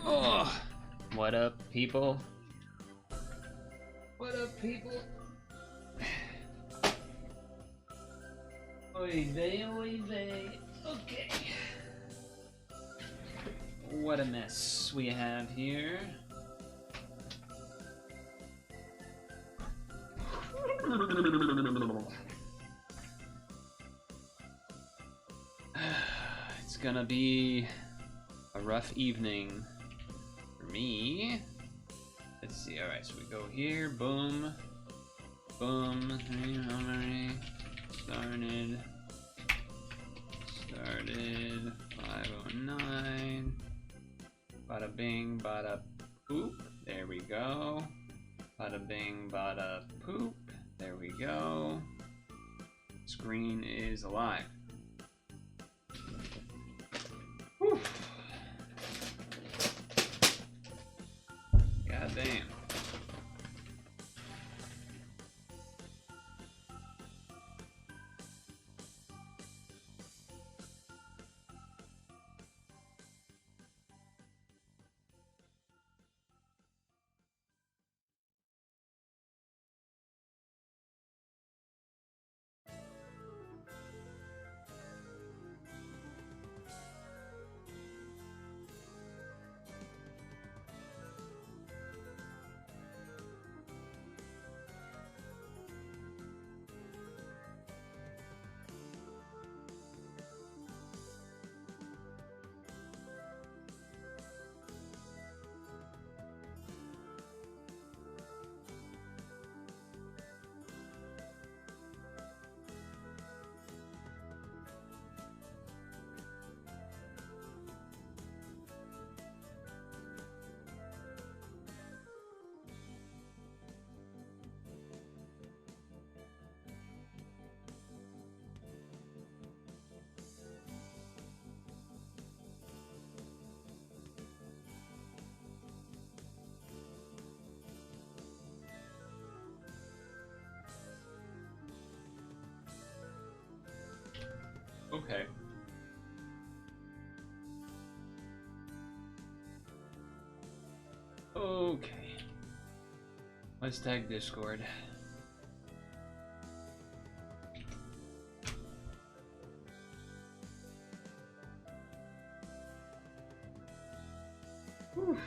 Oh, what up, people? What up, people? Oy vey, oy vey. Okay. What a mess we have here. It's gonna be a rough evening for me. Let's see. All right, so we go here. Boom, boom. Started 509. Bada bing, bada poop. There we go. Bada bing, bada poop. There we go. Screen is alive. Whew. God damn. Okay. Okay. Let's tag Discord. Whew.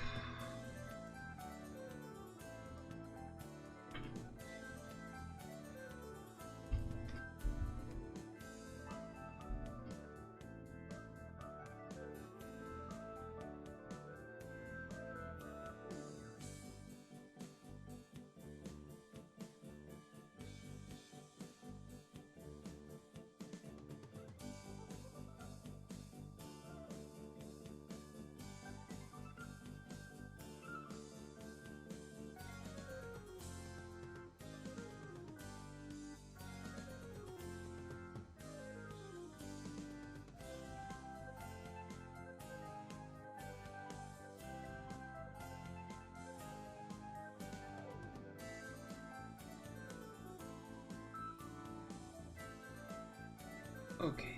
Okay.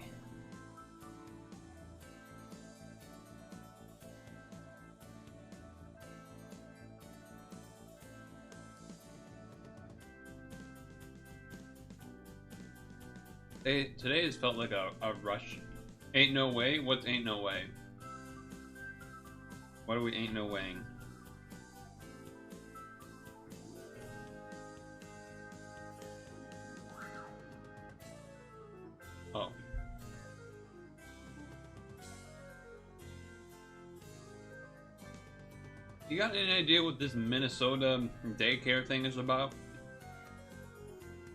Today has felt like a rush. Ain't no way? What's ain't no way? What are we ain't no waying? Oh. You got any idea what this Minnesota daycare thing is about?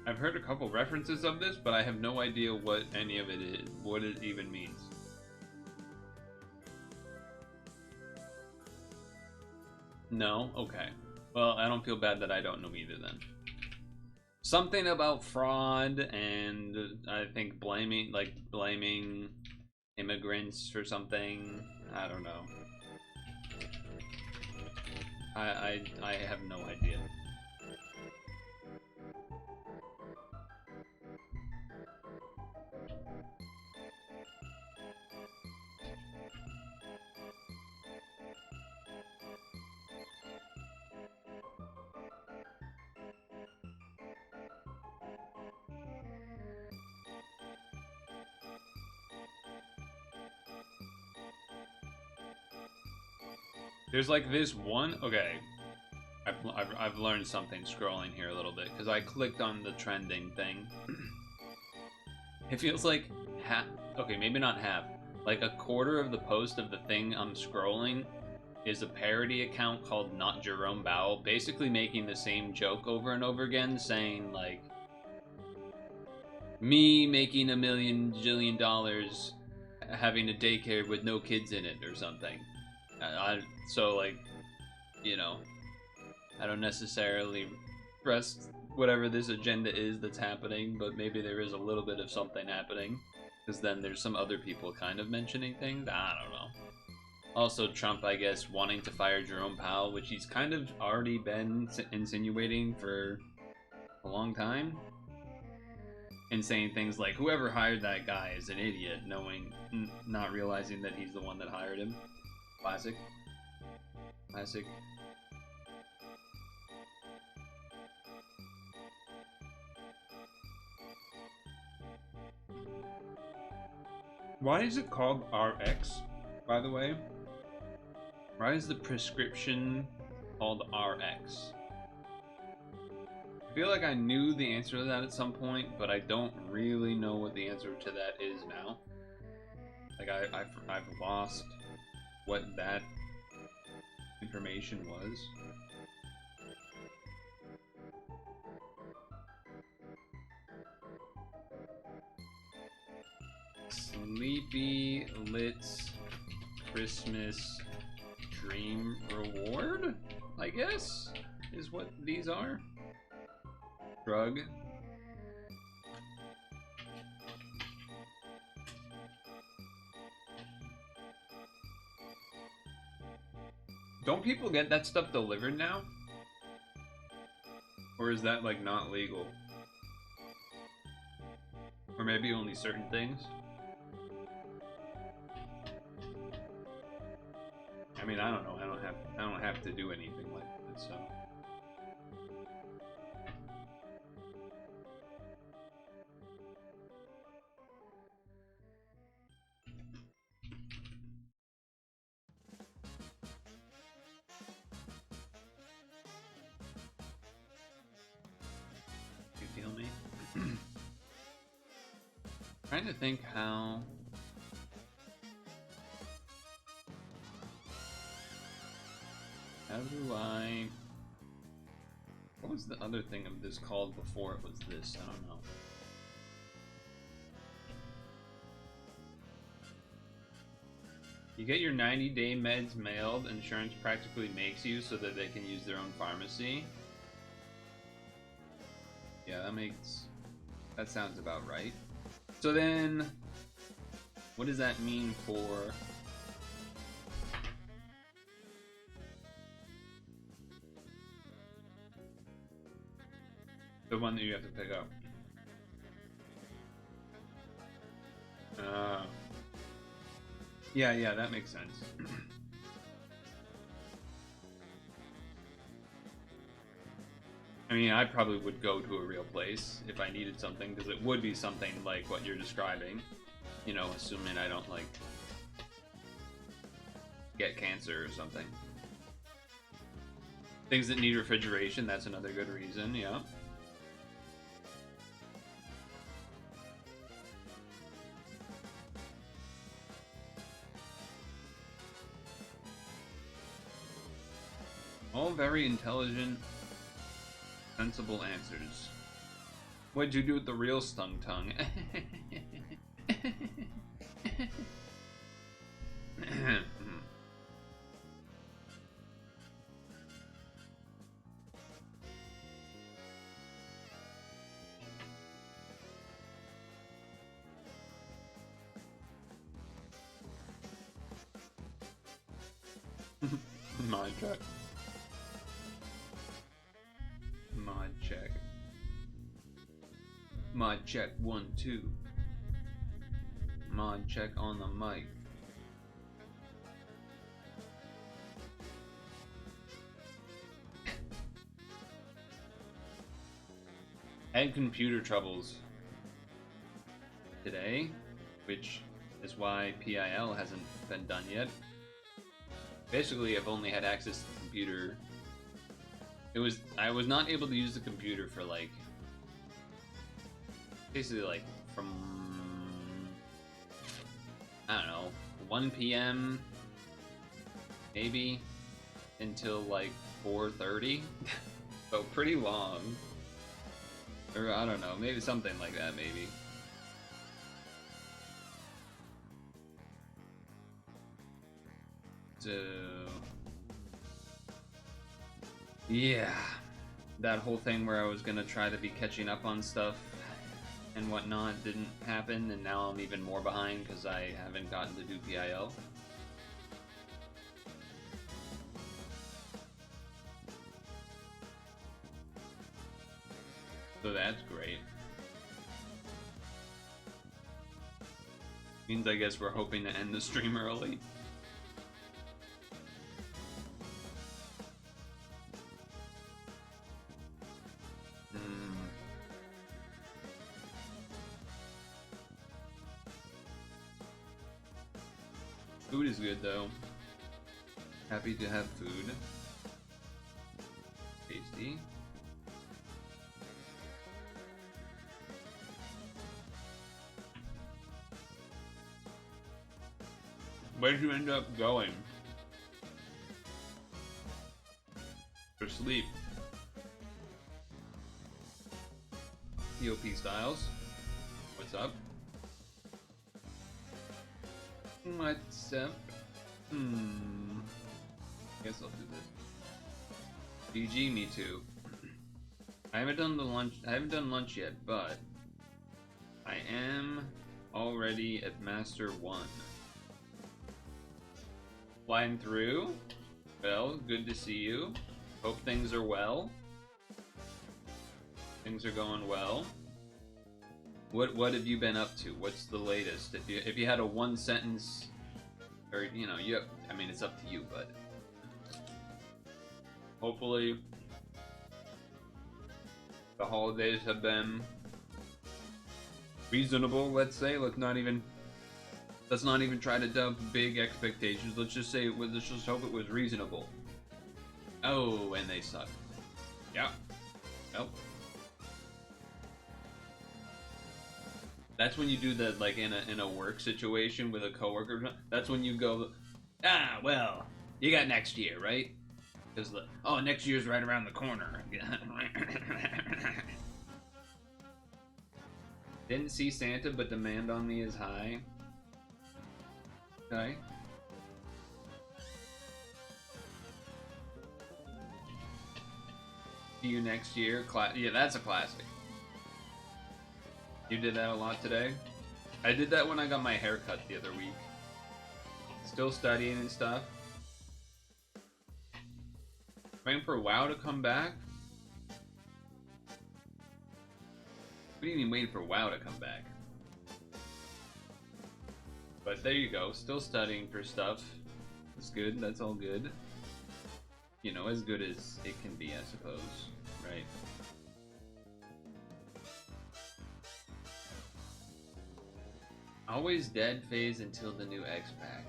I've heard a couple references of this, but I have no idea what any of it is, what it even means. No? Okay. Well, I don't feel bad that I don't know either then. Something about fraud and I think blaming immigrants for something. I don't know. I have no idea. There's like this one. Okay, I've learned something scrolling here a little bit because I clicked on the trending thing. It feels like half. Okay, maybe not half. Like a quarter of the post of the thing I'm scrolling is a parody account called Not Jerome Bowell, basically making the same joke over and over again, saying like, me making $1 million jillion having a daycare with no kids in it or something. So like, you know, I don't necessarily trust whatever this agenda is that's happening, but maybe there is a little bit of something happening, because then there's some other people kind of mentioning things. I don't know. Also, Trump, I guess, wanting to fire Jerome Powell, which he's kind of already been insinuating for a long time, and saying things like, whoever hired that guy is an idiot, not realizing that he's the one that hired him. Classic. Classic. Why is it called RX, by the way? Why is the prescription called RX? I feel like I knew the answer to that at some point, but I don't really know what the answer to that is now. Like, I've lost what that information was. Sleepy Lit's Christmas Dream Reward, I guess, is what these are. Drug. Don't people get that stuff delivered now? Or is that, like, not legal? Or maybe only certain things? I mean, I don't know. I don't have to do anything like that, so. You feel me? Trying to think how do I... What was the other thing of this called before it was this? I don't know. You get your 90-day meds mailed. Insurance practically makes you so that they can use their own pharmacy. Yeah, that sounds about right. So then, what does that mean for... the one that you have to pick up? Yeah, that makes sense. I mean, I probably would go to a real place if I needed something, because it would be something like what you're describing. You know, assuming I don't, like, get cancer or something. Things that need refrigeration, that's another good reason, yeah. All very intelligent, sensible answers. What'd you do with the real stung tongue? Mod check. Mod check. Mod check 1 2. Mod check on the mic. I had computer troubles today, which is why PIL hasn't been done yet. Basically, I've only had access to the computer. I was not able to use the computer for like basically like from I don't know 1 p.m. maybe until like 4:30, so pretty long. Or I don't know, maybe something like that, maybe. So yeah, that whole thing where I was gonna try to be catching up on stuff and whatnot didn't happen, and now I'm even more behind because I haven't gotten to do PIL. So that's great. Means I guess we're hoping to end the stream early. Food is good though. Happy to have food. Tasty. Where'd you end up going? For sleep. POP Styles. What's up? What's up? Guess I'll do this. GG, me too. I haven't done lunch yet, but I am already at Master 1. Flying through? Well, good to see you. Hope things are well. Things are going well. What have you been up to? What's the latest? If you had a one sentence, or you know, I mean it's up to you, but hopefully the holidays have been reasonable. Let's say. Let's not even try to dub big expectations. Let's just hope it was reasonable. Oh, and they suck. Yeah. Nope. That's when you do that, like in a work situation with a coworker. That's when you go, ah, well, you got next year, right? Because next year's right around the corner. Didn't see Santa, but demand on me is high. Okay. See you next year. Yeah, that's a classic. You did that a lot today? I did that when I got my hair cut the other week. Still studying and stuff. Waiting for WoW to come back? What do you mean waiting for WoW to come back? But there you go, still studying for stuff. That's good, that's all good. You know, as good as it can be, I suppose, right? Always dead phase until the new X-Pack.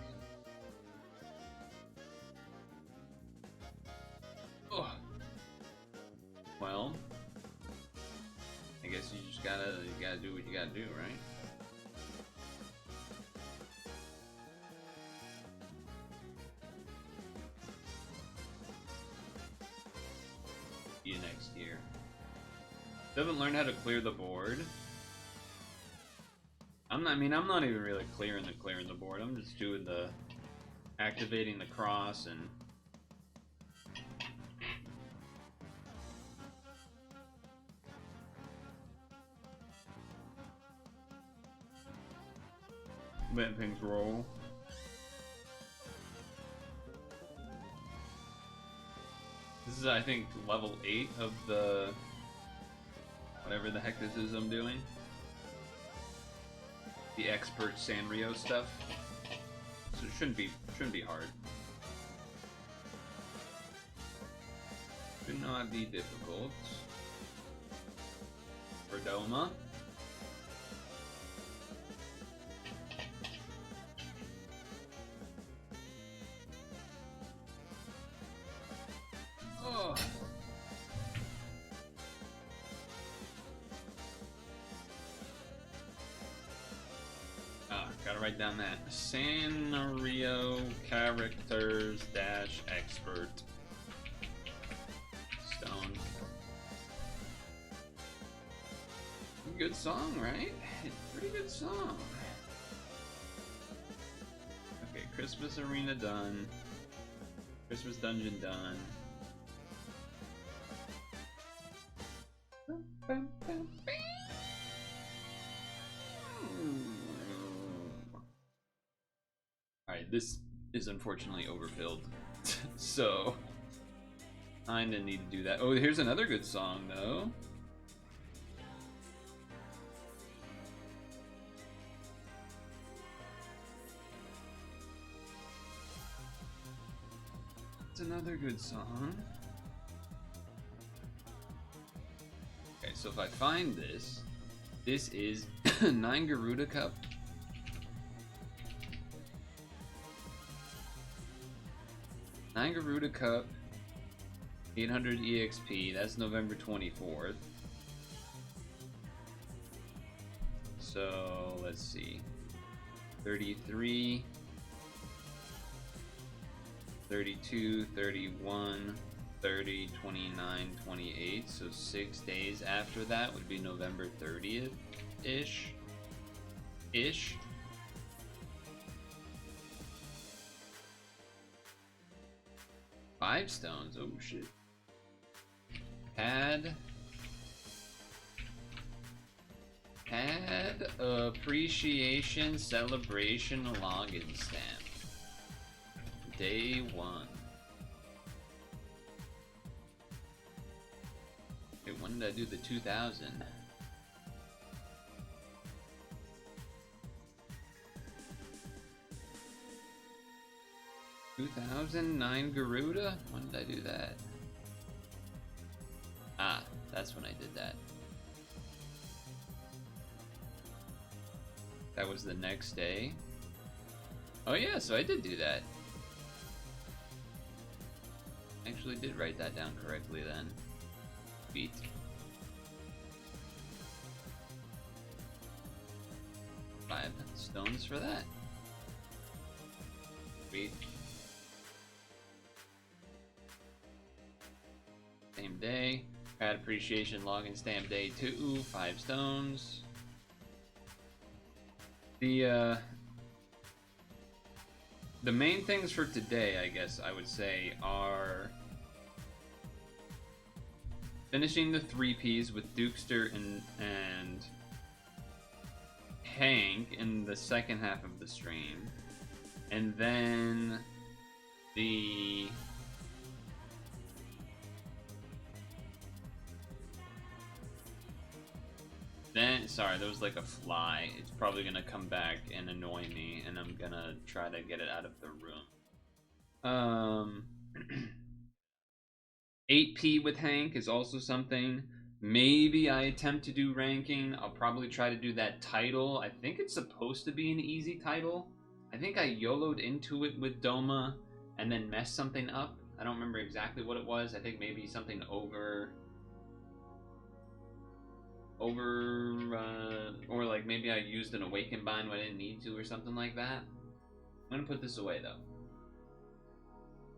Ugh. Well, I guess you just gotta do what you gotta do, right? See you next year. Haven't learned how to clear the board. I'm not even really clearing the board. I'm just doing the activating the cross and letting things roll. This is, I think, level 8 of the whatever the heck this is I'm doing. The expert Sanrio stuff. So it shouldn't be hard. Should not be difficult. For Doma. write down that. Sanrio characters dash expert. Stone. Good song, right? Pretty good song. Okay, Christmas arena done. Christmas dungeon done. Alright, this is unfortunately overfilled. So, kinda need to do that. Oh, here's another good song, though. It's another good song. Okay, so if I find this, this is 9 Garuda Cup. Nine Garuda Cup, 800 EXP. That's November 24th. So let's see, 33, 32, 31, 30, 29, 28. So 6 days after that would be November 30th ish. 5 stones. Oh shit. Add appreciation celebration login stamp. Day 1. Wait, when did I do the 2000? $2,009 Garuda? When did I do that? Ah, that's when I did that. That was the next day. Oh yeah, so I did do that. Actually did write that down correctly then. Beat. $5 stones for that. Beat. Same day. Add appreciation login stamp day 2, 5 stones. The main things for today, I guess I would say, are finishing the 3Ps with Dukester and Hank in the second half of the stream, and then sorry, there was like a fly. It's probably gonna come back and annoy me, and I'm gonna try to get it out of the room. 8P with Hank is also something. Maybe I attempt to do ranking. I'll probably try to do that title. I think it's supposed to be an easy title. I think I YOLO'd into it with Doma and then messed something up. I don't remember exactly what it was. I think maybe something over or like maybe I used an awaken bind when I didn't need to or something like that. I'm gonna put this away though,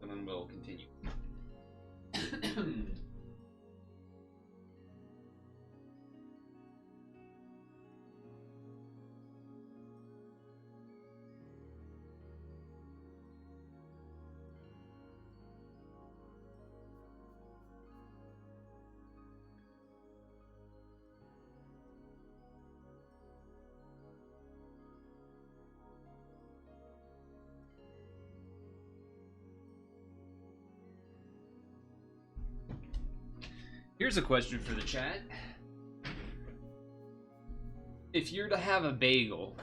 and then we'll continue. Here's a question for the chat. If you're to have a bagel,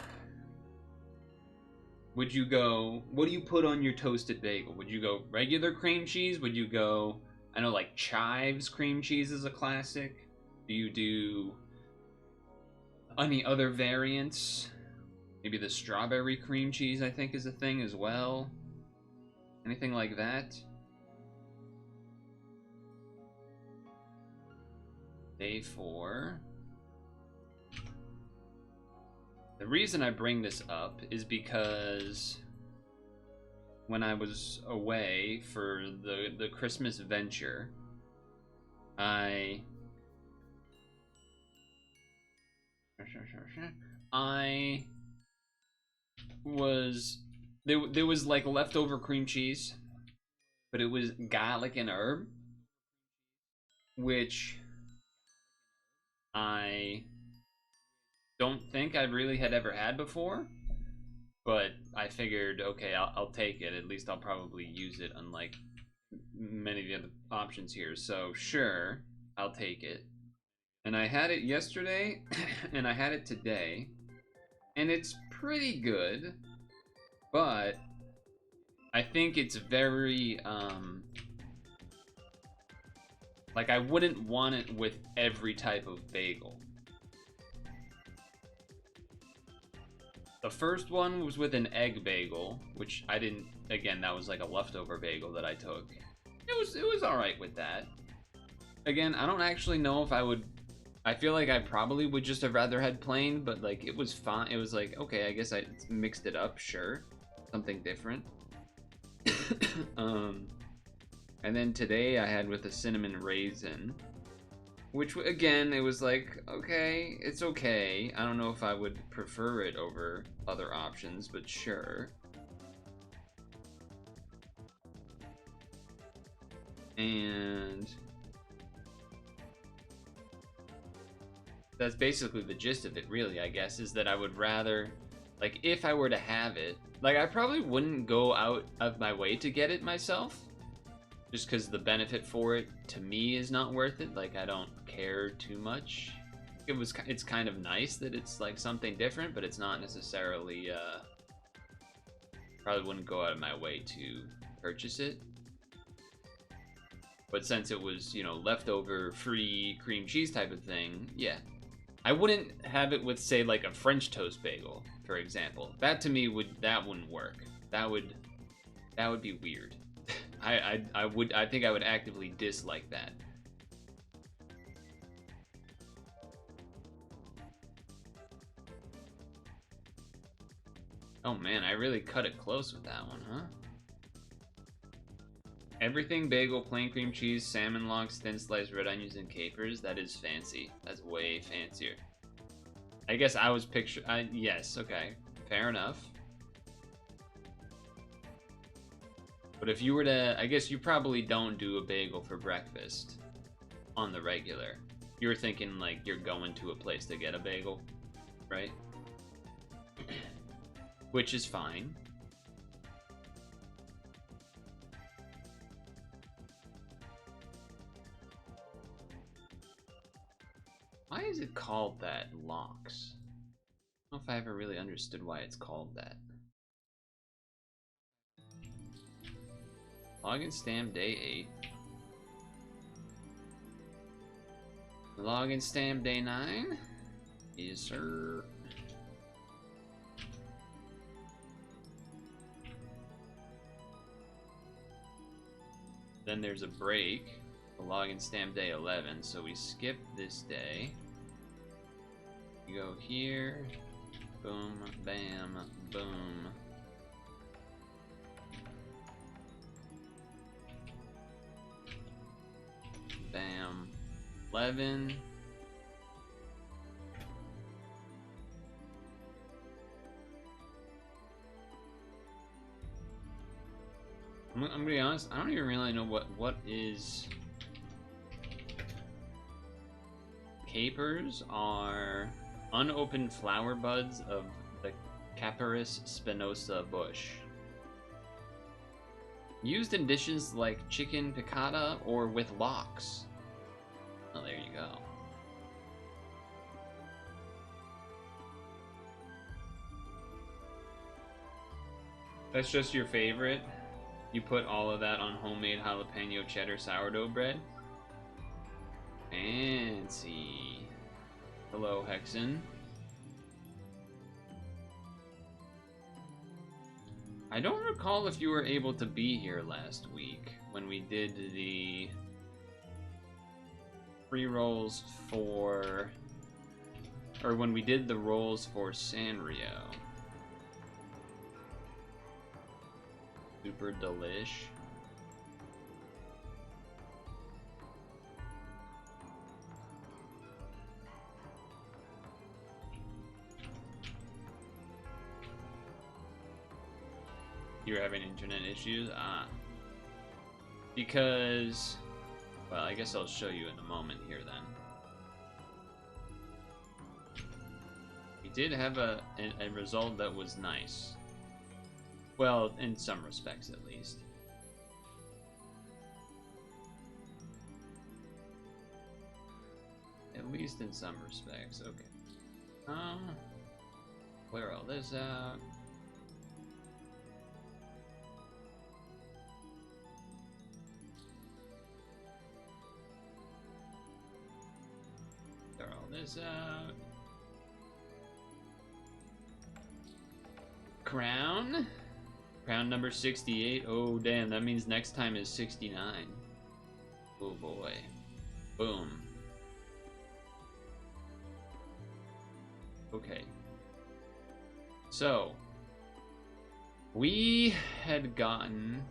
would you go, what do you put on your toasted bagel? Would you go regular cream cheese? Would you go, I know like Chives cream cheese is a classic. Do you do any other variants? Maybe the strawberry cream cheese I think is a thing as well. Anything like that? Day 4. The reason I bring this up is because when I was away for the Christmas venture, I was there was like leftover cream cheese, but it was garlic and herb, which I don't think I really had ever had before. But I figured, okay, I'll take it. At least I'll probably use it, unlike many of the other options here. So sure, I'll take it. And I had it yesterday, and I had it today, and it's pretty good. But I think it's very like I wouldn't want it with every type of bagel. The first one was with an egg bagel, which I didn't. Again, that was like a leftover bagel that I took. It was all right with that. Again, I don't actually know if I would. I feel like I probably would just have rather had plain, but like it was fine. It was like, okay, I guess I mixed it up. Sure, something different. And then today I had with a cinnamon raisin. Which, again, it was like, okay, it's okay. I don't know if I would prefer it over other options, but sure. And that's basically the gist of it, really, I guess, is that I would rather, like, if I were to have it, like, I probably wouldn't go out of my way to get it myself. Just because the benefit for it to me is not worth it. Like, I don't care too much. It's kind of nice that it's like something different, but it's not necessarily probably wouldn't go out of my way to purchase it. But since it was, you know, leftover free cream cheese type of thing, yeah. I wouldn't have it with, say, like a French toast bagel, for example. That to me wouldn't work. That would be weird. I think I would actively dislike that. Oh man, I really cut it close with that one, huh? Everything bagel, plain cream cheese, salmon logs, thin sliced red onions, and capers. That is fancy. That's way fancier. I guess I was yes, okay. Fair enough. But if you were to, I guess you probably don't do a bagel for breakfast on the regular. You were thinking like you're going to a place to get a bagel, right? Which is fine. Why is it called that, lox? I don't know if I ever really understood why it's called that. Login stamp day 8. Login stamp day 9? Yes, sir. Then there's a break. The login stamp day 11, so we skip this day. We go here. Boom, bam, boom. Bam. 11. I'm gonna be honest, I don't even really know what is... Capers are unopened flower buds of the Capparis spinosa bush. Used in dishes like chicken piccata or with lox. Oh, there you go. That's just your favorite? You put all of that on homemade jalapeno cheddar sourdough bread? Fancy. Hello, Hexen. I don't recall if you were able to be here last week when we did the pre-rolls for... or when we did the rolls for Sanrio. Super delish. You're having internet issues? Ah. Because, well, I guess I'll show you in a moment here then. We did have a result that was nice. Well, in some respects at least. At least in some respects, okay. Clear all this out. Clear all this out. Crown? Crown number 68. Oh, damn, that means next time is 69. Oh, boy. Boom. Okay. So, we had gotten...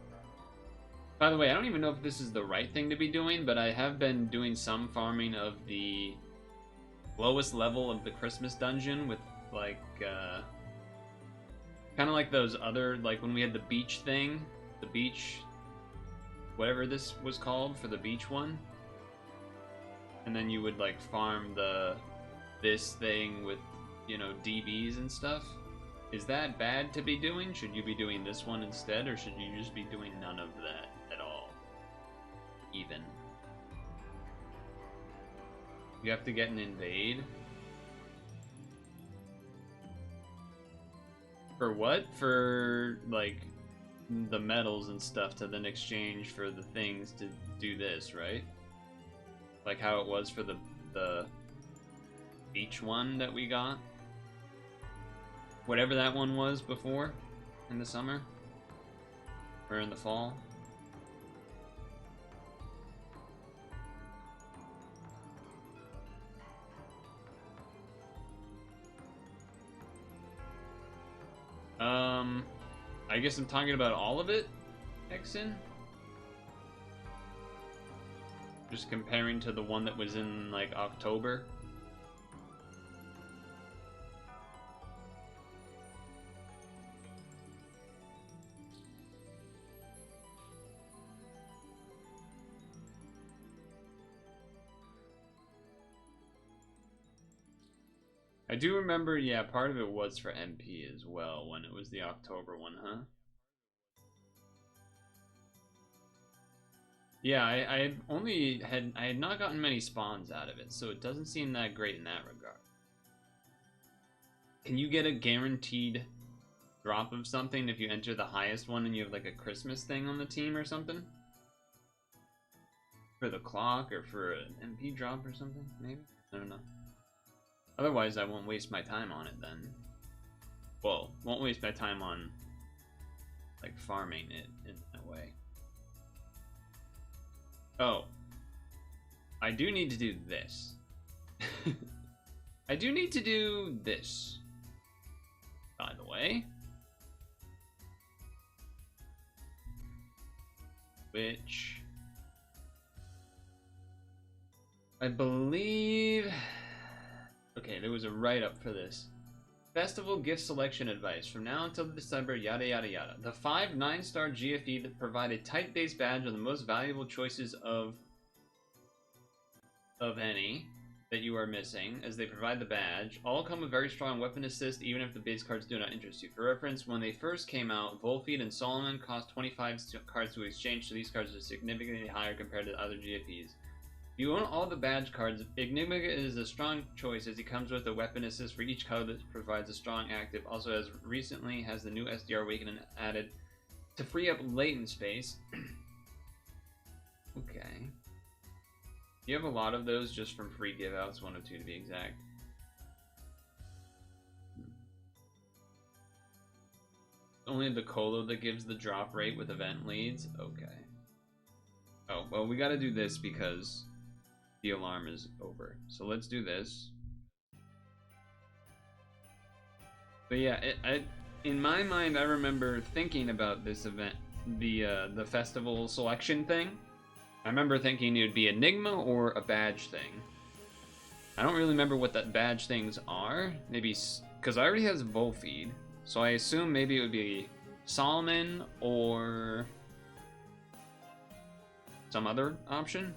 By the way, I don't even know if this is the right thing to be doing, but I have been doing some farming of the lowest level of the Christmas dungeon with, like, kind of like those other, like when we had the beach thing, the beach, whatever this was called for the beach one. And then you would like farm this thing with, you know, DBs and stuff. Is that bad to be doing? Should you be doing this one instead, or should you just be doing none of that at all? Even. You have to get an invade. For what? For, like, the metals and stuff to then exchange for the things to do this, right? Like how it was for the beach one that we got? Whatever that one was before, in the summer? Or in the fall? I guess I'm talking about all of it, Exin? Just comparing to the one that was in, like, October. I do remember, yeah, part of it was for MP as well, when it was the October one, huh? Yeah, I had not gotten many spawns out of it, so it doesn't seem that great in that regard. Can you get a guaranteed drop of something if you enter the highest one and you have like a Christmas thing on the team or something? For the clock or for an MP drop or something, maybe? I don't know. Otherwise, I won't waste my time on it then. Well, won't waste my time on, like, farming it in that way. Oh. I do need to do this. I do need to do this. By the way. Which... I believe... Okay, there was a write-up for this. Festival gift selection advice. From now until December, yada yada yada. The 5 9-star GFE that provided type-based badge are the most valuable choices of any that you are missing, as they provide the badge. All come with very strong weapon assist, even if the base cards do not interest you. For reference, when they first came out, Volfeed and Solomon cost 25 cards to exchange, so these cards are significantly higher compared to other GFEs. If you own all the badge cards, Enigma is a strong choice as he comes with a weapon assist for each color that provides a strong active. Also, as recently has the new SDR Awakening added to free up latent space. Okay. You have a lot of those just from free giveouts, 1 or 2 to be exact. Only the Colo that gives the drop rate with event leads? Okay. Oh, well, we gotta do this because the alarm is over. So let's do this. But yeah, in my mind, I remember thinking about this event, the festival selection thing. I remember thinking it would be Enigma or a badge thing. I don't really remember what that badge things are. Maybe because I already has Volfeed, so I assume maybe it would be Solomon or some other option.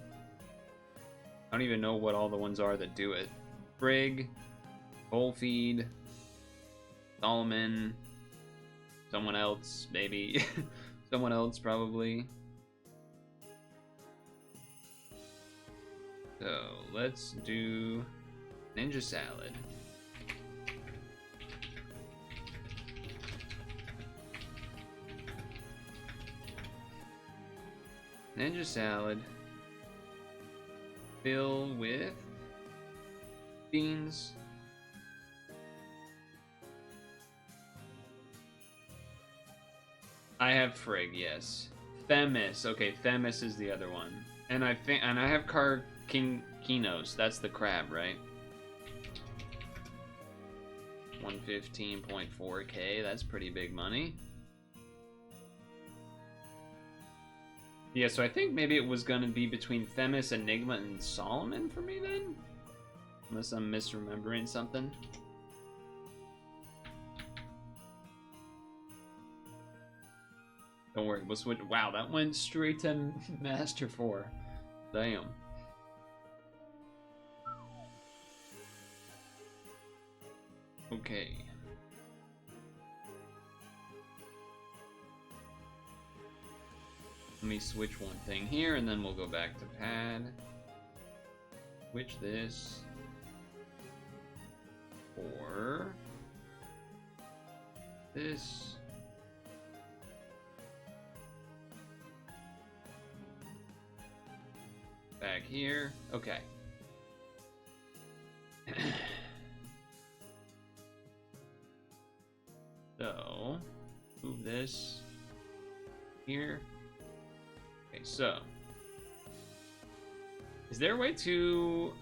I don't even know what all the ones are that do it. Brig, Volfeed, Solomon, someone else, maybe. Someone else, probably. So, let's do Ninja Salad. Ninja Salad. Fill with beans. I have Frigg, yes. Themis. Okay, Themis is the other one. And I have Kinos. That's the crab, right? 115.4k. That's pretty big money. Yeah, so I think maybe it was gonna be between Themis, Enigma, and Solomon for me then? Unless I'm misremembering something. Don't worry, we'll switch. Wow, that went straight to Master 4. Damn. Okay. Let me switch one thing here, and then we'll go back to pad. Switch this. Or this. Back here. Okay. So, move this here. Okay, so is there a way to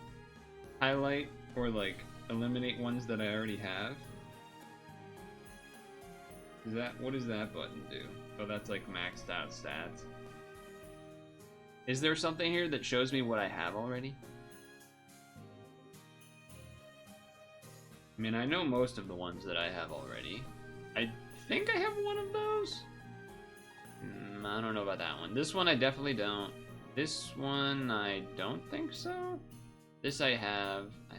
highlight or like eliminate ones that I already have? What does that button do? Oh, that's like maxed out stats. Is there something here that shows me what I have already? I mean, I know most of the ones that I have already. I think I have one of those. I don't know about that one. This one I definitely don't. This one I don't think so. This I have. I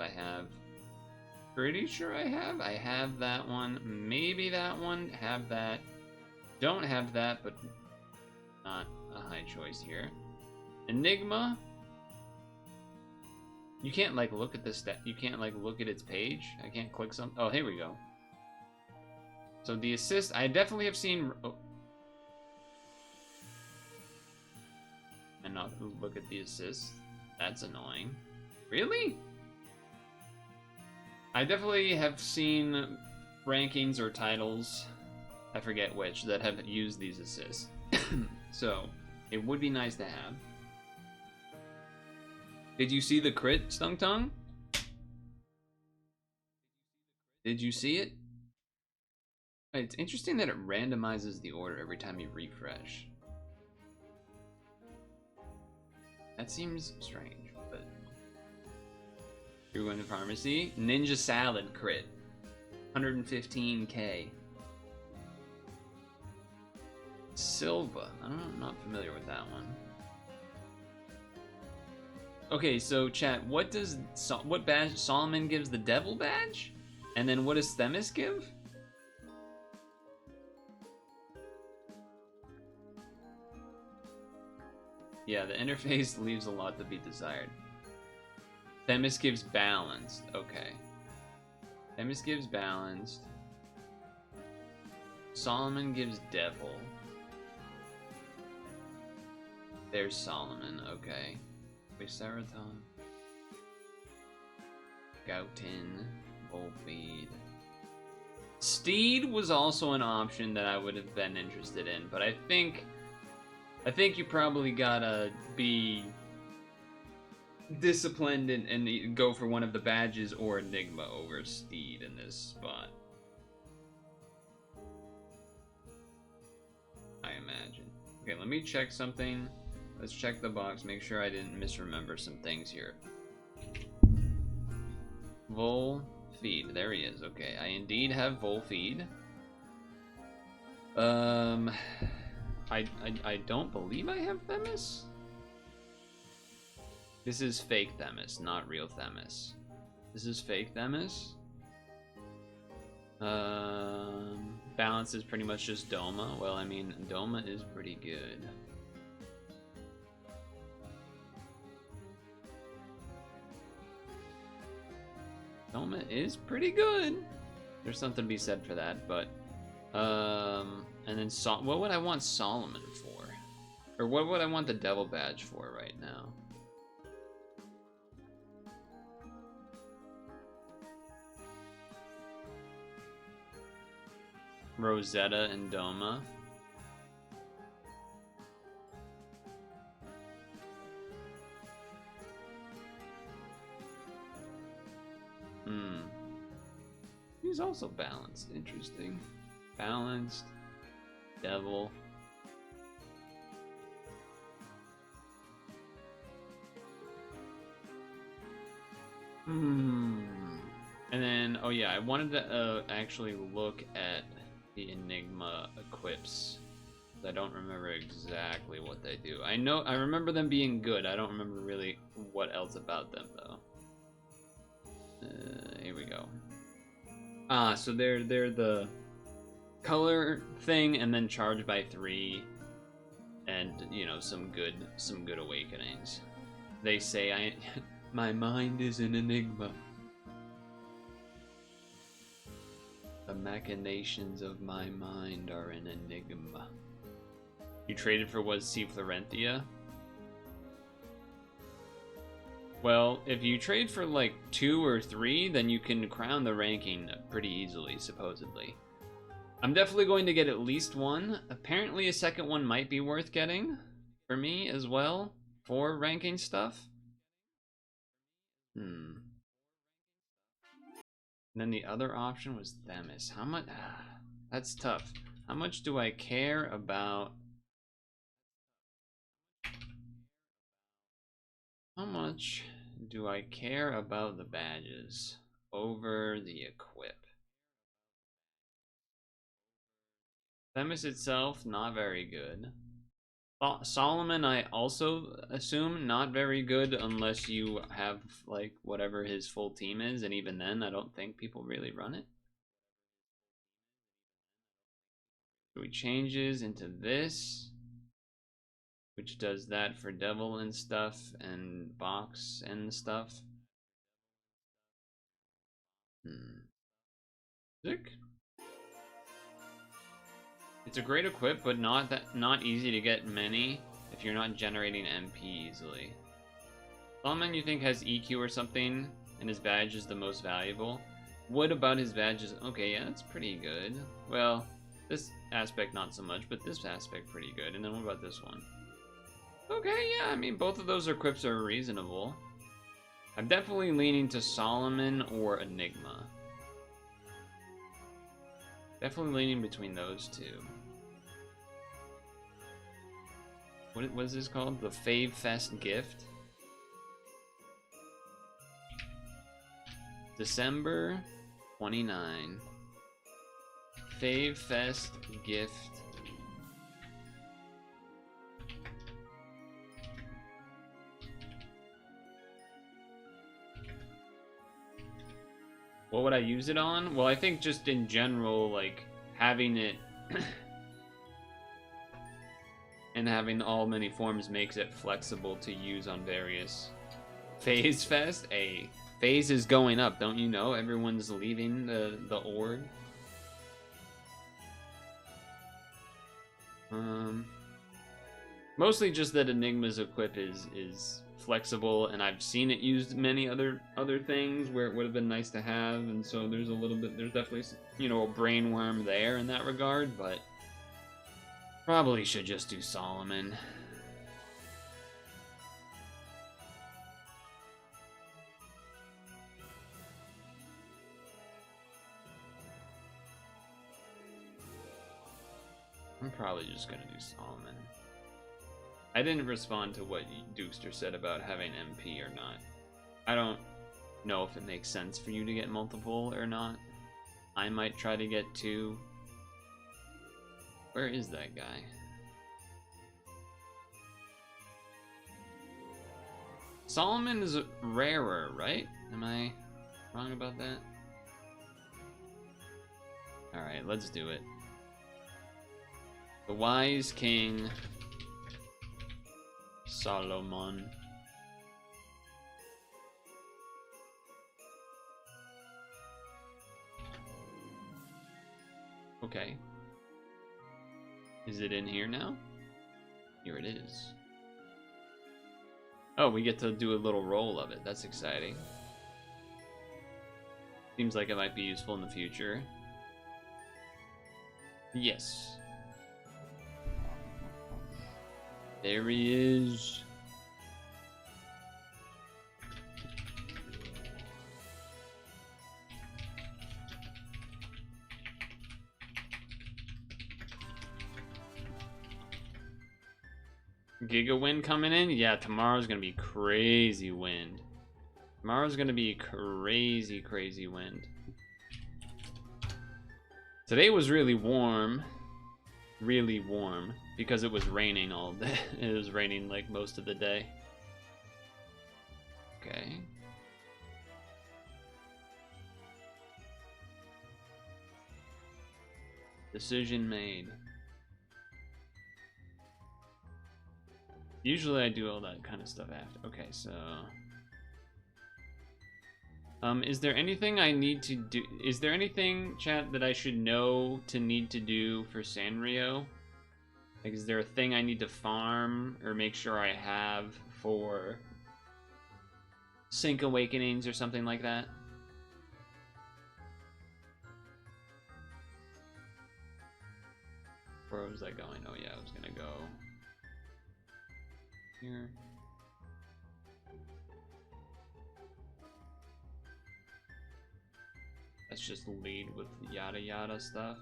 have. Pretty sure I have. I have that one. Maybe that one. Have that. Don't have that, but not a high choice here. Enigma. You can't like look at the stat. You can't like look at its page. I can't click some. Oh, here we go. So the assist, I definitely have seen. Oh. And not look at the assist. That's annoying. Really? I definitely have seen rankings or titles, I forget which, that have used these assists. So it would be nice to have. Did you see the crit, Stung Tongue? Did you see it? It's interesting that it randomizes the order every time you refresh. That seems strange, but... You're going to pharmacy. Ninja Salad crit. 115k. Silva. I'm not familiar with that one. Okay, so chat, what badge Solomon gives the devil badge? And then what does Themis give? Yeah, the interface leaves a lot to be desired. Themis gives balanced. Okay. Themis gives balanced. Solomon gives devil. There's Solomon. Okay. Seraton. Goutin. Volfeed. Steed was also an option that I would have been interested in, but I think you probably gotta be disciplined and go for one of the badges or Enigma over Steed in this spot. I imagine. Okay, let me check something. Let's check the box, make sure I didn't misremember some things here. Vol feed, there he is. Okay, I indeed have Vol feed. I don't believe I have Themis. This is fake Themis, not real Themis. This is fake Themis. Balance is pretty much just Doma. Well, I mean, Doma is pretty good. Doma is pretty good. There's something to be said for that, but and then what would I want Solomon for? Or what would I want the Devil Badge for right now? Rosetta and Doma. He's also balanced. Interesting. Balanced. Devil. And then, oh yeah, I wanted to actually look at the Enigma equips. I don't remember exactly what they do. I remember them being good. I don't remember really what else about them though. Here we go. So they're the color thing, and then charge by 3, and you know some good awakenings. They say my mind is an enigma. The machinations of my mind are an enigma. You traded for what, C. Florentia? Well, if you trade for like 2 or 3, then you can crown the ranking pretty easily, supposedly. I'm definitely going to get at least one. Apparently a second one might be worth getting for me as well, for ranking stuff. And then the other option was Themis. How much? That's tough. How much do I care about? How much do I care about the badges over the equip? Themis itself, not very good. Solomon, I also assume not very good unless you have like whatever his full team is, and even then I don't think people really run it. So he changes into this, which does that for Devil and stuff, and Box and stuff. Sick. It's a great equip, but not easy to get many if you're not generating MP easily. Solomon, you think, has EQ or something, and his badge is the most valuable. What about his badge is okay? Yeah, that's pretty good. Well, this aspect not so much, but this aspect pretty good. And then what about this one? Okay, yeah, I mean both of those equips are reasonable. I'm definitely leaning to Solomon or Enigma. Definitely leaning between those two. What is this called? The Fave Fest gift? December 29. Fave Fest gift. What would I use it on? Well, I think just in general, like, having it and having all many forms makes it flexible to use on various Phase Fest. A phase is going up, don't you know? Everyone's leaving the org. Mostly just that Enigma's equip is flexible, and I've seen it used many other things where it would have been nice to have, and so there's definitely, you know, a brainworm there in that regard, but probably should just do Solomon. probably just gonna do Solomon. I didn't respond to what Dukester said about having MP or not. I don't know if it makes sense for you to get multiple or not. I might try to get 2. Where is that guy? Solomon is rarer, right? Am I wrong about that? Alright, let's do it. The Wise King Solomon. Okay. Is it in here now? Here it is. Oh, we get to do a little roll of it. That's exciting. Seems like it might be useful in the future. Yes. There he is. Giga wind coming in? Yeah, tomorrow's gonna be crazy wind. Tomorrow's gonna be crazy, crazy wind. Today was really warm. Really warm. Because it was raining all day. It was raining like most of the day. Okay. Decision made. Usually I do all that kind of stuff after. Okay, so... is there anything I need to do? Is there anything, chat, that I should know to need to do for Sanrio? Like, is there a thing I need to farm or make sure I have for Sync Awakenings or something like that? Where was I going? Oh yeah, I was gonna go here. Let's just lead with yada yada stuff.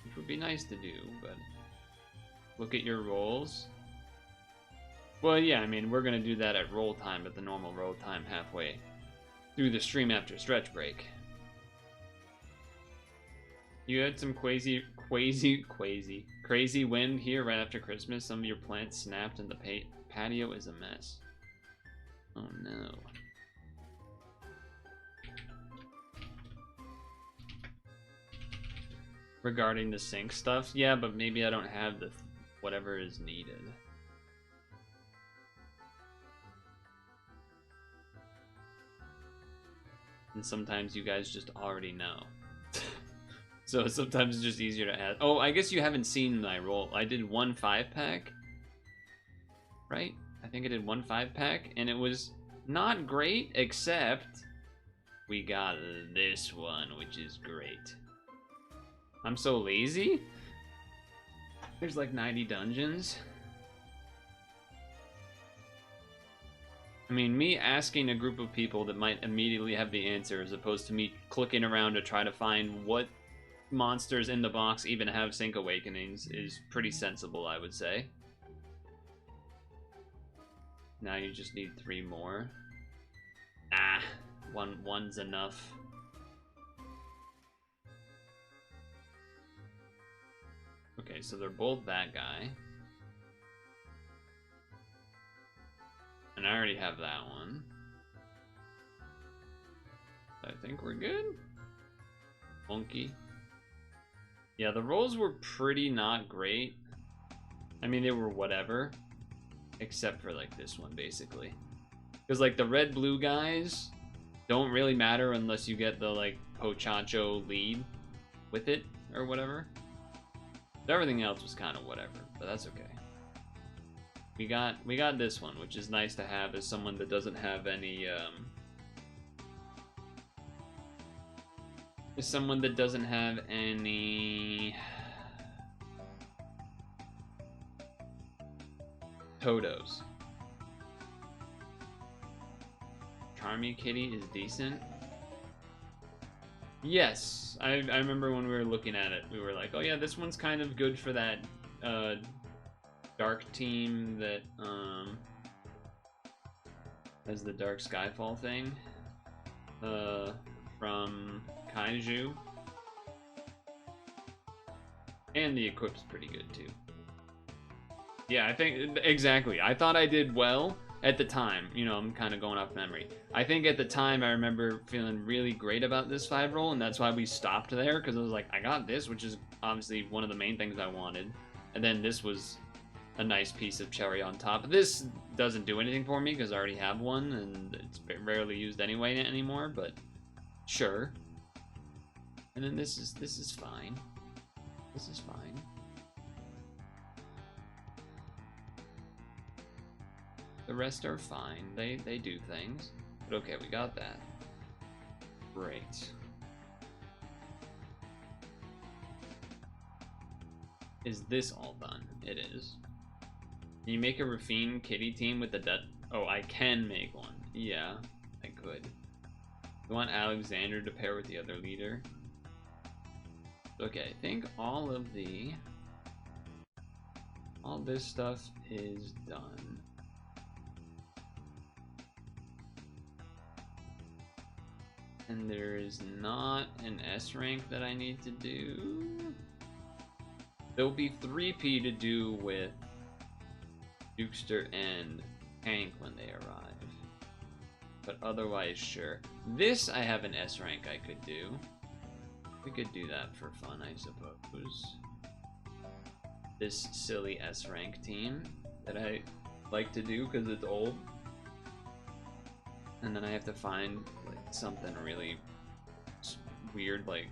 Which would be nice to do, but look at your rolls. Well, yeah, I mean, we're gonna do that at roll time, at the normal roll time halfway through the stream after stretch break. You had some crazy wind here right after Christmas. Some of your plants snapped and the patio is a mess. Oh no. Regarding the sync stuff, yeah, but maybe I don't have the whatever is needed. And sometimes you guys just already know. So sometimes it's just easier to add. Oh, I guess you haven't seen my roll. I did 1 5-pack, right? I think I did 1 5-pack, and it was not great, except we got this one, which is great. I'm so lazy. There's like 90 dungeons. I mean, me asking a group of people that might immediately have the answer as opposed to me clicking around to try to find what monsters in the box even have Sync Awakenings is pretty sensible, I would say. Now you just need 3 more. Ah, one's enough. Okay, so they're both that guy. And I already have that one. I think we're good. Monkey. Yeah, the rolls were pretty not great. I mean, they were whatever. Except for, like, this one, basically. Because, like, the red-blue guys don't really matter unless you get the, like, Pochacho lead with it, or whatever. Everything else was kind of whatever, but that's okay. We got this one, which is nice to have as someone that doesn't have any, as someone that doesn't have any Todos. Charmy Kitty is decent. Yes, I remember when we were looking at it, we were like, oh yeah, this one's kind of good for that dark team that has the Dark Skyfall thing from Kaiju. And the equip's pretty good too. Yeah, I think exactly. I thought I did well at the time. You know, I'm kind of going off memory. I think at the time I remember feeling really great about this 5 roll, and that's why we stopped there, because I was like, I got this, which is obviously one of the main things I wanted, and then this was a nice piece of cherry on top. This doesn't do anything for me because I already have one, and it's rarely used anyway anymore. But sure. And then this is fine. This is fine. The rest are fine. They do things. But okay, we got that. Great. Is this all done? It is. Can you make a Rafine kitty team with the death? Oh, I can make one. Yeah, I could. You want Alexander to pair with the other leader? Okay, I think all this stuff is done. And there is not an S rank that I need to do. There'll be 3P to do with Dukester and Hank when they arrive. But otherwise, sure. This I have an S rank I could do. We could do that for fun, I suppose. This silly S rank team that I like to do because it's old. And then I have to find like something really weird, like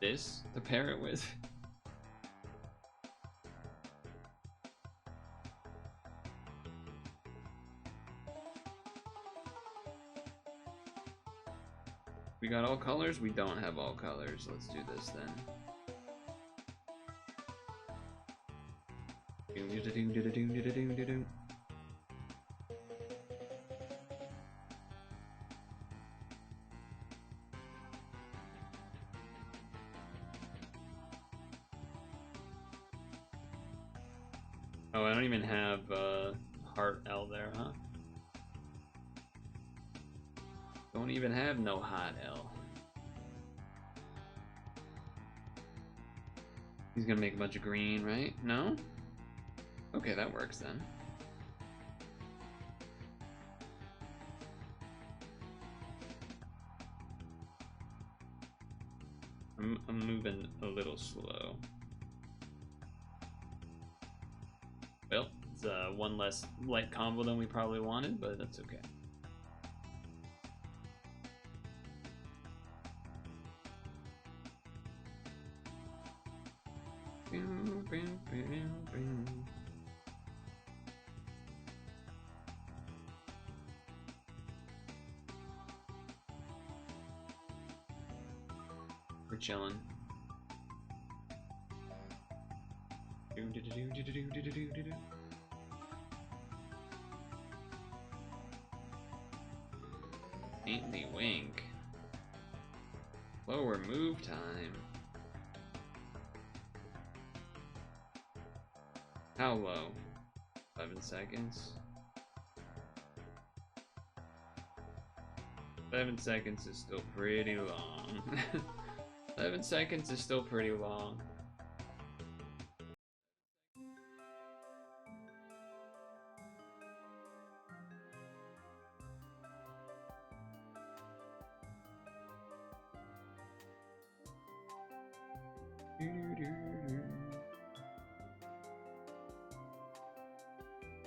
this to pair it with. We got all colors? We don't have all colors. Let's do this then. Oh, I don't even have Heart L there, huh? Don't even have no Hot L. He's gonna make a bunch of green, right? No? Okay, that works then. I'm moving a little slow. Well, it's one less light combo than we probably wanted, but that's okay. We're chilling. Ain't me wink. Lower move time. How low? 7 seconds. 7 seconds is still pretty long. 7 seconds is still pretty long.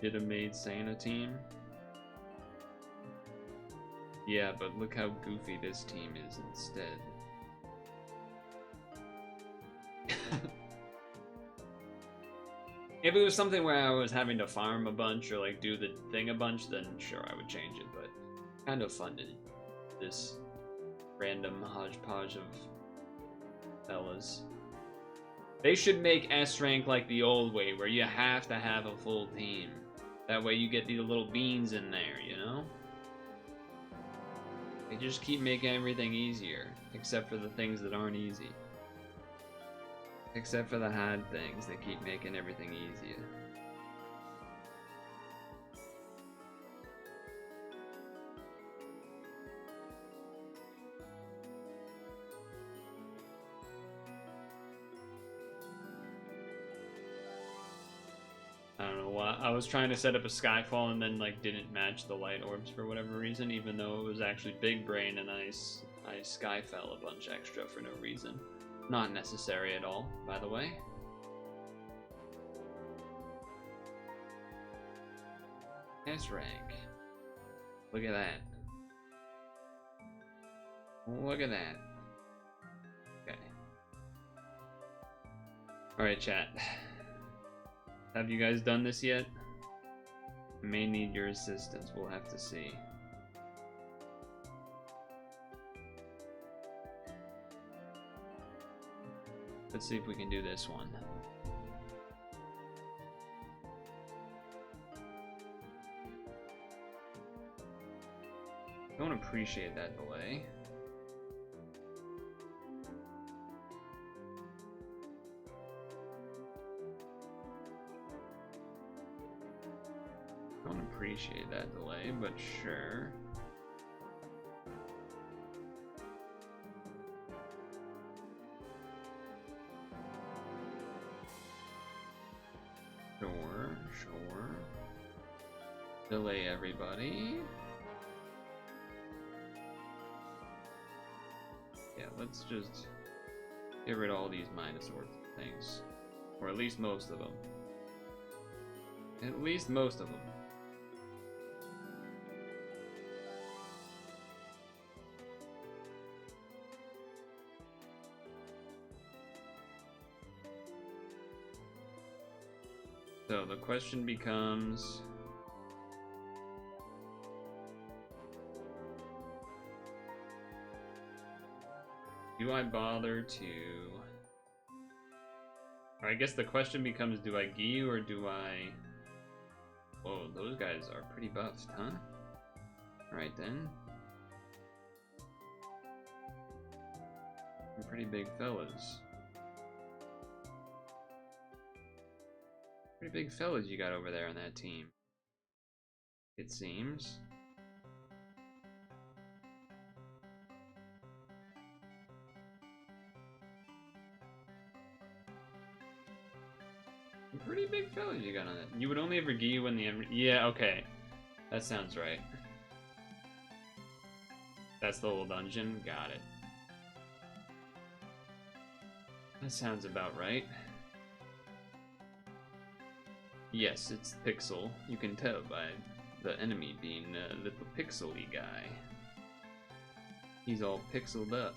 Did a made Santa team? Yeah, but look how goofy this team is instead. If it was something where I was having to farm a bunch or like do the thing a bunch, then sure I would change it, but kind of fun to this random hodgepodge of fellas. They should make S rank like the old way, where you have to have a full team. That way you get these little beans in there, you know? They just keep making everything easier, except for the things that aren't easy. Except for the hard things, they keep making everything easier. I don't know why. I was trying to set up a Skyfall and then like didn't match the light orbs for whatever reason, even though it was actually big brain and I Skyfell a bunch extra for no reason. Not necessary at all, by the way. S rank. Look at that. Look at that. Okay. Alright, chat. Have you guys done this yet? I may need your assistance. We'll have to see. Let's see if we can do this one. Don't appreciate that delay. Don't appreciate that delay, but sure. Sure. Delay everybody. Yeah, let's just get rid of all these minus orb things. Or at least most of them. At least most of them. So the question becomes, do I bother to, or I guess the question becomes, do I Giyu or do I, whoa, those guys are pretty buffed, huh? Alright then. Some pretty big fellas. Pretty big fellas you got over there on that team, it seems. Some pretty big fellas you got on that. You would only ever Giyu when the yeah, okay. That sounds right. That's the whole dungeon? Got it. That sounds about right. Yes, it's Pixel. You can tell by the enemy being a little pixely guy. He's all pixeled up.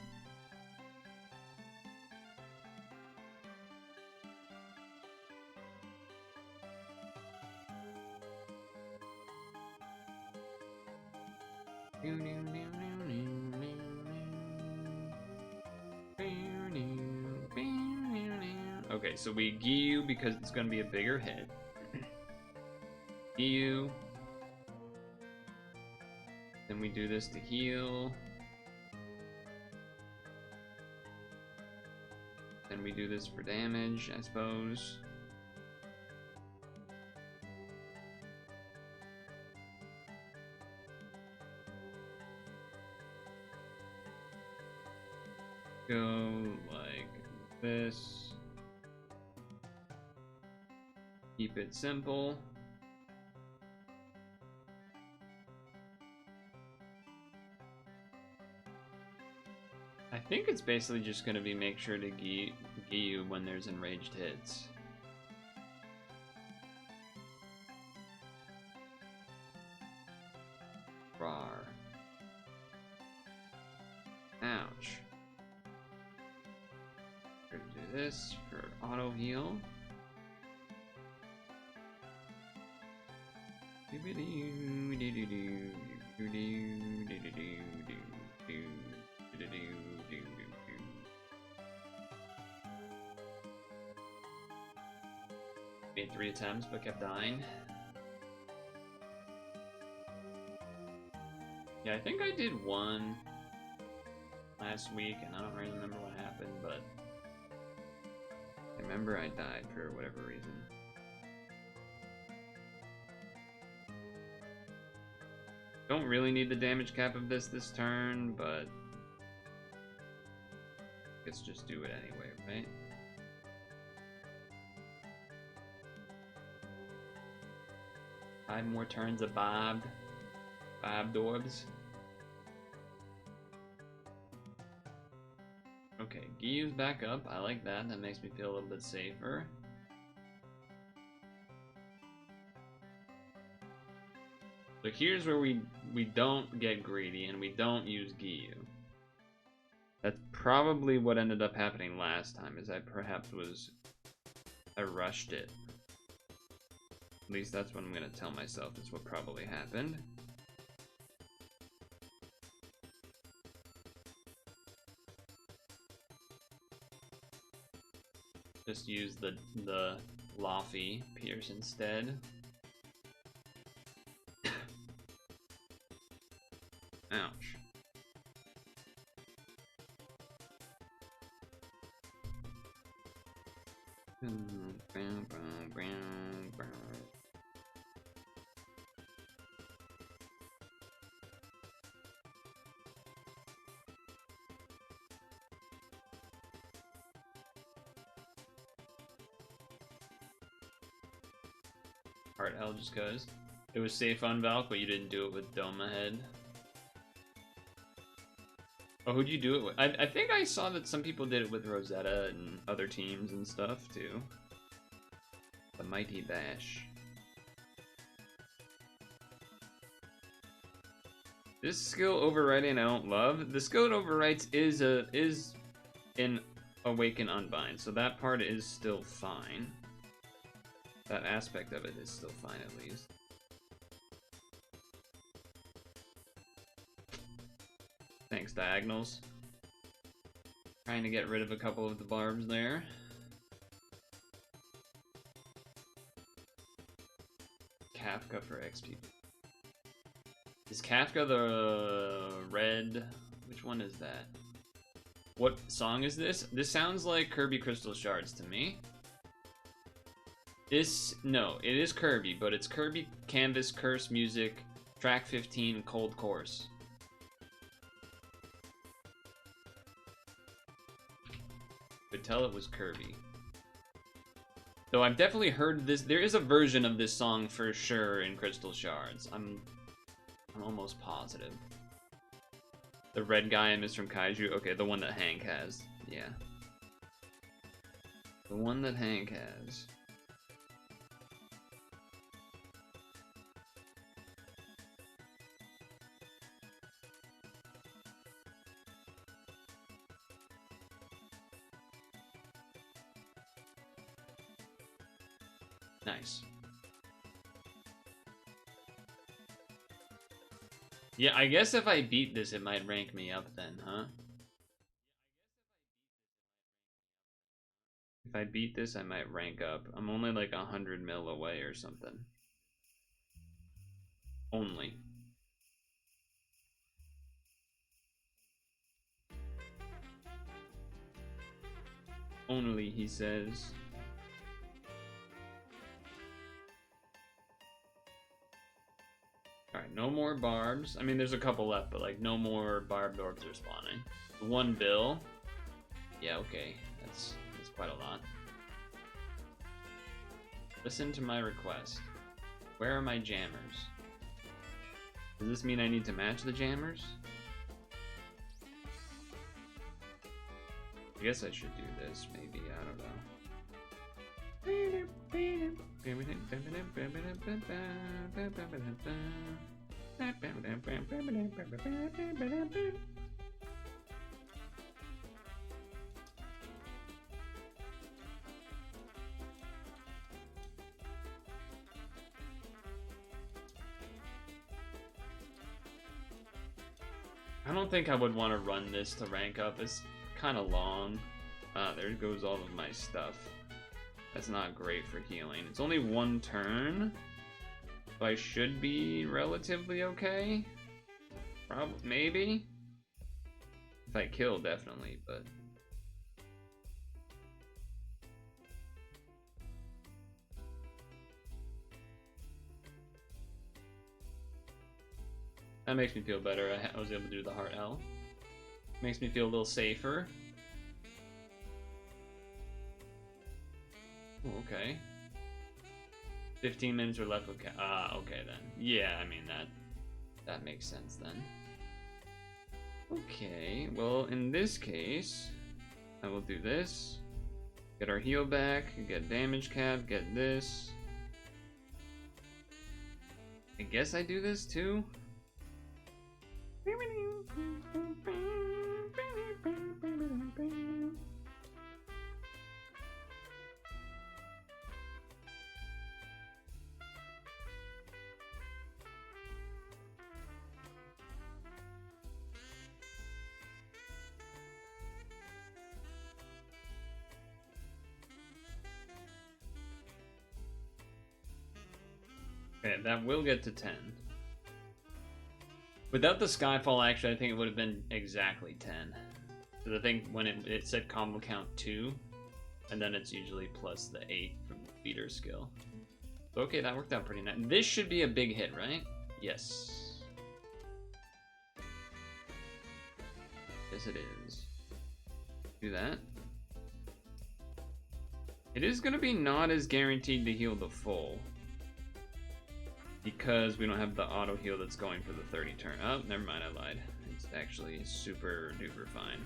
Okay, so we Giyu because it's gonna be a bigger hit. Giyu. Then we do this to heal. Then we do this for damage, I suppose. Go like this. Keep it simple. I think it's basically just going to be make sure to Giyu when there's enraged hits. Rar. Ouch. We're gonna do this for auto heal. Made 3 attempts but kept dying. Yeah, I think I did one last week, and I don't really remember what happened, but I remember I died for whatever reason. Don't really need the damage cap of this turn, but let's just do it anyway, right? Five more turns of bobbed orbs. Okay, Giyu's back up. I like that. That makes me feel a little bit safer. So here's where we don't get greedy and we don't use Giyu. That's probably what ended up happening last time, is I rushed it. At least that's what I'm gonna tell myself is what probably happened. Just use the Laffy Pierce instead. Ouch. Heart Hell just cause. It was safe on Valk, but you didn't do it with Dome ahead. Oh, who'd you do it with? I think I saw that some people did it with Rosetta and other teams and stuff, too. The Mighty Bash. This skill overwriting I don't love. The skill it overwrites is in Awaken Unbind, so that part is still fine. That aspect of it is still fine, at least. Thanks, Diagonals. Trying to get rid of a couple of the barbs there. Kafka for XP. Is Kafka the red? Which one is that? What song is this? This sounds like Kirby Crystal Shards to me. No, it is Kirby, but it's Kirby Canvas Curse Music, track 15, Cold Course. Could tell it was Kirby. Though I've definitely heard this. There is a version of this song for sure in Crystal Shards. I'm almost positive. The red guy is from Kaiju. Okay, the one that Hank has. Yeah. The one that Hank has. Nice. Yeah, I guess if I beat this, it might rank me up then, huh? If I beat this, I might rank up. I'm only like 100 mil away or something. Only. Only, he says. Alright, no more barbs. I mean, there's a couple left, but like no more barbed orbs are spawning. One bill. Yeah, okay. That's quite a lot. Listen to my request. Where are my jammers? Does this mean I need to match the jammers? I guess I should do this, maybe, I don't know. I don't think I would want to run this to rank up. It's kind of long. There goes all of my stuff. That's not great for healing. It's only one turn, so I should be relatively okay. Probably, maybe. If I kill, definitely, but... That makes me feel better. I was able to do the heart L. Makes me feel a little safer. Ooh, okay. 15 minutes are left with okay then. Yeah, I mean that makes sense then. Okay, well in this case, I will do this. Get our heal back, get damage cap, get this. I guess I do this too. Okay, that will get to 10. Without the Skyfall, actually, I think it would have been exactly 10. Because I think when it said combo count 2, and then it's usually plus the 8 from the feeder skill. So, okay, that worked out pretty nice. This should be a big hit, right? Yes. Yes, it is. Do that. It is going to be not as guaranteed to heal the full. Because we don't have the auto heal that's going for the 30 turn. Oh, never mind, I lied. It's actually super duper fine.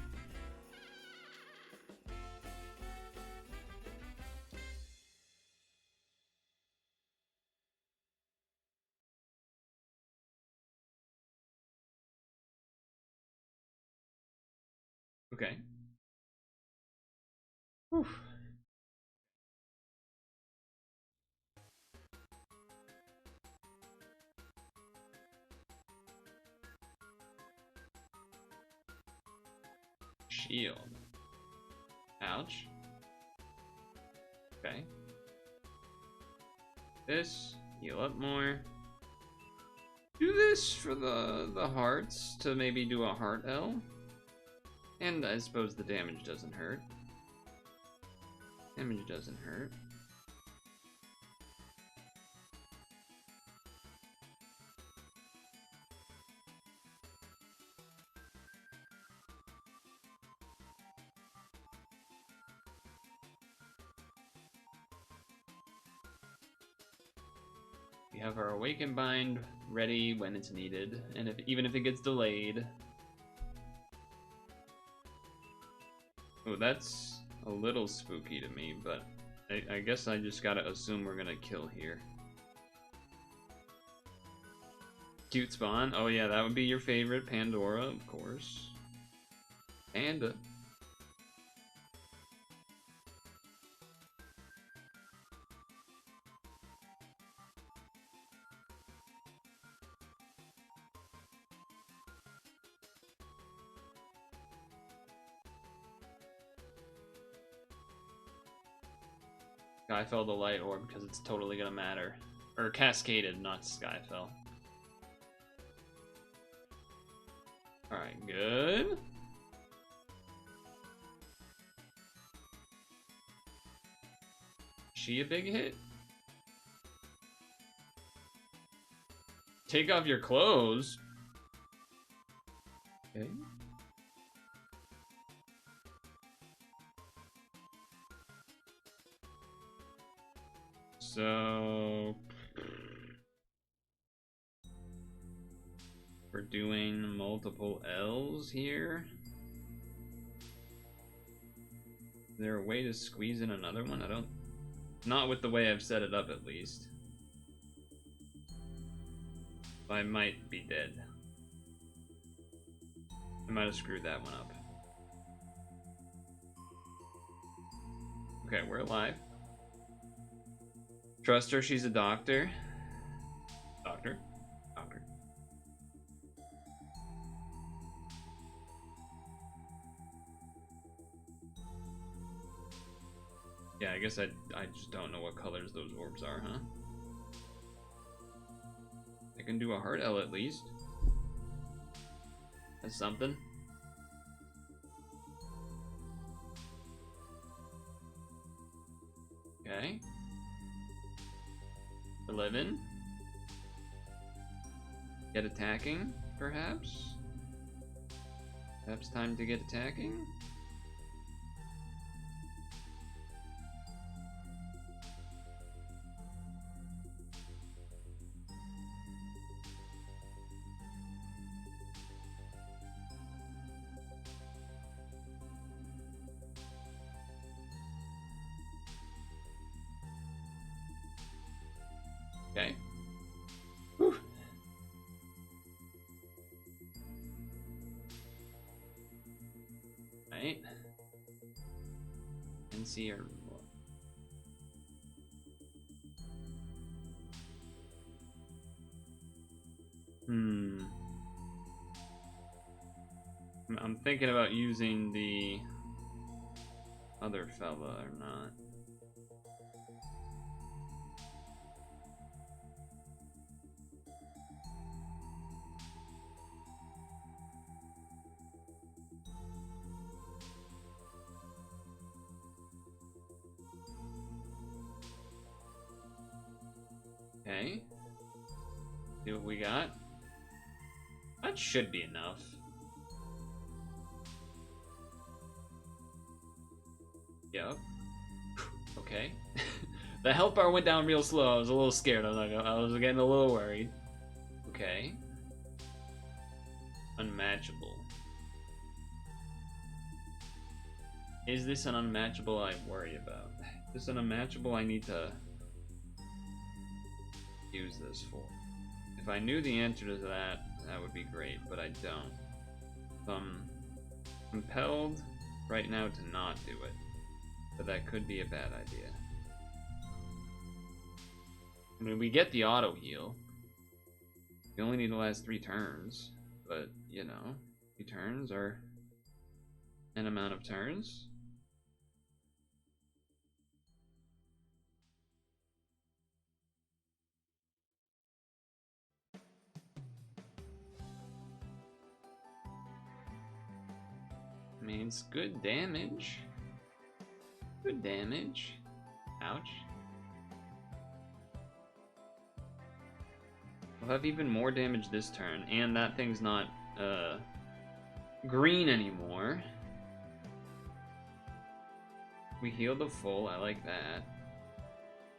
Okay. Whew. Shield. Ouch. Okay. This. Heal up more. Do this for the hearts to maybe do a heart L. And I suppose the damage doesn't hurt. Damage doesn't hurt. We have our Awaken Bind ready when it's needed, and even if it gets delayed. Oh, that's a little spooky to me, but I guess I just gotta assume we're gonna kill here. Cute spawn. Oh yeah, that would be your favorite. Pandora, of course. Panda. Skyfell the light orb because it's totally gonna matter. Or cascaded, not Skyfell. Alright, good. She a big hit? Take off your clothes. Okay. So we're doing multiple L's here. Is there a way to squeeze in another one? Not with the way I've set it up at least. I might be dead. I might have screwed that one up. Okay, we're alive. Trust her, she's a doctor. Doctor. Yeah, I guess I just don't know what colors those orbs are, huh? I can do a heart L at least. That's something. Okay. We're living. Get attacking, perhaps? Perhaps time to get attacking? Okay. Whew. Right. NC or more. I'm thinking about using the other fella or not. Okay. See what we got. That should be enough. Yep. Okay. The health bar went down real slow. I was a little scared. I was getting a little worried. Okay. Unmatchable. Is this an unmatchable I worry about? Is this an unmatchable I need to use this for? If I knew the answer to that, that would be great, but I don't. So I'm compelled right now to not do it, but that could be a bad idea. I mean, we get the auto heal. We only need to last 3 turns, but you know, 3 turns are an amount of turns. I mean, it's good damage. Good damage. Ouch. We'll have even more damage this turn, and that thing's not green anymore. We healed the full, I like that.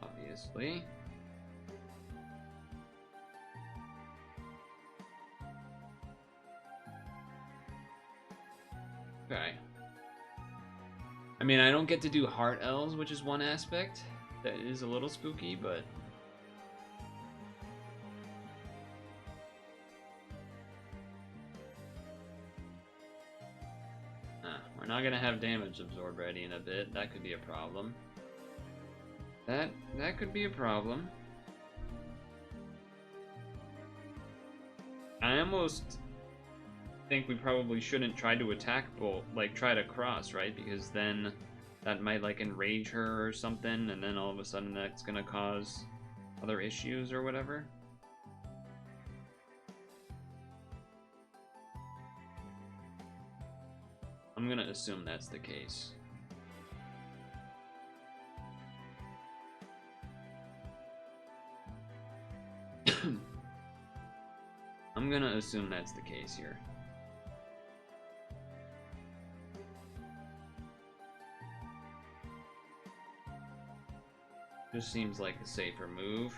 Obviously. Okay. I mean, I don't get to do heart elves, which is one aspect that is a little spooky, but we're not gonna have damage absorb ready in a bit. That could be a problem. That could be a problem. I almost think we probably shouldn't try to attack bolt, like try to cross, right? Because then that might like enrage her or something, and then all of a sudden that's gonna cause other issues or whatever. I'm gonna assume that's the case. I'm gonna assume that's the case here. Just seems like a safer move.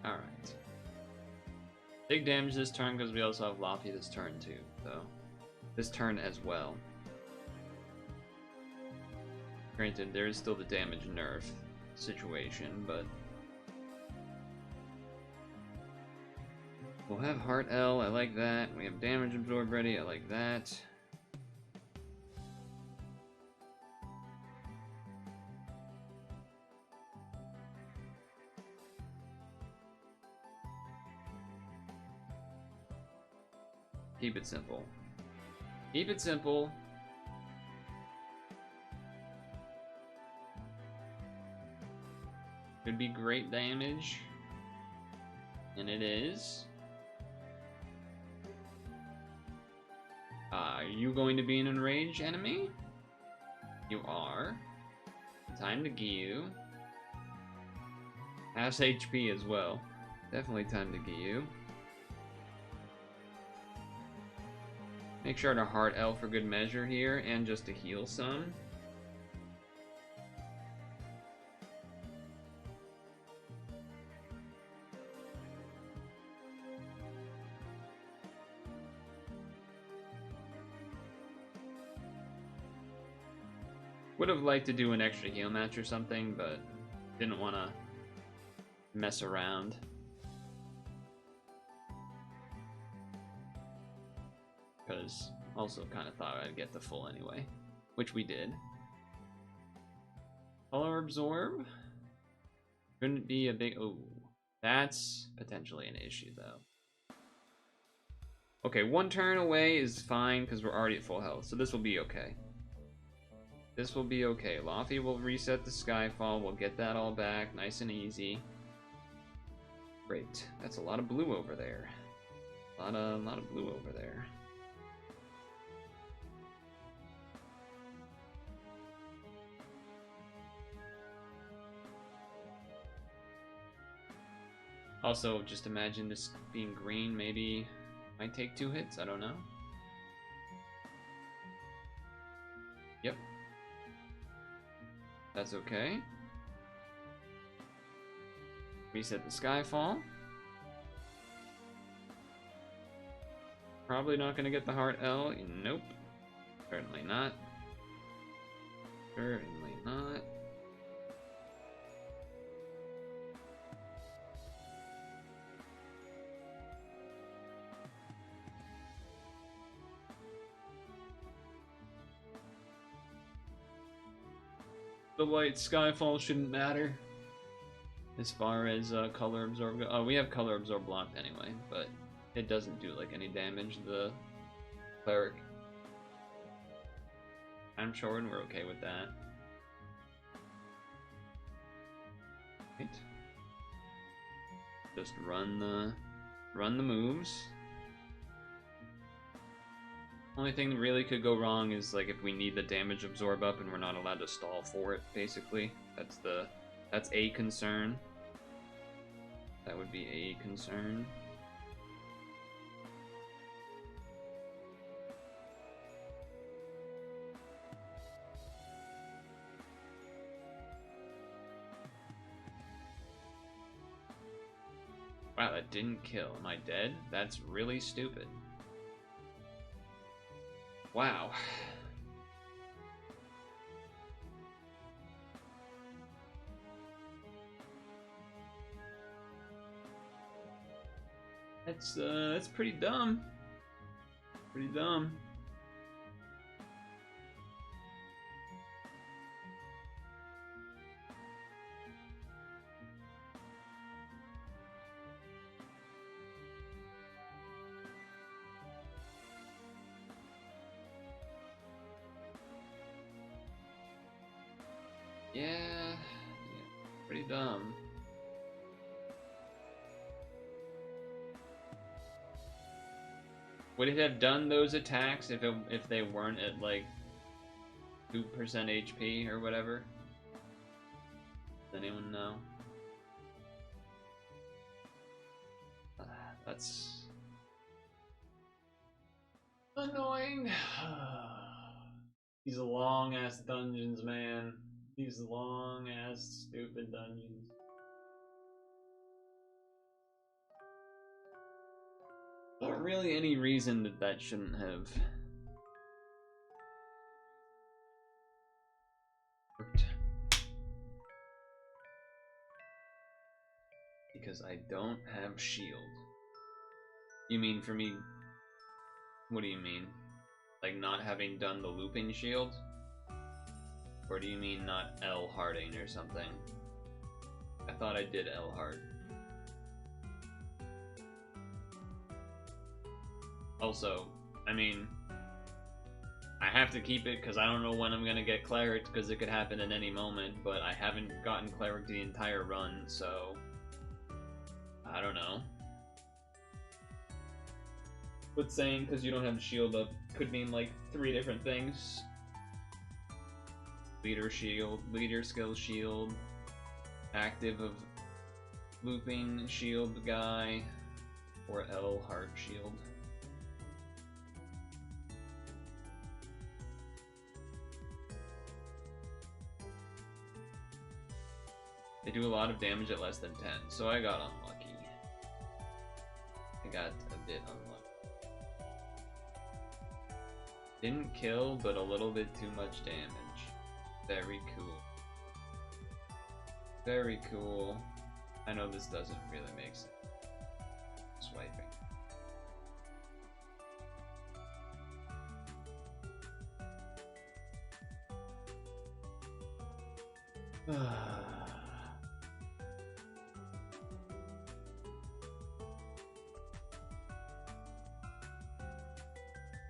Alright. Big damage this turn because we also have Laffy this turn too, so this turn as well. Granted, there is still the damage nerf situation, but we'll have Heart L, I like that. We have damage absorb ready, I like that. Keep it simple. Keep it simple. Could be great damage. And it is. Are you going to be an enraged enemy? You are. Time to Giyu. Has HP as well. Definitely time to Giyu. Make sure to Heart L for good measure here, and just to heal some. Would have liked to do an extra heal match or something, but didn't want to mess around. Because also kind of thought I'd get the full anyway, which we did. Color Absorb? Couldn't be a big... Oh, that's potentially an issue, though. Okay, 1 turn away is fine, because we're already at full health, so this will be okay. This will be okay. Laufey will reset the Skyfall. We'll get that all back, nice and easy. Great. That's a lot of blue over there. A lot of blue over there. Also, just imagine this being green. Maybe might take 2 hits. I don't know. Yep. That's okay. Reset the Skyfall. Probably not going to get the Heart L. Nope. Certainly not. Certainly not. The white Skyfall shouldn't matter as far as color absorb go. Oh, we have color absorb blocked anyway, but it doesn't do like any damage. The cleric. I'm sure, and we're okay with that. Right. Just run the moves. Only thing that really could go wrong is like if we need the damage absorb up and we're not allowed to stall for it, basically. That's a concern. That would be a concern. Wow, that didn't kill. Am I dead? That's really stupid. Wow. That's pretty dumb. Pretty dumb. Yeah, pretty dumb. Would it have done those attacks if they weren't at like 2% HP or whatever? Does anyone know? That's annoying. These long ass dungeons, man. These long ass stupid dungeons. Not really any reason that shouldn't have worked. Because I don't have shield. You mean for me? What do you mean? Like not having done the looping shield? Or do you mean not L harding or something? I thought I did L hard. Also, I mean, I have to keep it because I don't know when I'm gonna get cleric because it could happen at any moment, but I haven't gotten cleric the entire run, so I don't know. But saying because you don't have the shield up could mean like 3 different things. Leader shield, leader skill shield, active of looping shield guy, or L heart shield. They do a lot of damage at less than 10, so I got unlucky. I got a bit unlucky. Didn't kill, but a little bit too much damage. Very cool. Very cool. I know this doesn't really make sense. Swiping.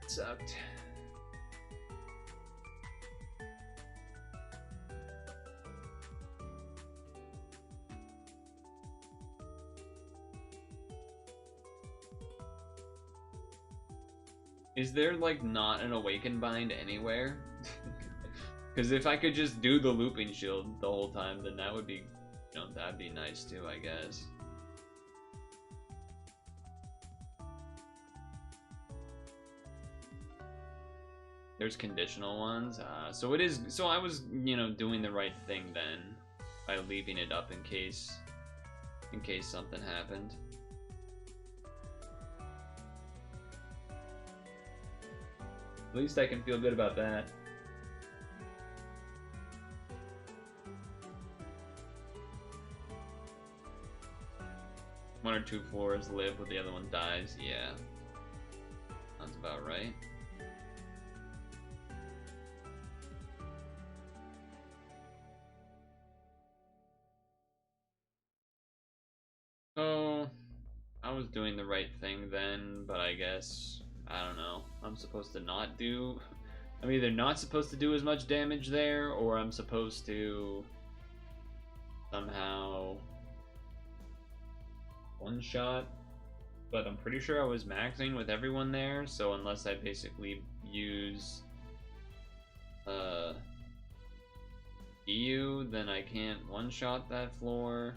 Sucked. Is there like not an awakened bind anywhere? Because if I could just do the looping shield the whole time, then that would be, you know, that'd be nice too, I guess. There's conditional ones, so it is. So I was, you know, doing the right thing then by leaving it up in case something happened. At least I can feel good about that. One or two floors live, but the other one dies. Yeah, sounds about right. So, I was doing the right thing then, but I guess, I don't know, I'm supposed to not do, I'm either not supposed to do as much damage there, or I'm supposed to somehow one-shot, but I'm pretty sure I was maxing with everyone there, so unless I basically use EU, then I can't one-shot that floor.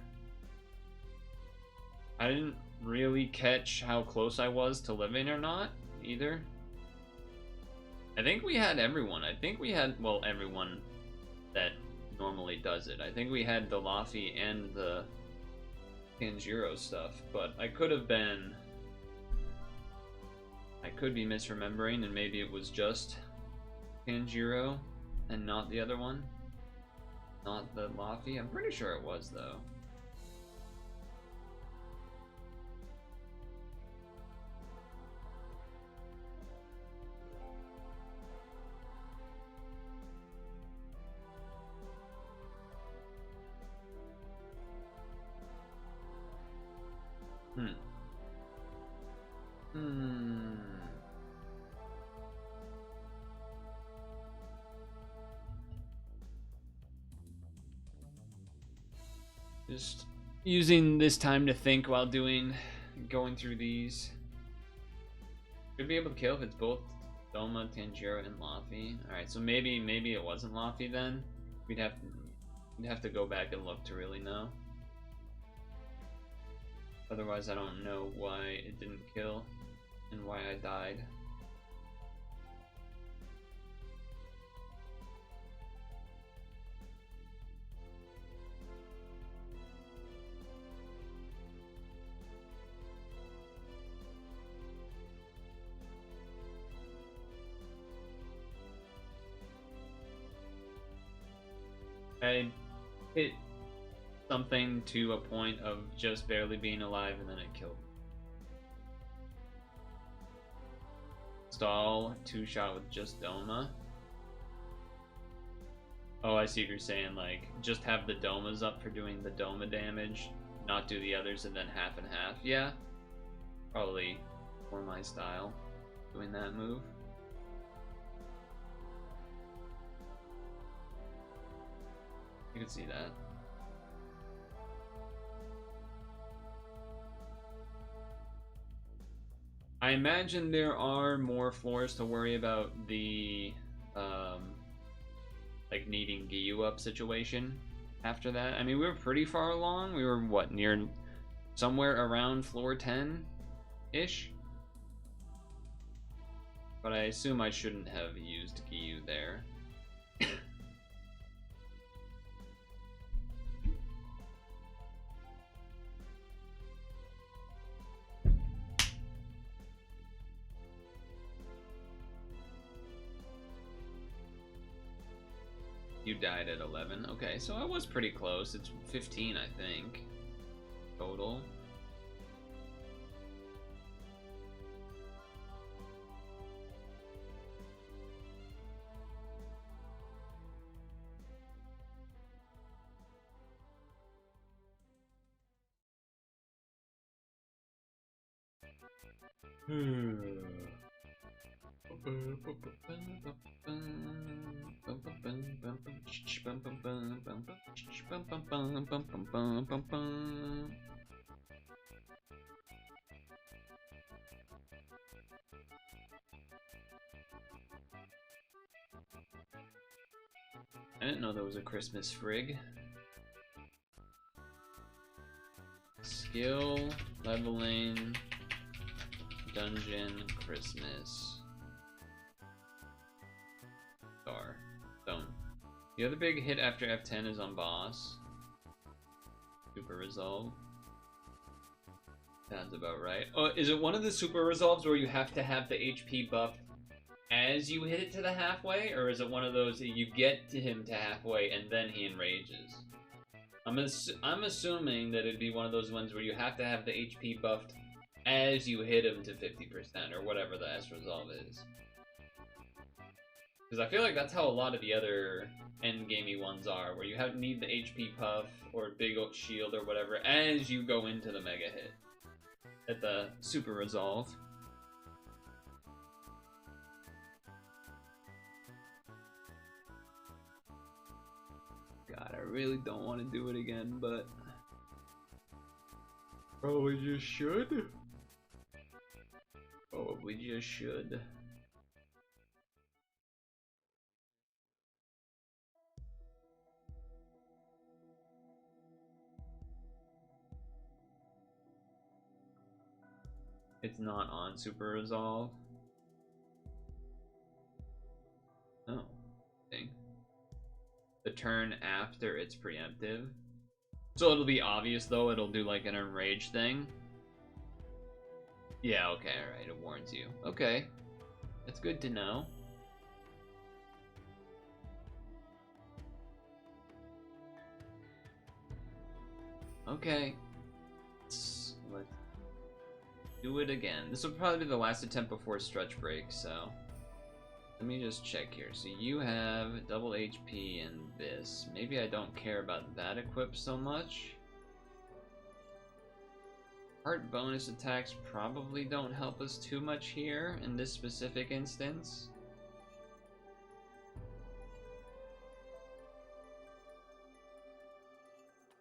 I didn't really catch how close I was to living or not, either. I think we had everyone. I think we had, well, everyone that normally does it. I think we had the Laffy and the Tanjiro stuff, but I could have been... I could be misremembering, and maybe it was just Tanjiro and not the other one. Not the Laffy. I'm pretty sure it was, though. Just using this time to think while going through these. Should be able to kill if it's both Doma, Tanjiro, and Laffy. Alright, so maybe it wasn't Laffy then. We'd have to go back and look to really know. Otherwise, I don't know why it didn't kill and why I died. I hit something to a point of just barely being alive, and then it killed me. Stall, 2-shot with just Doma. Oh, I see what you're saying, like, just have the Domas up for doing the Doma damage, not do the others, and then half and half. Yeah, probably more my style, doing that move. I could see that. I imagine there are more floors to worry about the, like, needing Giyu up situation after that. I mean, we were pretty far along. We were, what, near somewhere around floor 10-ish? But I assume I shouldn't have used Giyu there. You died at 11. Okay, so I was pretty close. It's 15, I think, total. I didn't know there was a Christmas frig. Skill, leveling, dungeon, Christmas. Star. Stone. The other big hit after F10 is on boss. Super resolve. Sounds about right. Oh, is it one of the super resolves where you have to have the HP buffed as you hit it to the halfway, or is it one of those that you get to him to halfway and then he enrages? I'm assuming that it'd be one of those ones where you have to have the HP buffed as you hit him to 50% or whatever the S resolve is. Because I feel like that's how a lot of the other endgamey ones are, where you need the HP puff or big shield or whatever as you go into the mega hit at the super resolve. God, I really don't want to do it again, but probably just should. Probably just should. It's not on super resolve. Oh, dang. The turn after it's preemptive. So it'll be obvious though, it'll do like an enrage thing. Yeah, okay, alright, it warns you. Okay. That's good to know. Okay. Let's do it again. This will probably be the last attempt before stretch break, so let me just check here. So you have double HP and this. Maybe I don't care about that equip so much. Heart bonus attacks probably don't help us too much here in this specific instance.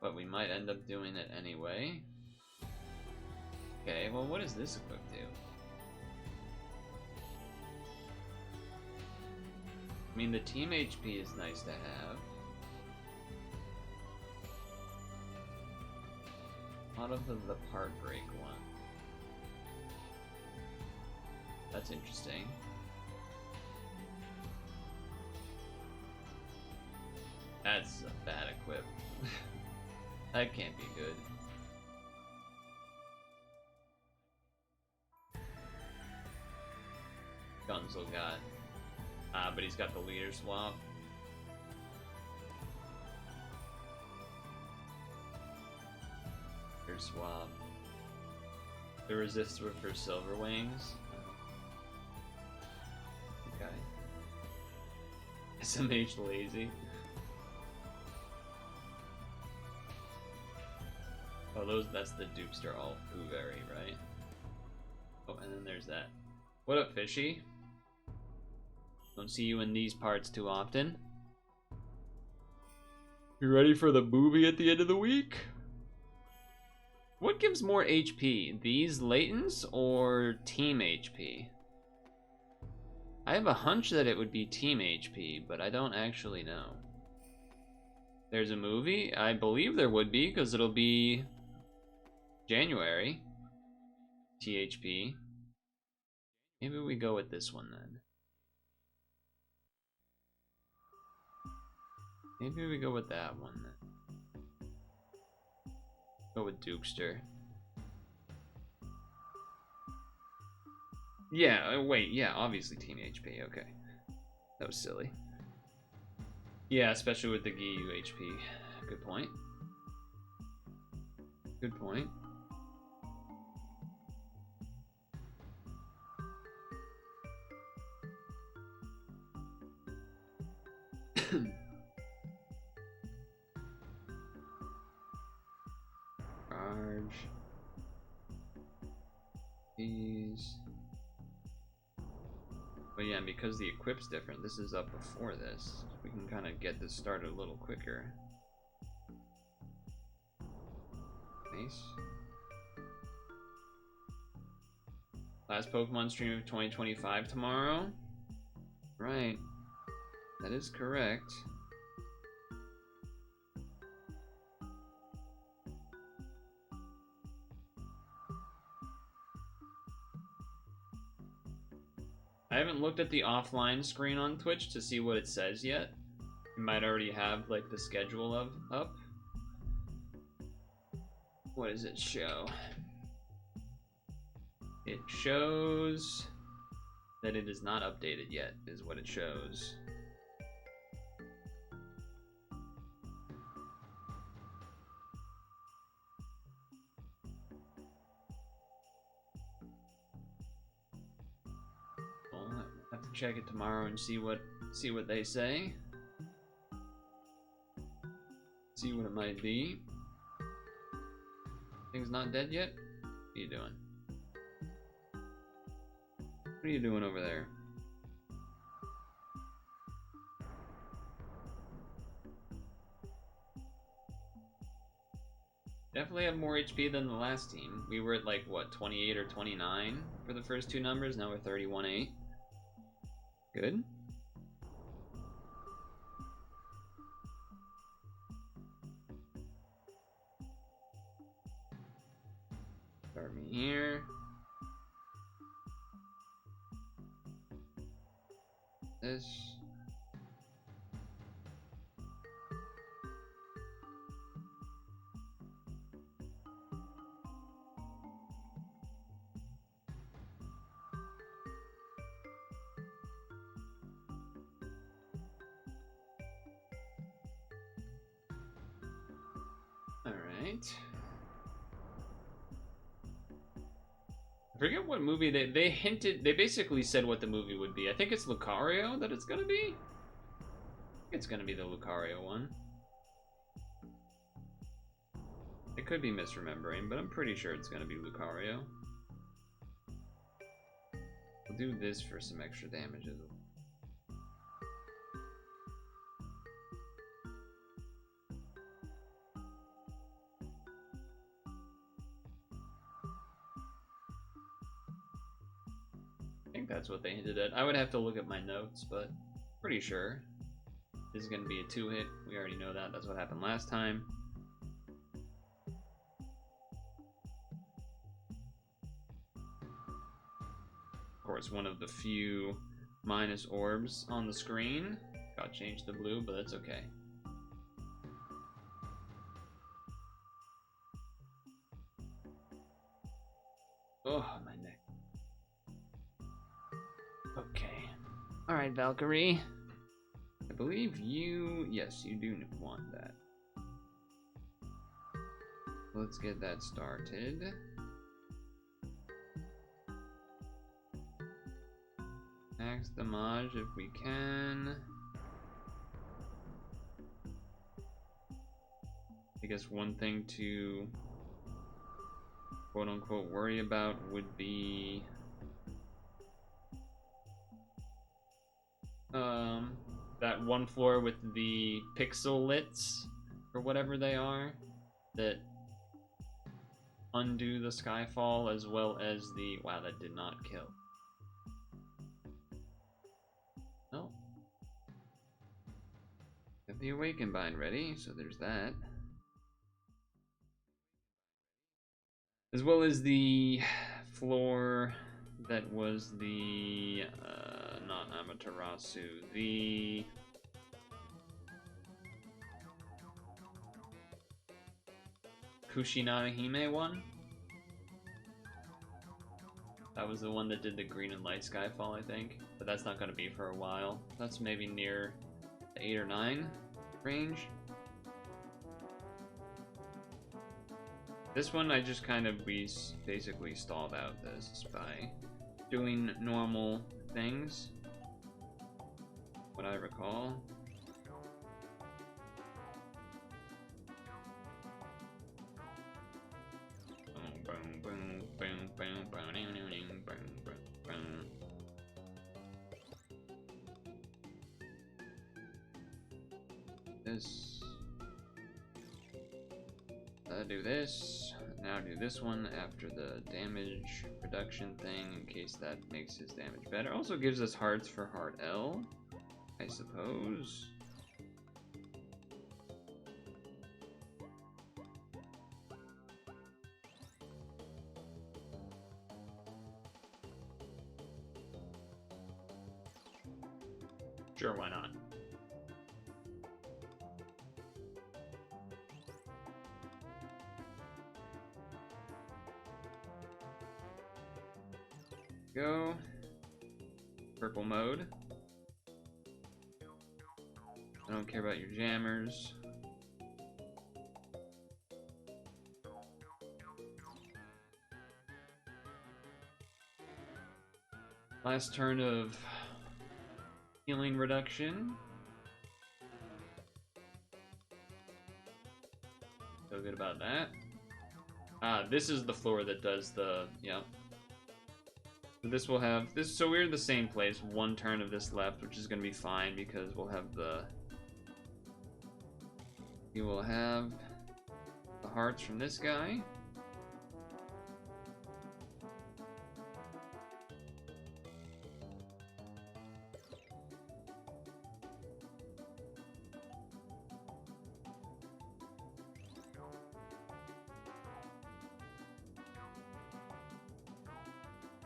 But we might end up doing it anyway. Okay, well what does this equip do? I mean, the team HP is nice to have. Out of the part break one. That's interesting. That's a bad equip. That can't be good. Gunzel got. But he's got the leader swap. Leader swap. The resist for Silver Wings. Okay. SMH lazy. Oh, that's the Dupster alt Uvari, right? Oh, and then there's that. What up, Fishy? Don't see you in these parts too often. You ready for the movie at the end of the week? What gives more HP? These Laytons or Team HP? I have a hunch that it would be Team HP, but I don't actually know. There's a movie? I believe there would be, because it'll be January. THP. Maybe we go with this one then. Maybe we go with that one then. Go with Dukester. Yeah, wait, yeah, obviously Team HP, okay. That was silly. Yeah, especially with the Giyu HP. Good point. Good point. Charge. These. But yeah, because the equip's different, this is up before this. We can kind of get this started a little quicker. Nice. Last Pokemon stream of 2025 tomorrow? Right. That is correct. I haven't looked at the offline screen on Twitch to see what it says yet. You might already have like the schedule of up. What does it show? It shows that it is not updated yet, is what it shows. Check it tomorrow and see what they say. See what it might be. Thing's not dead yet? What are you doing? What are you doing over there? Definitely have more HP than the last team. We were at like what, 28 or 29 for the first two numbers. Now we're 31.8. Good. Start me here. This. Alright. I forget what movie they hinted, they basically said what the movie would be. I think it's Lucario that it's gonna be? I think it's gonna be the Lucario one. I could be misremembering, but I'm pretty sure it's gonna be Lucario. We'll do this for some extra damage as well. That's what they hinted at. I would have to look at my notes, but pretty sure this is going to be a 2-hit. We already know that. That's what happened last time. Of course, one of the few minus orbs on the screen. Got changed to blue, but that's okay. Oh, my neck. Okay. Alright, Valkyrie. I believe you... Yes, you do want that. Let's get that started. Max damage if we can. I guess one thing to quote-unquote worry about would be that one floor with the pixel lits or whatever they are, that undo the Skyfall, as well as the... Wow, that did not kill. Well, got the Awaken Bind ready, so there's that. As well as the floor that was the... not Amaterasu, the... Kushinana Hime one. That was the one that did the green and light Skyfall, I think. But that's not going to be for a while. That's maybe near the 8 or 9 range. This one I just kind of basically stalled out this by doing normal things. What I recall. This. Do this. Now do this one after the damage reduction thing in case that makes his damage better. Also gives us hearts for Heart L, I suppose. Sure, why not? Go. Purple mode. I don't care about your jammers. Last turn of healing reduction. Feel good about that. This is the floor that does the, yeah. This will have this, so we're in the same place. One turn of this left, which is going to be fine because we'll have the. You will have the hearts from this guy.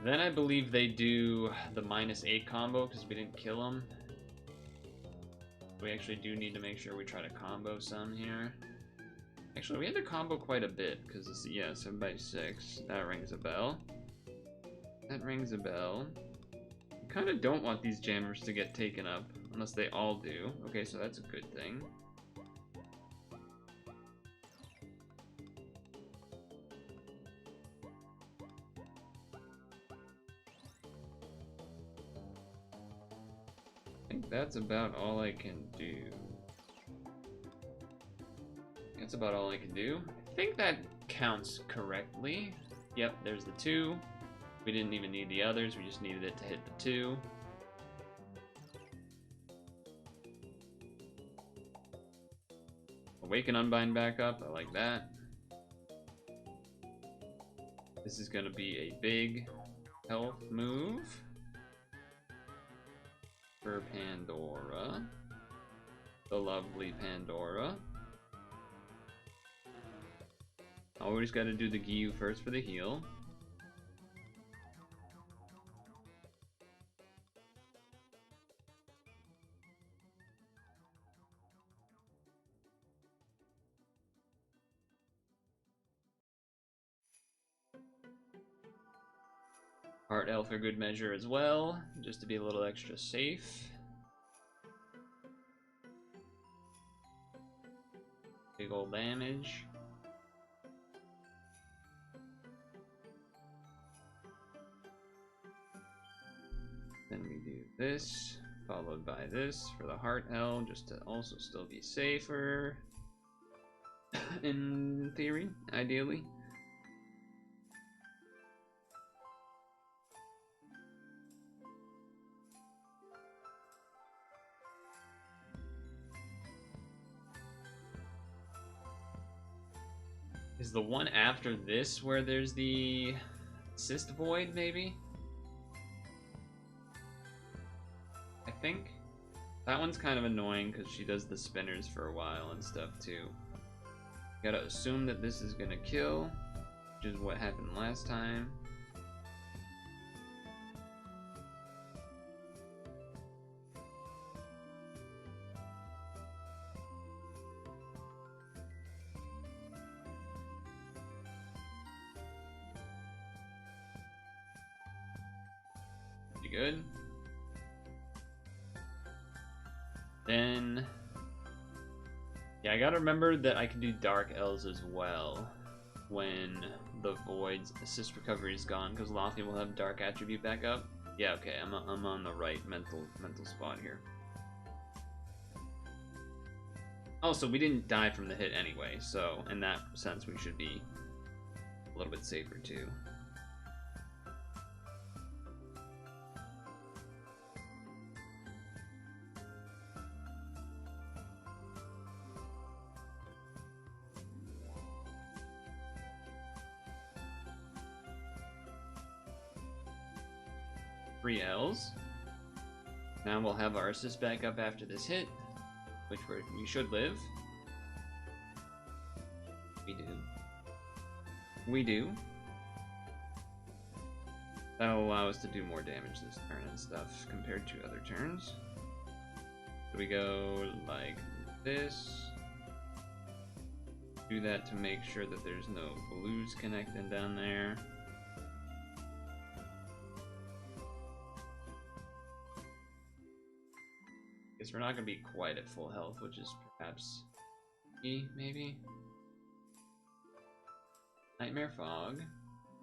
Then I believe they do the -8 combo because we didn't kill him. We actually do need to make sure we try to combo some here. Actually, we had to combo quite a bit because it's, yeah, 7x6. That rings a bell. That rings a bell. I kind of don't want these jammers to get taken up unless they all do. Okay, so that's a good thing. I think that's about all I can do. That's about all I can do. I think that counts correctly. Yep, there's the 2. We didn't even need the others, we just needed it to hit the 2. Awaken Unbind back up, I like that. This is gonna be a big health move for Pandora. The lovely Pandora. Always got to do the Gyu first for the heal. Heart L for good measure as well, just to be a little extra safe. Big old damage. Then we do this, followed by this for the Heart L, just to also still be safer. In theory, ideally. Is the one after this where there's the cyst void, maybe? I think. That one's kind of annoying because she does the spinners for a while and stuff too. Gotta assume that this is gonna kill, which is what happened last time. Pretty good. Then, yeah, I gotta remember that I can do Dark Elves as well when the Void's assist recovery is gone, because Lothy will have Dark attribute back up. Yeah, okay, I'm on the right mental spot here. Also, we didn't die from the hit anyway, so in that sense we should be a little bit safer too. Three L's. Now we'll have our assist back up after this hit, which we should live. We do. We do. That'll allow us to do more damage this turn and stuff compared to other turns. So we go like this. Do that to make sure that there's no blues connecting down there. Guess we're not going to be quite at full health, which is perhaps E, maybe? Nightmare Fog.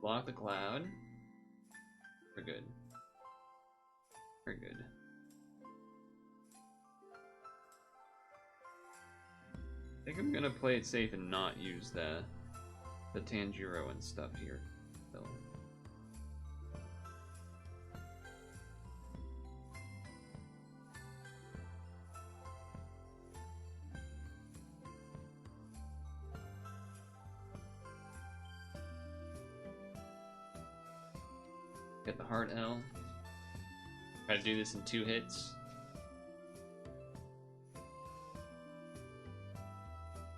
Block the cloud. We're good. We're good. I think I'm going to play it safe and not use the Tanjiro and stuff here. So. Get the Heart L. Try to do this in 2 hits.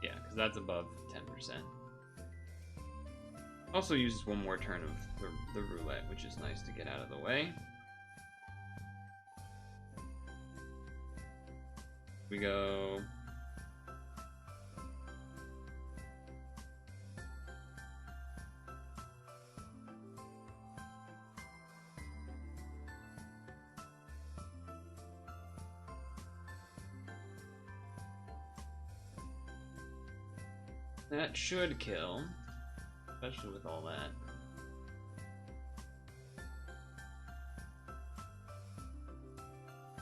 Yeah, because that's above 10%. Also uses one more turn of the roulette, which is nice to get out of the way. We go. That should kill, especially with all that.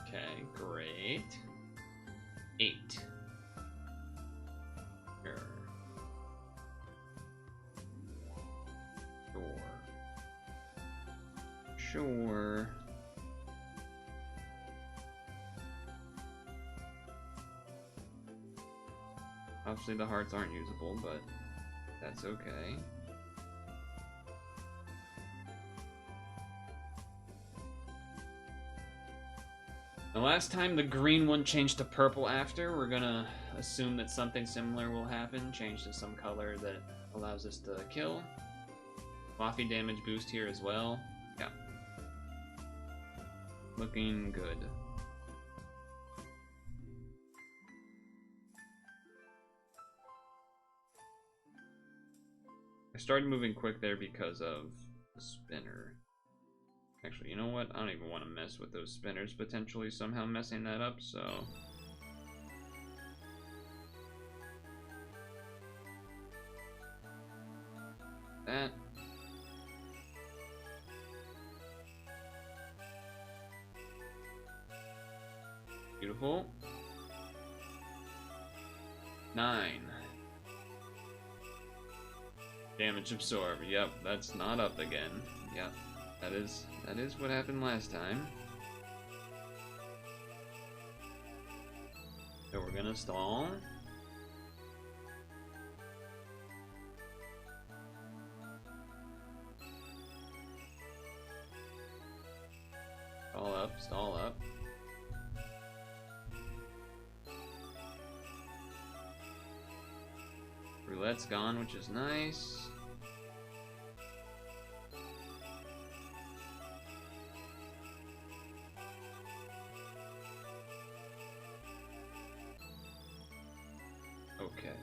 Okay, great. 8. Sure. Sure. Obviously the hearts aren't usable, but that's okay. The last time the green one changed to purple after, we're gonna assume that something similar will happen. Change to some color that allows us to kill. Coffee damage boost here as well. Yeah. Looking good. I started moving quick there because of the spinner. Actually, you know what? I don't even want to mess with those spinners potentially somehow messing that up, so... That. Beautiful. 9. Damage absorb. Yep, that's not up again. Yep, that is what happened last time. So we're gonna stall. up, stall up. Roulette's gone, which is nice. Okay.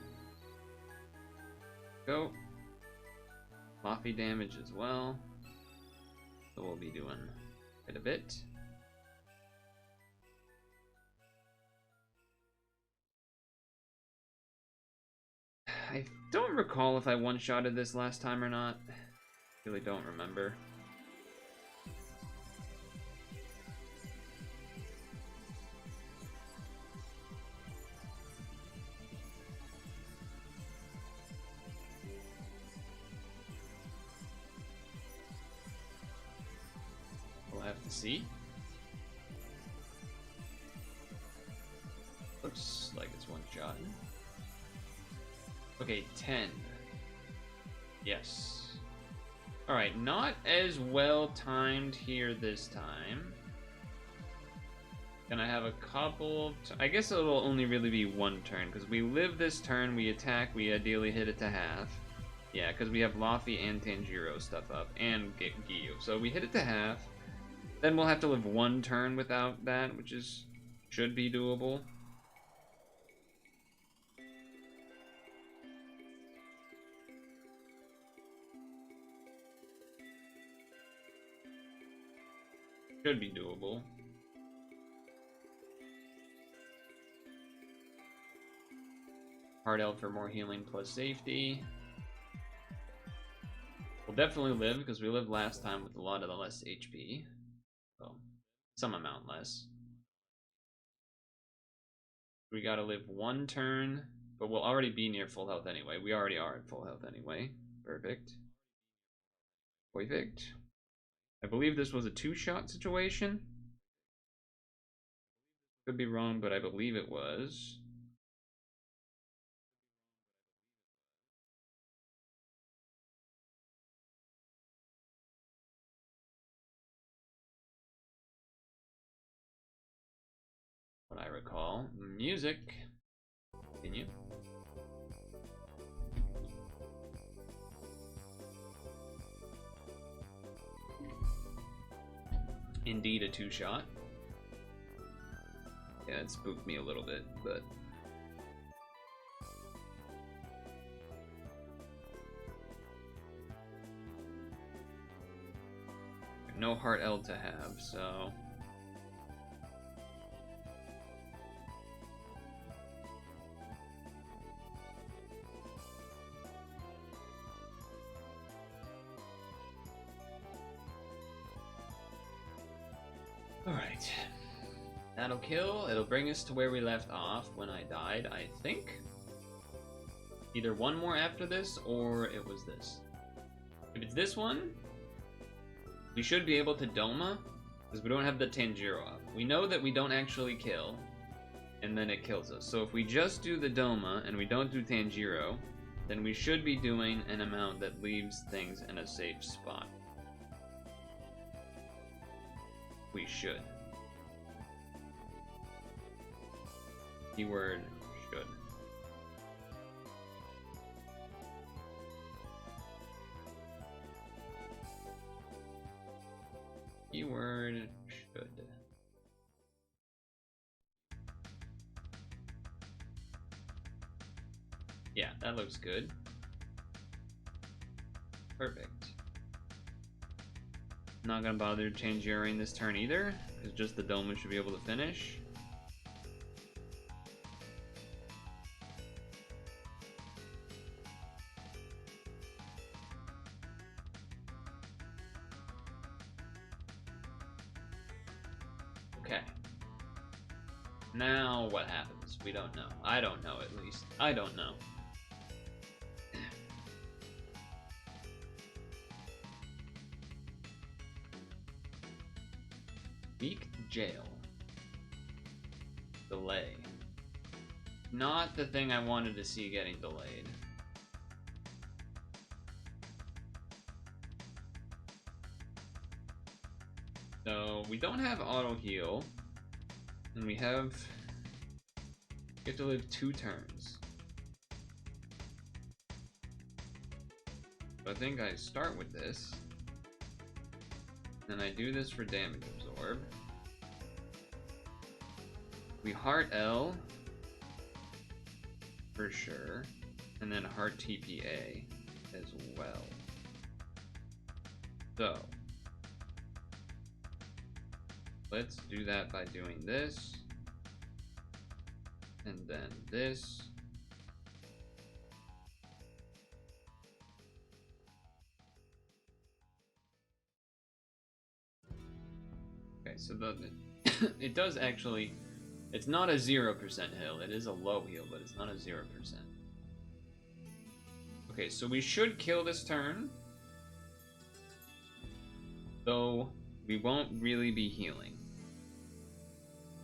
Go. Coffee damage as well. So we'll be doing quite a bit. I don't recall if I one-shotted this last time or not. Really don't remember. We'll have to see. Looks like it's one-shot. Okay, 10. Yes. Alright, not as well timed here this time. Gonna have a couple... I guess it'll only really be one turn, because we live this turn, we attack, we ideally hit it to half. Yeah, because we have Laffy and Tanjiro stuff up, and Giyu. So we hit it to half, then we'll have to live one turn without that, which is... should be doable. Should be doable. Hard L for more healing plus safety. We'll definitely live because we lived last time with a lot of the less HP. Well, some amount less. We gotta live one turn, but we'll already be near full health anyway. We already are at full health anyway. Perfect. Perfect. I believe this was a two-shot situation. Could be wrong, but I believe it was. What I recall. Music. Continue. Indeed a two-shot. Yeah, it spooked me a little bit, but... no heart L to have, so... Alright. That'll kill. It'll bring us to where we left off when I died, I think. Either one more after this, or it was this. If it's this one, we should be able to Doma, because we don't have the Tanjiro up. We know that we don't actually kill, and then it kills us. So if we just do the Doma, and we don't do Tanjiro, then we should be doing an amount that leaves things in a safe spot. We should. Keyword should. Keyword should. Yeah, that looks good. Perfect. Not gonna bother to change Yuri this turn either, because just the Doma should be able to finish. Okay. Now what happens? We don't know. I don't know, at least. I don't know. Weak jail. Delay. Not the thing I wanted to see getting delayed. So we don't have auto heal, and we have to live 2 turns. So I think I start with this, then I do this for damage absorb. We heart L for sure, and then heart TPA as well. So let's do that by doing this, and then this. Okay, so it does actually, it's not a 0% heal, it is a low heal, but it's not a 0%. Okay, so we should kill this turn, though we won't really be healing.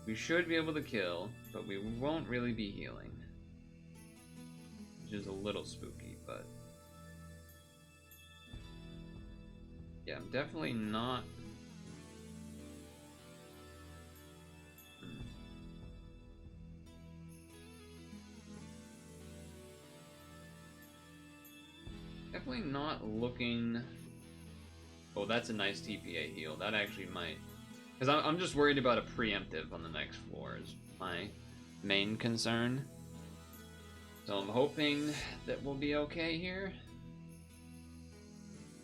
We should be able to kill, but we won't really be healing. Which is a little spooky, but... yeah, I'm definitely not... Definitely not looking... oh, that's a nice TPA heal. That actually might... because I'm just worried about a preemptive on the next floor is my main concern. So I'm hoping that we'll be okay here.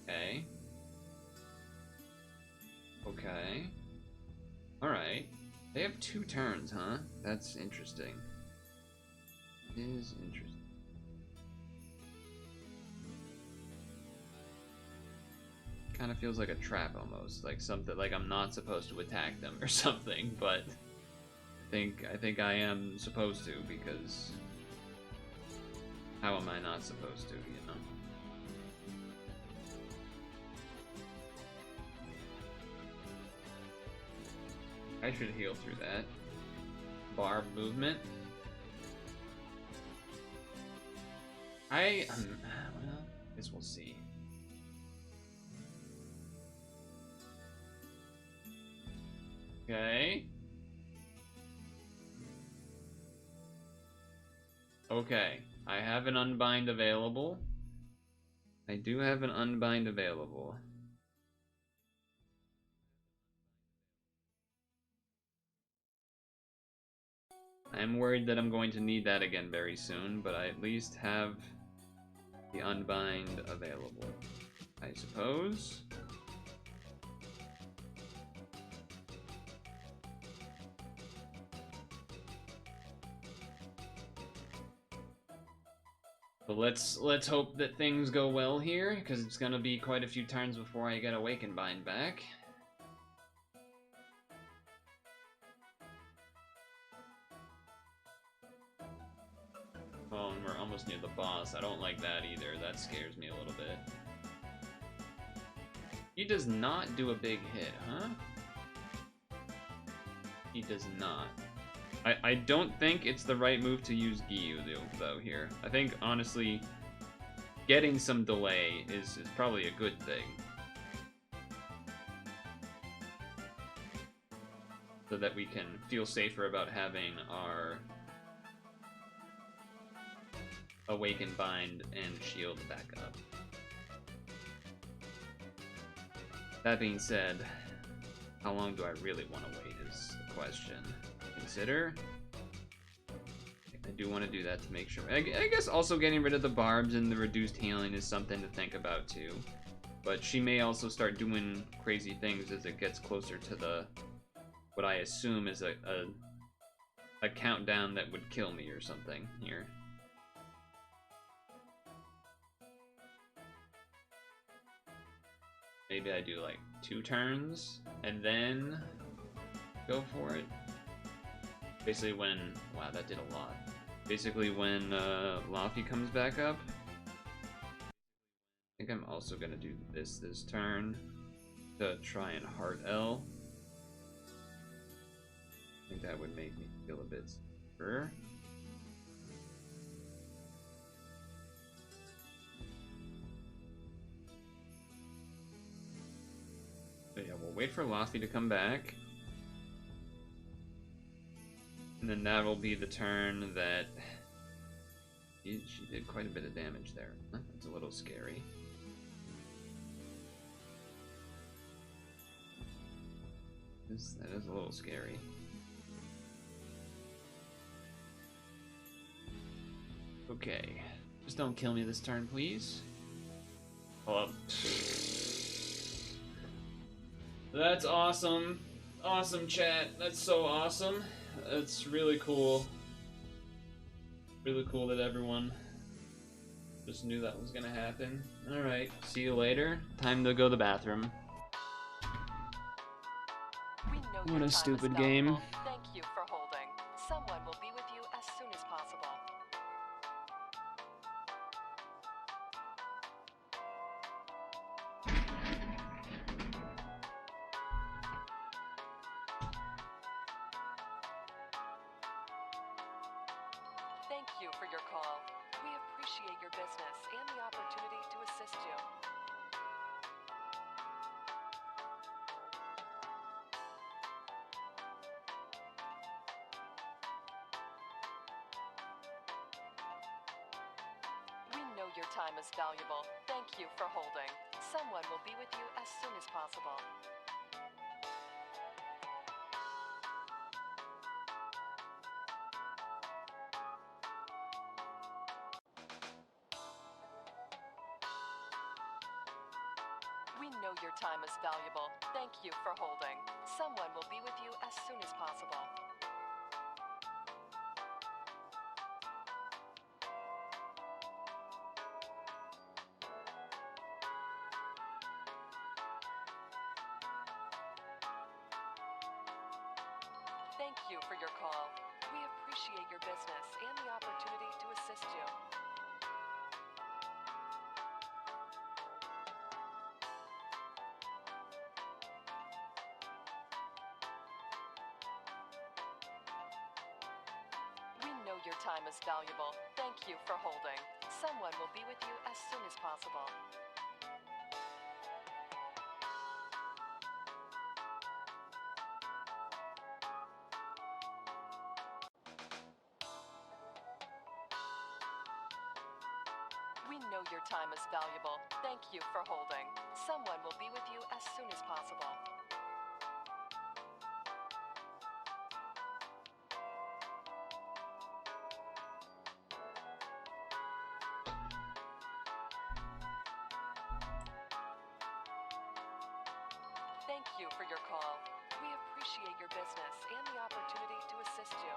Okay. Okay. Alright. They have 2 turns, huh? That's interesting. It is interesting. Kind of feels like a trap almost, like something like I'm not supposed to attack them or something, but I think I am supposed to, because how am I not supposed to, you know? I should heal through that. Barb movement. Well, I guess we'll see. Okay. Okay. I have an unbind available. I do have an unbind available. I'm worried that I'm going to need that again very soon, but I at least have the unbind available, I suppose. But let's hope that things go well here, because it's gonna be quite a few turns before I get Awaken Bind back. Oh, and we're almost near the boss. I don't like that either. That scares me a little bit. He does not do a big hit, huh? He does not. I don't think it's the right move to use Giyu, though, here. I think, honestly, getting some delay is probably a good thing. So that we can feel safer about having our Awaken Bind and Shield back up. That being said, how long do I really want to wait is the question. Consider. I do want to do that to make sure. I guess also getting rid of the barbs and the reduced healing is something to think about too. But she may also start doing crazy things as it gets closer to the what I assume is a countdown that would kill me or something here. Maybe I do like 2 turns and then go for it. Basically when, wow, that did a lot. Basically when Laffy comes back up. I think I'm also gonna do this turn to try and Heart L. I think that would make me feel a bit safer. But yeah, we'll wait for Lothy to come back. And then that'll be the turn that... She did quite a bit of damage there. That's a little scary. That is a little scary. Okay. Just don't kill me this turn, please. Oh. That's awesome. Awesome, chat. That's so awesome. That's really cool. Really cool that everyone just knew that was gonna happen. Alright, see you later. Time to go to the bathroom. What a stupid game. Thank you for holding. Someone will be with you as soon as possible. Thank you for your call. We appreciate your business and the opportunity to assist you. We know your time is valuable. Thank you for holding. Someone will be with you as soon as possible. We know your time is valuable. Thank you for holding. Someone will be with you as soon as possible. Thank you for your call. We appreciate your business and the opportunity to assist you. We know your time is valuable. Thank you for holding. Someone will be with you as soon as possible. We know your time is valuable. Thank you for holding. Someone will be with you as soon as possible. Thank you for your call. We appreciate your business and the opportunity to assist you.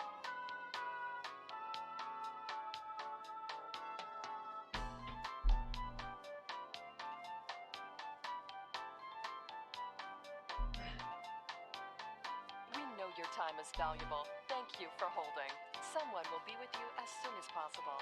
We know your time is valuable. Thank you for holding. Someone will be with you as soon as possible.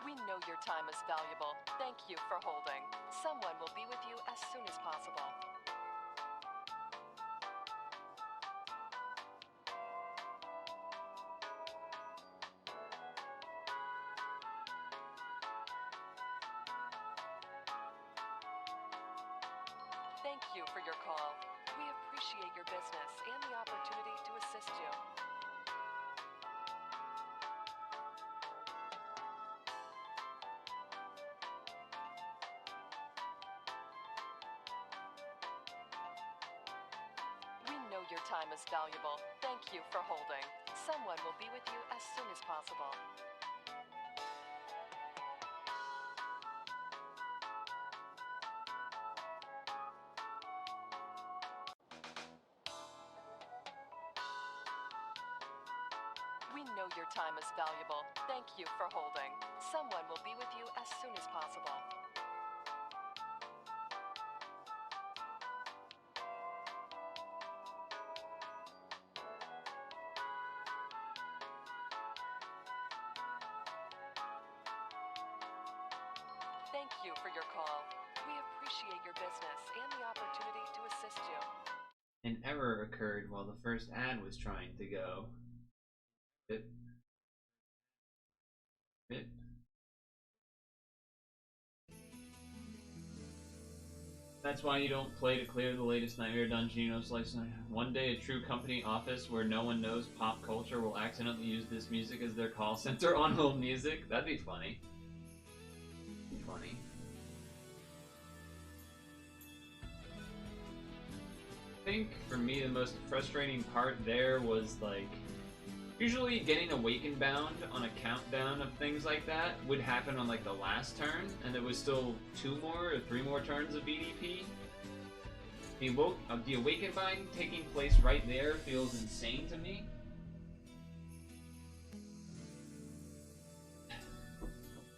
We know your time is valuable. Thank you for holding. Someone will be with you as soon as possible. Thank you for your call. We appreciate your business and the opportunity to assist you. We know your time is valuable. Thank you for holding. Someone will be with you as soon as possible. We know your time is valuable. Thank you for holding. Someone will be with you as soon as possible. Thank you for your call. We appreciate your business and the opportunity to assist you. An error occurred while the first ad was trying to go. It. That's why you don't play to clear the latest Nightmare Dungeon, you know, slice. One day, a true company office where no one knows pop culture will accidentally use this music as their call center on hold music. That'd be funny. I think for me the most frustrating part there was like usually getting awakened bound on a countdown of things like that would happen on like the last turn, and there was still 2 more or 3 more turns of BDP. The awakened bind taking place right there feels insane to me.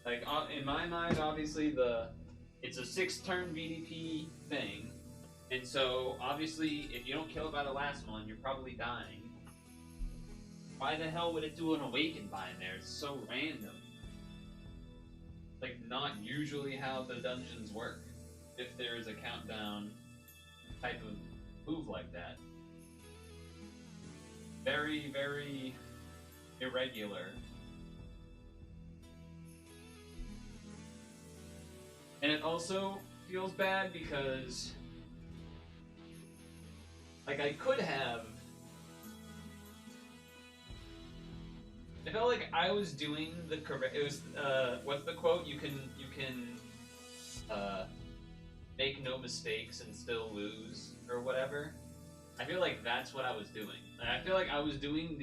Like in my mind, obviously it's a 6-turn BDP thing. And so, obviously, if you don't kill it by the last one, you're probably dying. Why the hell would it do an awakened bind there? It's so random. Like, not usually how the dungeons work. If there is a countdown type of move like that. Very, very irregular. And it also feels bad because like I could have. I felt like I was doing the correct. It was what's the quote? You can make no mistakes and still lose or whatever. I feel like that's what I was doing. I feel like I was doing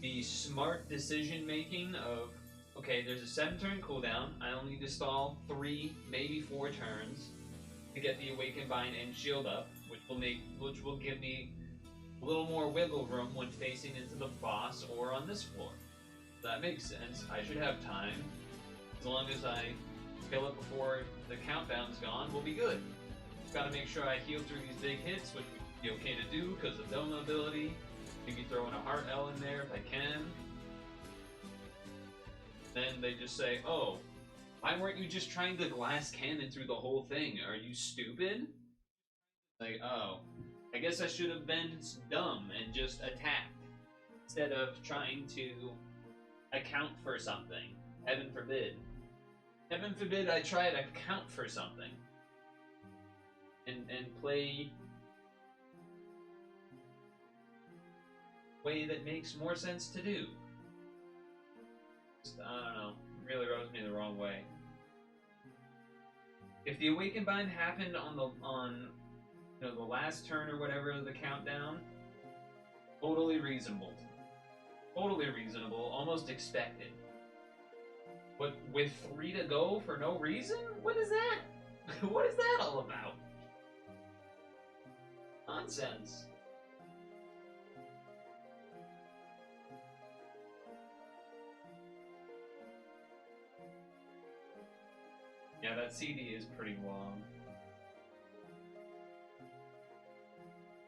the smart decision making of okay, there's a 7-turn cooldown. I only need to stall 3, maybe 4 turns to get the awakened bind and shield up, which will give me a little more wiggle room when facing into the boss or on this floor. That makes sense. I should have time. As long as I kill it before the countdown's gone, we'll be good. Gotta make sure I heal through these big hits, which would be okay to do because of dome ability. Maybe throw in a heart L in there if I can. Then they just say, oh, why weren't you just trying to glass cannon through the whole thing? Are you stupid? Like, oh, I guess I should have been dumb and just attacked instead of trying to account for something. Heaven forbid. Heaven forbid I try to account for something and play a way that makes more sense to do. Just, I don't know. It really rubs me the wrong way. If the awakened bind happened on you know, the last turn or whatever of the countdown, totally reasonable. Totally reasonable, almost expected. But with 3 to go for no reason? What is that? What is that all about? Nonsense. Yeah, that CD is pretty long.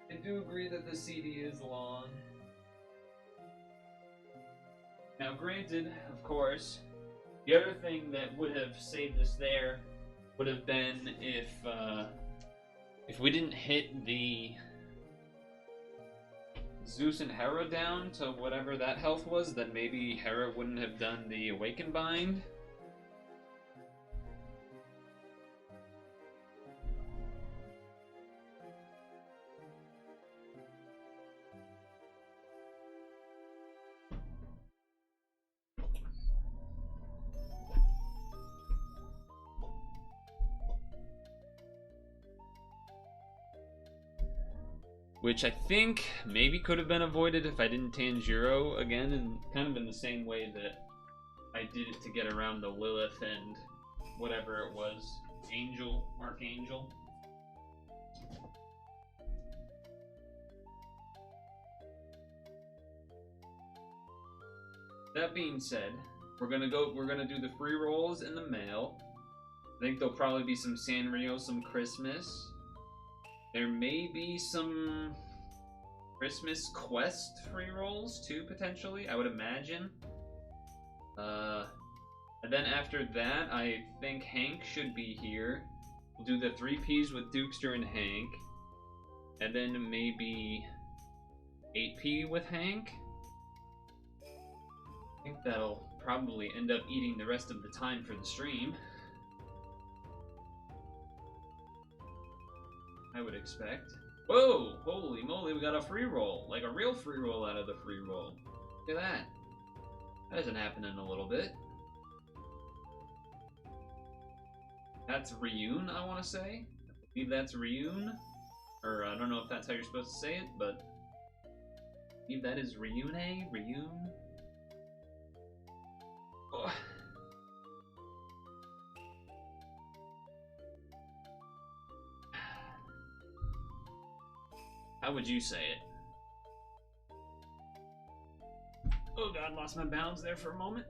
I do agree that the CD is long. Now, granted, of course, the other thing that would have saved us there would have been if we didn't hit the Zeus and Hera down to whatever that health was, then maybe Hera wouldn't have done the Awaken Bind. Which I think maybe could have been avoided if I didn't Tanjiro again, and kind of in the same way that I did it to get around the Lilith and whatever it was, Archangel. That being said, we're gonna do the free rolls in the mail. I think there'll probably be some Sanrio, some Christmas. There may be some Christmas quest free rolls too, potentially, I would imagine. And then after that, I think Hank should be here. We'll do the 3Ps with Dukester and Hank. And then maybe 8p with Hank. I think that'll probably end up eating the rest of the time for the stream. I would expect. Whoa! Holy moly, we got a free roll. Like a real free roll out of the free roll. Look at that. That hasn't happened in a little bit. That's Ryun, I want to say. I believe that's Ryun. Or I don't know if that's how you're supposed to say it, but I believe that is Ryune? Ryun? Oh. How would you say it? Oh god, lost my balance there for a moment.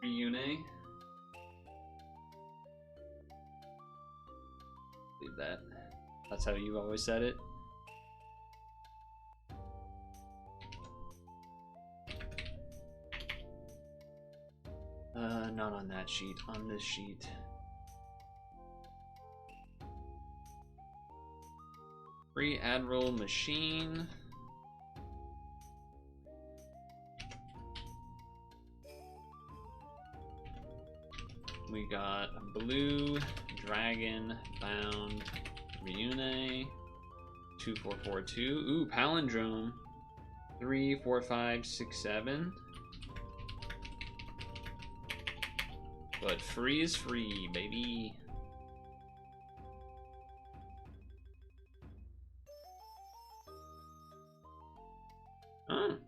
Ryune. Leave that. That's how you always said it. Not on that sheet. On this sheet. Free Admiral Machine. We got a Blue Dragon Bound Ryune 2442. Ooh, Palindrome 3, 4, 5, 6, 7. But free is free, baby. Oh.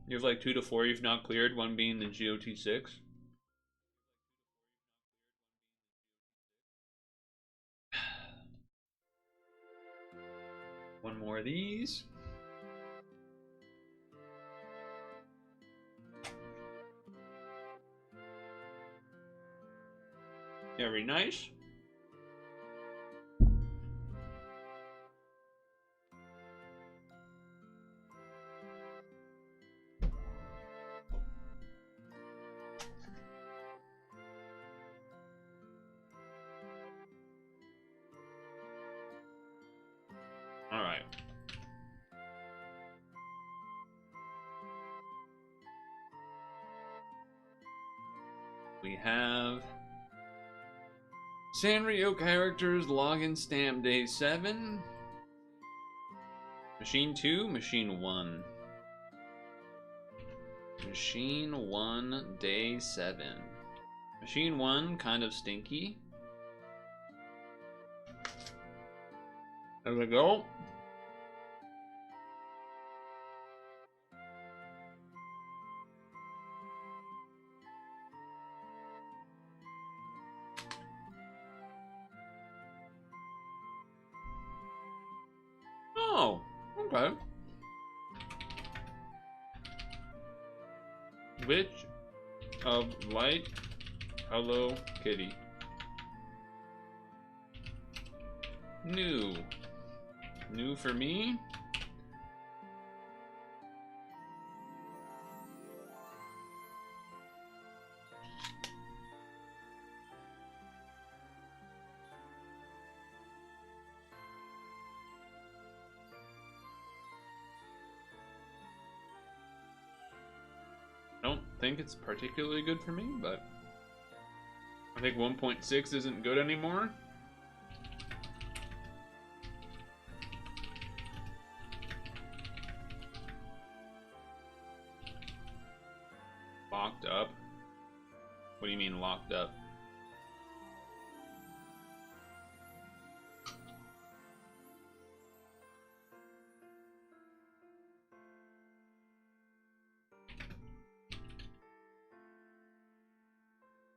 You have like 2 to 4 you've not cleared, one being the GOT6. One more of these. Very nice. All right. We have Sanrio characters login stamp day 7. Machine 2, machine 1. Machine 1 day 7. Machine 1 kind of stinky. There we go. Oh, okay. Witch of Light, Hello Kitty. New. New for me. I don't think it's particularly good for me, but I think 1.6 isn't good anymore. Locked up? What do you mean locked up?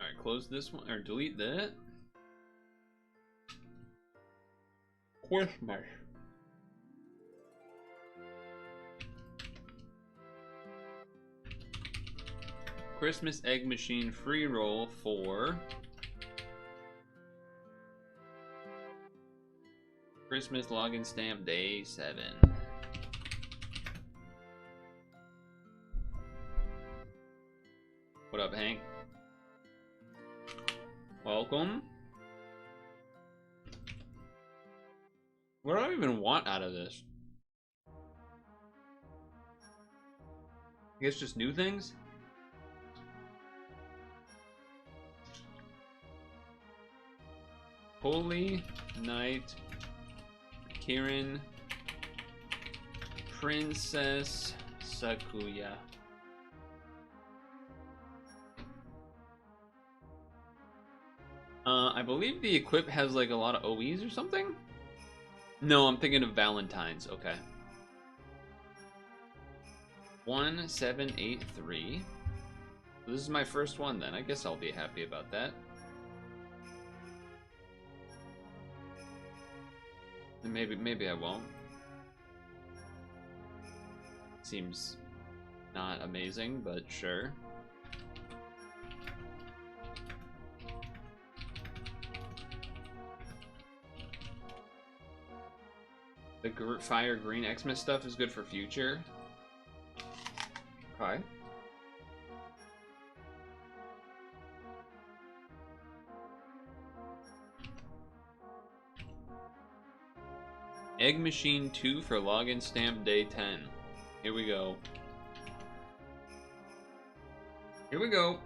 Alright, close this one, or delete that. Christmas. Christmas Egg Machine free roll for Christmas login stamp day 7. What up, Hank? Welcome. What do I even want out of this? I guess just new things? Holy Knight, Kirin, Princess Sakuya. I believe the equip has like a lot of OEs or something? No, I'm thinking of Valentine's. Okay. 1783. This is my first one then. I guess I'll be happy about that. And maybe I won't. Seems not amazing, but sure. The fire green Xmas stuff is good for future. Okay. Egg Machine 2 for login stamp day 10. Here we go. Here we go.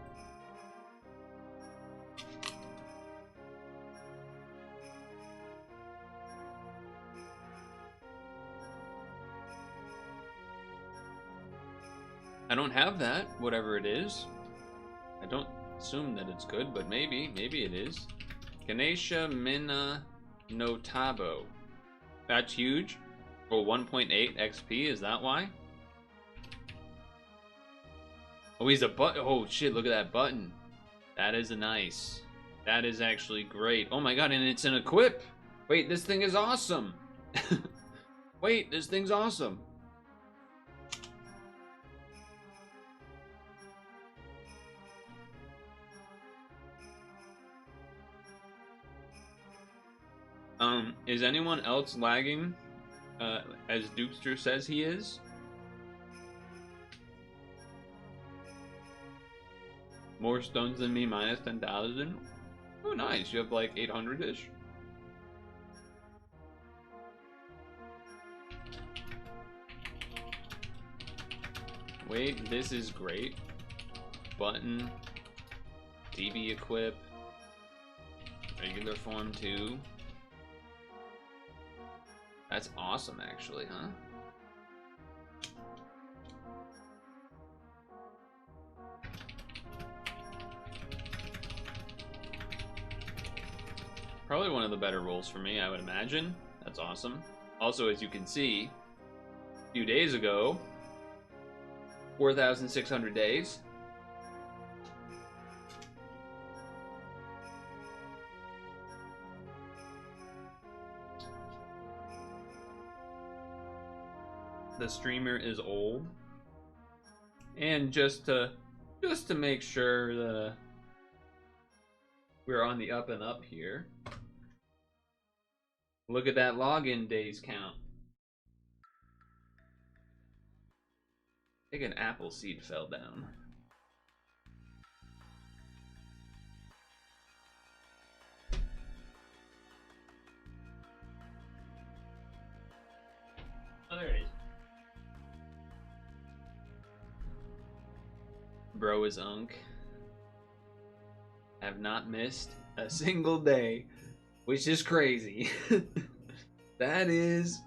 I don't have that, whatever it is. I don't assume that it's good, but maybe it is. Ganesha Mina Notabo. That's huge. Oh, 1.8 XP, is that why? Oh, he's a button. Oh shit, look at that button. That is nice. That is actually great. Oh my god, and it's an equip. Wait, this thing is awesome. Wait, this thing's awesome. Is anyone else lagging, as Dukester says he is? More stones than me, minus 10,000. Oh, nice. You have like 800-ish. Wait, this is great. Button. DB equip. Regular form 2. That's awesome, actually, huh? Probably one of the better rolls for me, I would imagine. That's awesome. Also, as you can see, a few days ago, 4,600 days. The streamer is old, and just to make sure we're on the up and up here, look at that login days count. I think an apple seed fell down. Oh, there it is. Bro is unk. Have not missed a single day, which is crazy. That is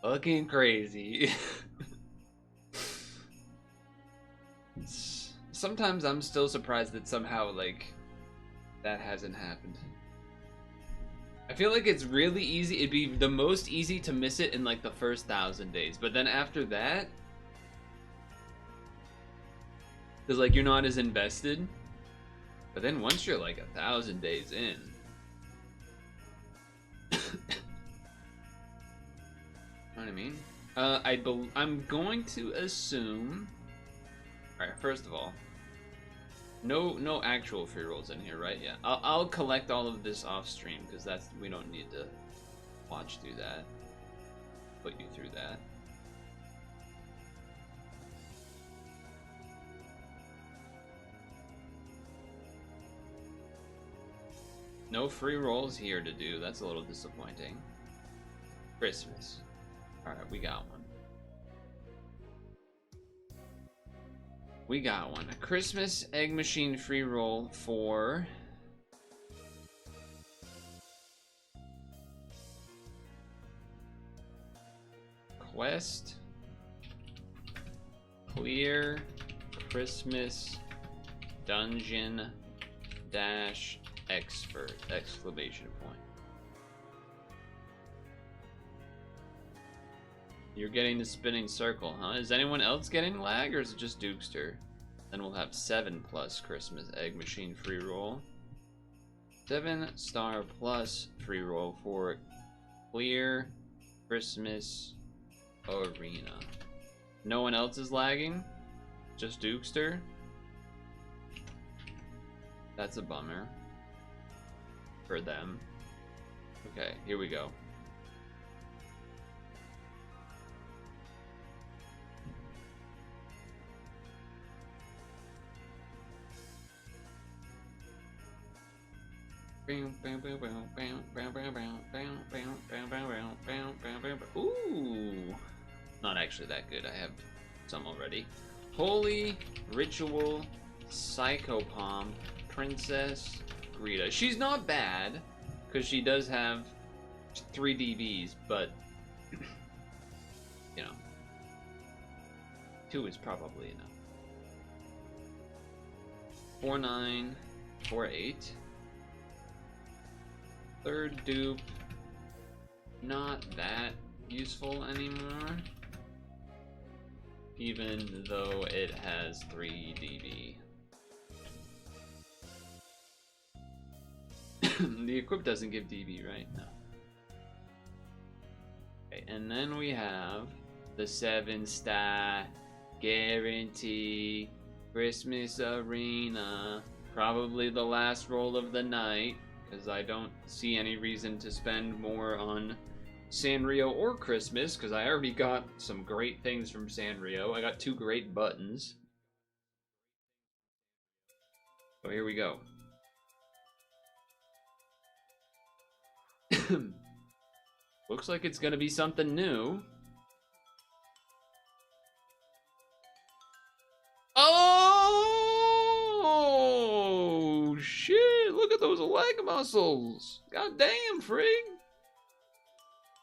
fucking crazy. Sometimes I'm still surprised that somehow, like, that hasn't happened. I feel like it's really easy. It'd be the most easy to miss it in, like, the first 1,000 days. But then after that, because, like, you're not as invested. But then once you're, like, 1,000 days in. You know what I mean? I'm going to assume... Alright, first of all, no actual free rolls in here, right? Yeah, I'll collect all of this off stream because we don't need to watch through that. Put you through that. No free rolls here to do. That's a little disappointing. Christmas. Alright, we got one. We got one. A Christmas egg machine free roll for... Quest. Clear Christmas Dungeon dash expert exclamation point. You're getting the spinning circle, huh? Is anyone else getting lag, or is it just Dukester? Then we'll have 7+ Christmas egg machine free roll. 7-star plus free roll for clear Christmas arena. No one else is lagging? Just Dukester? That's a bummer. For them. Okay, here we go. Ooh, not actually that good. I have some already. Holy Ritual Psychopomp Princess Greta. She's not bad because she does have 3 DBs, but you know, 2 is probably enough. 4-9, 4-8. Third dupe, not that useful anymore, even though it has 3 DB. The equip doesn't give DB, right? No. Okay, and then we have the 7-star guarantee Christmas arena, probably the last roll of the night, because I don't see any reason to spend more on Sanrio or Christmas, because I already got some great things from Sanrio. I got 2 great buttons. So here we go. Looks like it's gonna be something new. Oh shit! Look at those leg muscles. God damn, Frig.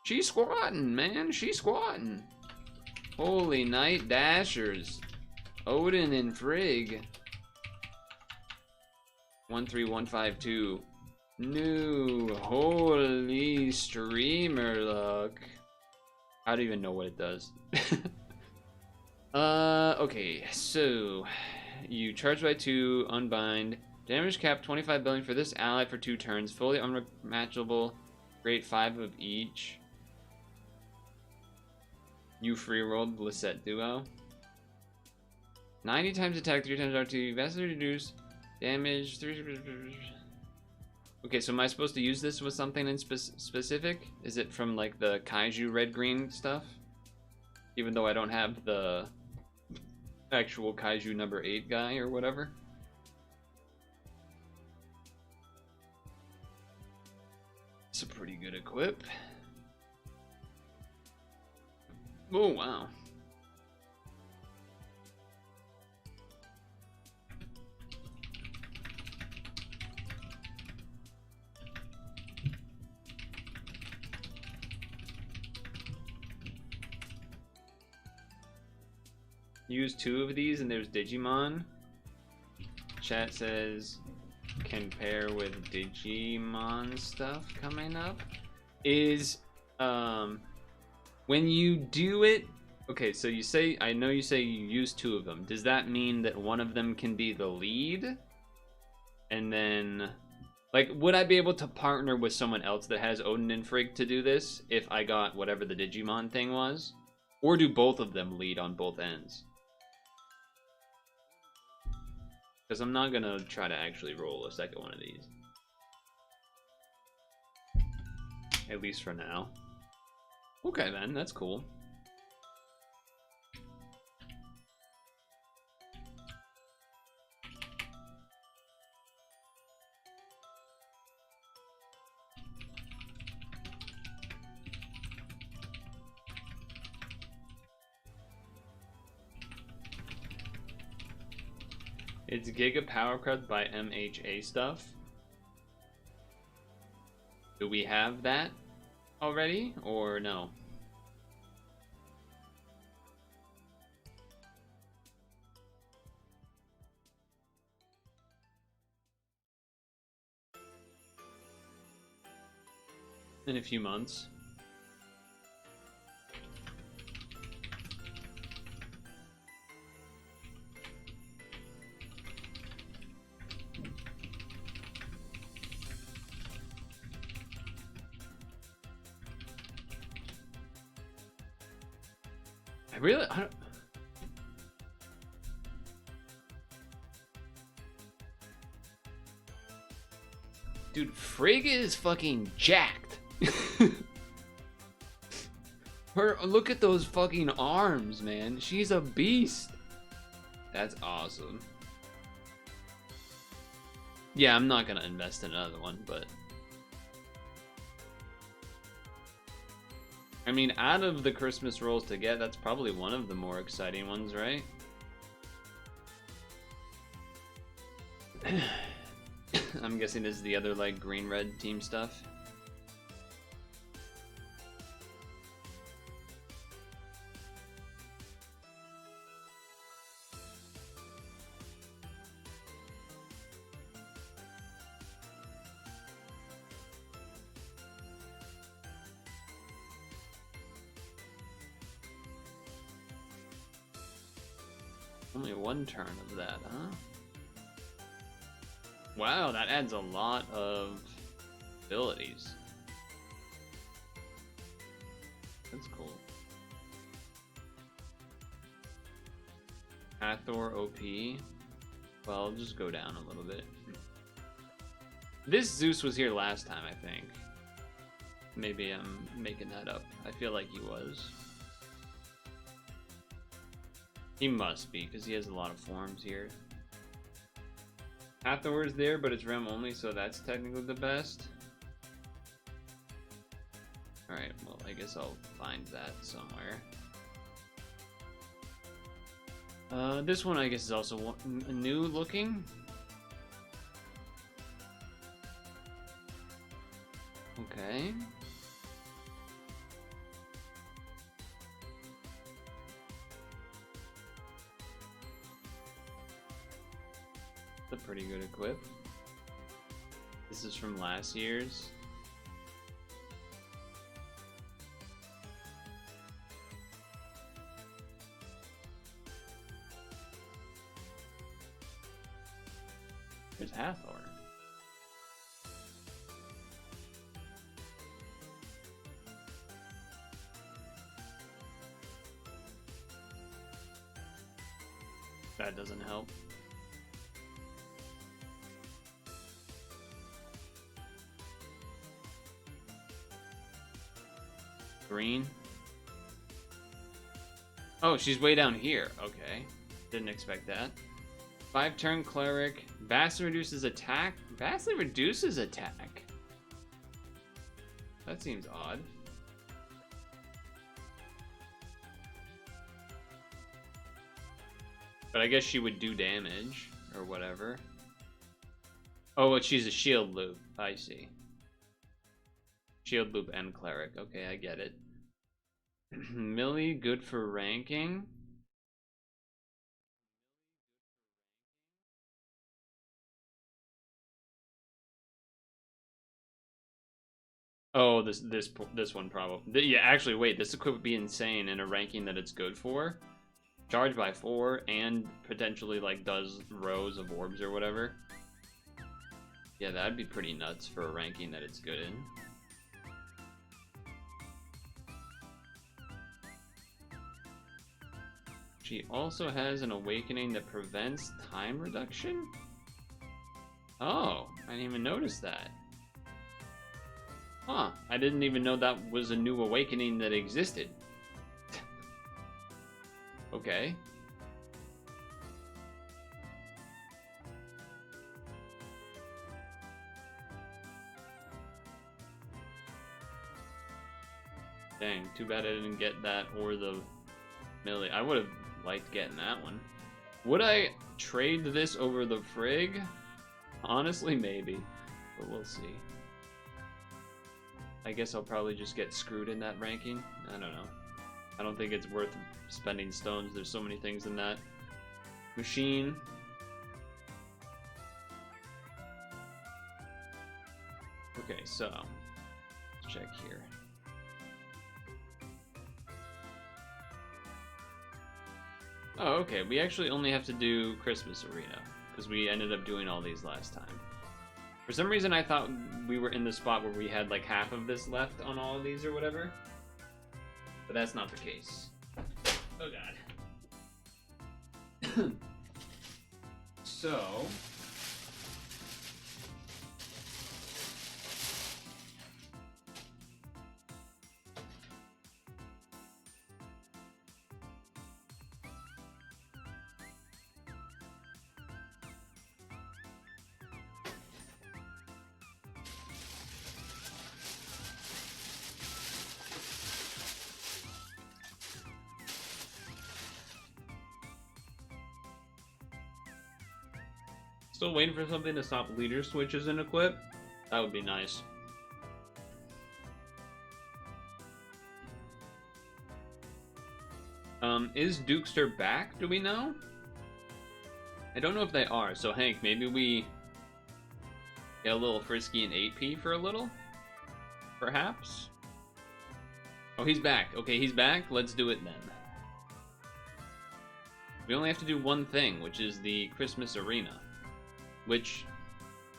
She's squatting, man. She's squatting. Holy night dashers. Odin and Frig. 13152. New holy streamer luck. I don't even know what it does. Okay, so you charge by 2, unbind, damage cap 25 billion for this ally for 2 turns, fully unmatchable, rate 5 of each. You free rolled Lisette Duo. 90 times attack, 3 times RT, vastly reduce damage. 3... Okay, so am I supposed to use this with something in specific? Is it from like the Kaiju red-green stuff? Even though I don't have the actual Kaiju number 8 guy or whatever. It's a pretty good equip. Oh, wow. Use 2 of these and there's Digimon. Chat says can pair with Digimon stuff coming up. Is when you do it, okay, so you say, I know you say you use 2 of them. Does that mean that one of them can be the lead? And then, like, would I be able to partner with someone else that has Odin and Frigg to do this if I got whatever the Digimon thing was? Or do both of them lead on both ends? Because I'm not gonna try to actually roll a second one of these. At least for now. Okay then, that's cool. It's Giga Power Crust by MHA stuff. Do we have that already, or no? In a few months. I don't... Dude, Frigga is fucking jacked. Look at those fucking arms, man. She's a beast. That's awesome. Yeah, I'm not gonna invest in another one, but... I mean, out of the Christmas rolls to get, that's probably one of the more exciting ones, right? I'm guessing this is the other, like, green-red team stuff. Only one turn of that, huh? Wow, that adds a lot of abilities. That's cool. Hathor OP. Well, I'll just go down a little bit. This Zeus was here last time, I think. Maybe I'm making that up. I feel like he was. He must be, because he has a lot of forms here. Hathor's there, but it's realm only, so that's technically the best. Alright, well, I guess I'll find that somewhere. This one, I guess, is also new looking. Okay. A pretty good equip. This is from last year's. There's Hathor. That doesn't help. Green. Oh, she's way down here. Okay. Didn't expect that. 5-turn cleric. Vastly reduces attack. Vastly reduces attack. That seems odd. But I guess she would do damage or whatever. Oh, but she's a shield loop. I see. Shield loop and cleric. Okay, I get it. Millie, good for ranking. Oh, this one probably. Yeah, actually, wait. This equip would be insane in a ranking that it's good for. Charged by 4 and potentially like does rows of orbs or whatever. Yeah, that'd be pretty nuts for a ranking that it's good in. She also has an awakening that prevents time reduction? Oh, I didn't even notice that. Huh, I didn't even know that was a new awakening that existed. Okay. Dang, too bad I didn't get that or the Millie. I would have liked getting that one. Would I trade this over the Frig? Honestly, maybe. But we'll see. I guess I'll probably just get screwed in that ranking. I don't know. I don't think it's worth spending stones. There's so many things in that machine. Okay, so let's check here. Oh, okay. We actually only have to do Christmas Arena because we ended up doing all these last time. For some reason, I thought we were in the spot where we had like half of this left on all of these or whatever. But that's not the case. Oh god. So... Still waiting for something to stop leader switches in Equip? That would be nice. Is Dukester back? Do we know? I don't know if they are, so Hank, maybe we get a little frisky in 8P for a little? Perhaps? Oh, he's back. Okay, he's back. Let's do it then. We only have to do one thing, which is the Christmas Arena. Which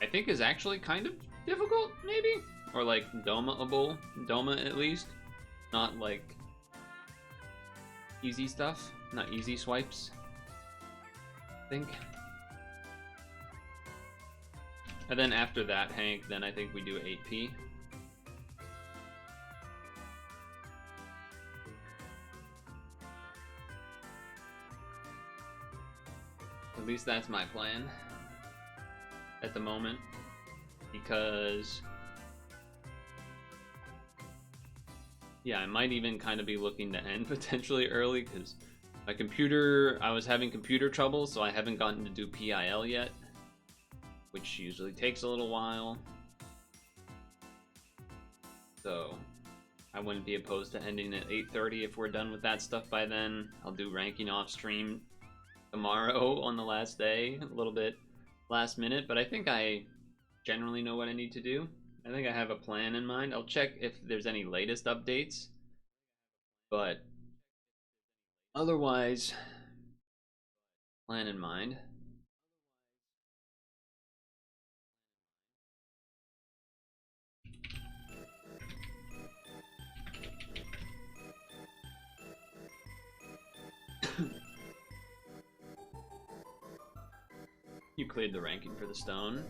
I think is actually kind of difficult, maybe? Or like Doma-able. Doma at least. Not like easy stuff. Not easy swipes. I think. And then after that, Hank, then I think we do 8P. At least that's my plan at the moment, because yeah, I might even kind of be looking to end potentially early because my computer, I was having computer trouble, so I haven't gotten to do PIL yet, which usually takes a little while. So I wouldn't be opposed to ending at 8:30 if we're done with that stuff by then. I'll do ranking off stream tomorrow on the last day, a little bit last minute, but I think I generally know what I need to do. I think I have a plan in mind. I'll check if there's any latest updates, but otherwise, plan in mind. You cleared the ranking for the stone.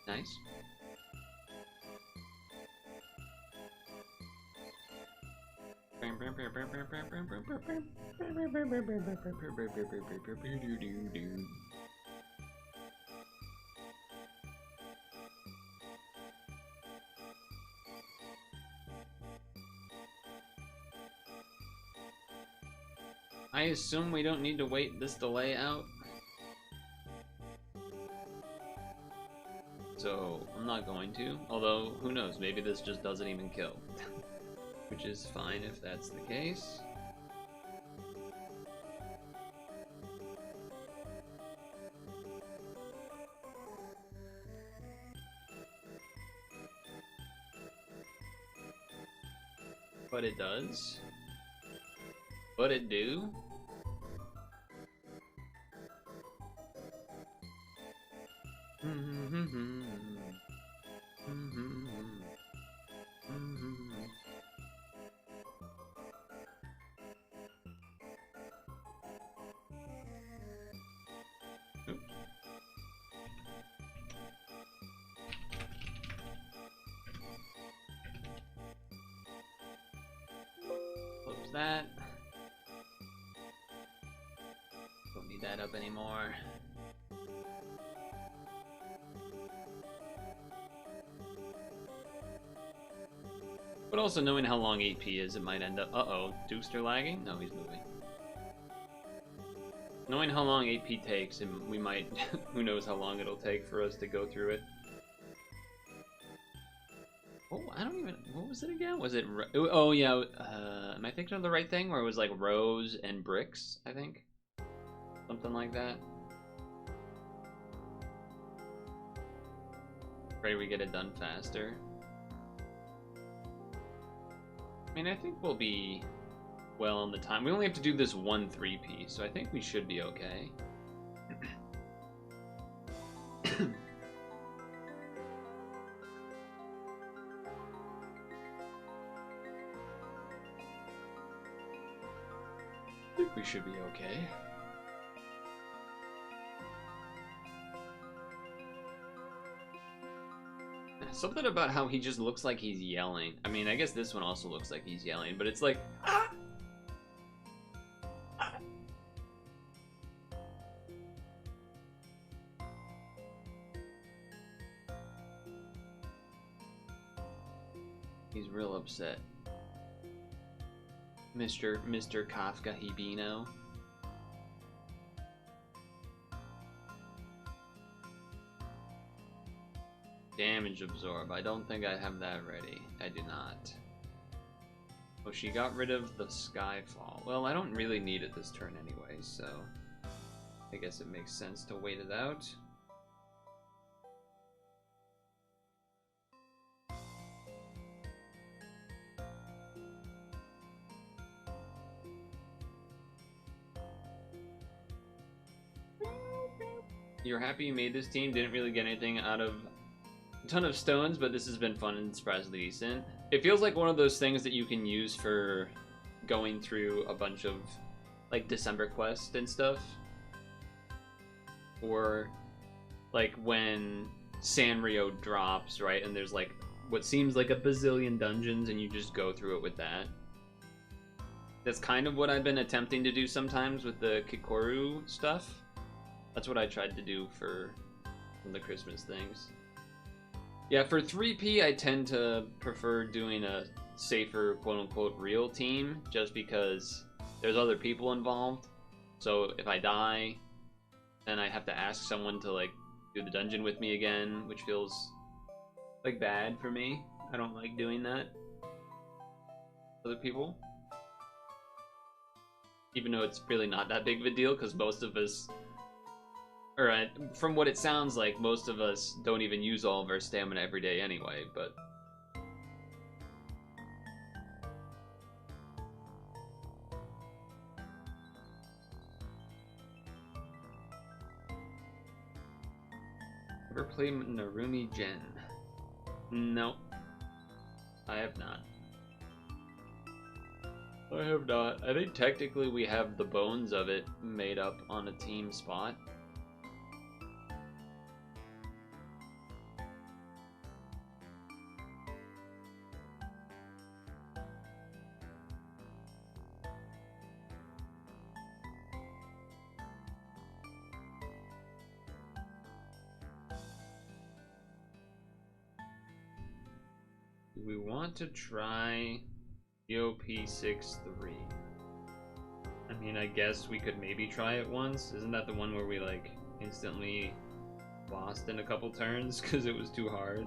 Nice. I assume we don't need to wait this delay out. So I'm not going to, although who knows, maybe this just doesn't even kill. Which is fine if that's the case. But it does. But it do. Close that. Don't need that up anymore. But also knowing how long 8P is, it might end up... Uh-oh, Dukester lagging? No, he's moving. Knowing how long AP takes, and we might, who knows how long it'll take for us to go through it. Oh, I don't even, what was it again? Was it, oh yeah, am I thinking of the right thing? Where it was like rows and bricks, I think? Something like that. Pray we get it done faster. I mean, I think we'll be well on the time. We only have to do this one 3P, so I think we should be okay. I think we should be okay. Something about how he just looks like he's yelling. I mean, I guess this one also looks like he's yelling, but it's like, ah! He's real upset. Mr. Kafka Hibino. Damage absorb. I don't think I have that ready. I do not. Oh, she got rid of the Skyfall. Well, I don't really need it this turn anyway, so I guess it makes sense to wait it out. You're happy you made this team? Didn't really get anything out of a ton of stones, but this has been fun and surprisingly decent. It feels like one of those things that you can use for going through a bunch of like December quests and stuff. Or like when Sanrio drops, right? And there's like what seems like a bazillion dungeons and you just go through it with that. That's kind of what I've been attempting to do sometimes with the Kikoru stuff. That's what I tried to do for the Christmas things. Yeah, for 3P, I tend to prefer doing a safer, quote-unquote, real team, just because there's other people involved. So if I die, then I have to ask someone to, like, do the dungeon with me again, which feels, like, bad for me. I don't like doing that. Other people. Even though it's really not that big of a deal, because most of us... Alright, from what it sounds like, most of us don't even use all of our stamina every day anyway, but... Ever played Narumi Gen? No. I have not. I have not. I think technically we have the bones of it made up on a team spot. We want to try EOP63. I mean, I guess we could maybe try it once. Isn't that the one where we, like, instantly lost in a couple turns because it was too hard?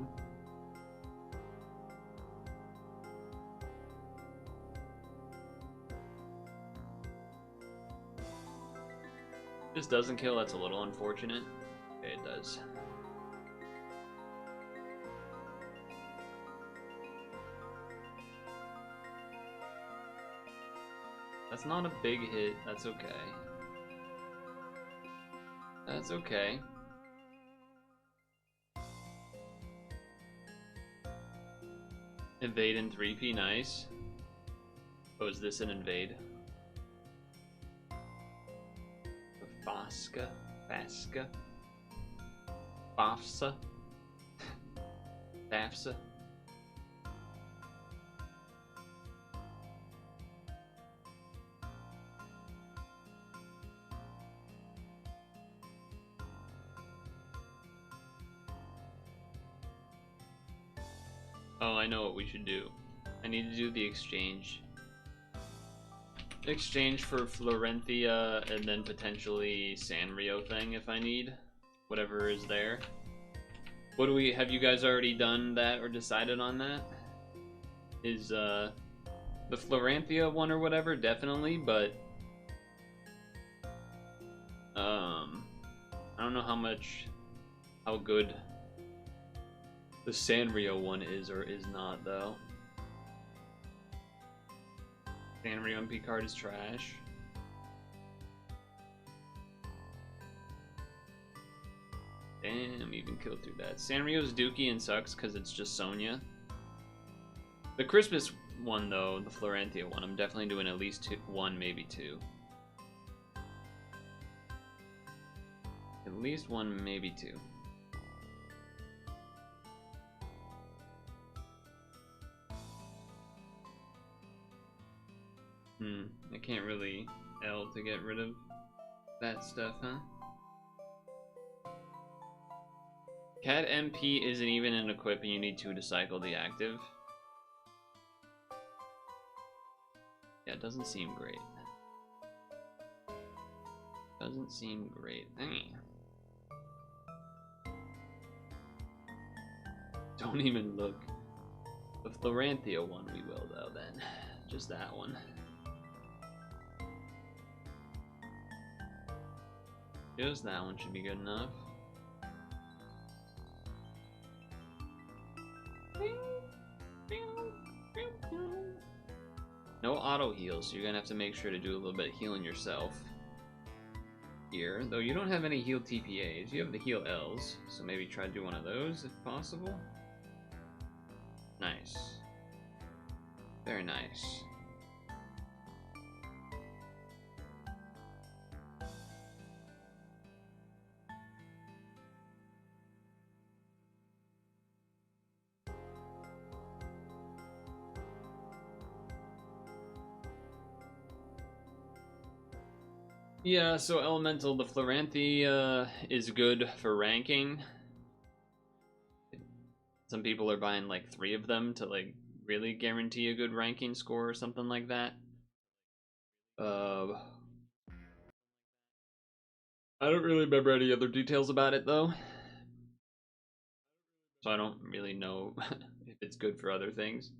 This doesn't kill, that's a little unfortunate. Okay, it does. That's not a big hit, that's okay. That's okay. Invade in 3P, nice. Oh, is this an invade? Faska? Faska? Bafsa? Bafsa? Oh, I know what we should do. I need to do the exchange. exchange for Florentia and then potentially Sanrio thing if I need whatever is there. What do we have? You guys already done that or decided on that? Is the Florentia one or whatever definitely, but I don't know how good the Sanrio one is or is not though. Sanrio MP card is trash. Damn, even killed through that. Sanrio's dookie and sucks because it's just Sonya. The Christmas one though, the Florentia one, I'm definitely doing at least one, maybe two. At least one, maybe two. I can't really L to get rid of that stuff, huh? Cat MP isn't even an equip and you need 2 to cycle the active. Yeah, it doesn't seem great. Doesn't seem great. Don't even look. The Florentia one we will though then. Just that one. Just that one should be good enough. No auto heals, so you're gonna have to make sure to do a little bit of healing yourself. Here, though you don't have any heal TPAs, you have the heal Ls, so maybe try to do one of those if possible. Nice. Very nice. Yeah, so Elemental, the Florentia is good for ranking. Some people are buying like 3 of them to like really guarantee a good ranking score or something like that. I don't really remember any other details about it though. So I don't really know if it's good for other things.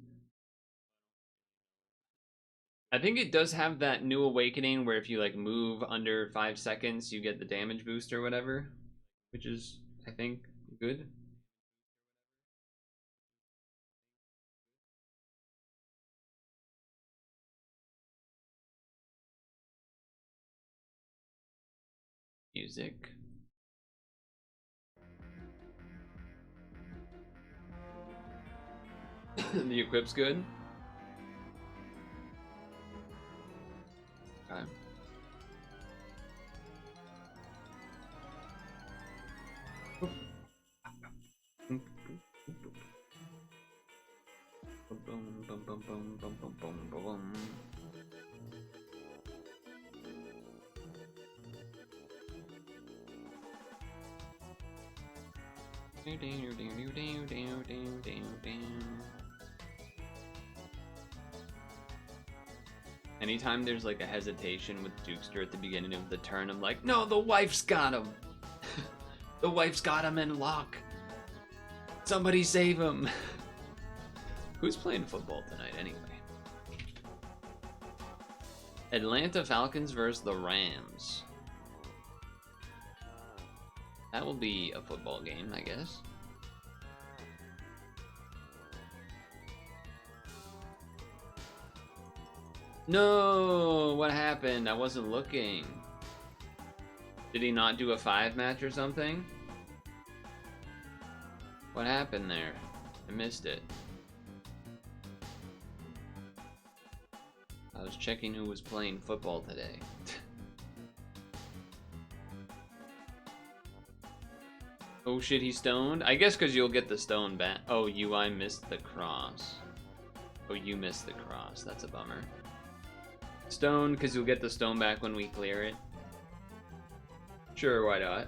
I think it does have that new awakening where if you like move under 5 seconds, you get the damage boost or whatever, which is, I think, good. Music. The equip's good. Okay. Anytime there's like a hesitation with Jukester at the beginning of the turn, I'm like, no, the wife's got him. The wife's got him in lock. Somebody save him. Who's playing football tonight anyway? Atlanta Falcons versus the Rams. That will be a football game, I guess. No, what happened? I wasn't looking. Did he not do a 5 match or something? What happened there? I missed it. I was checking who was playing football today. Oh shit, he's stoned? I guess because you'll get the stone back. Oh, I missed the cross. Oh, you missed the cross. That's a bummer. Stone, because you'll get the stone back when we clear it. Sure, why not?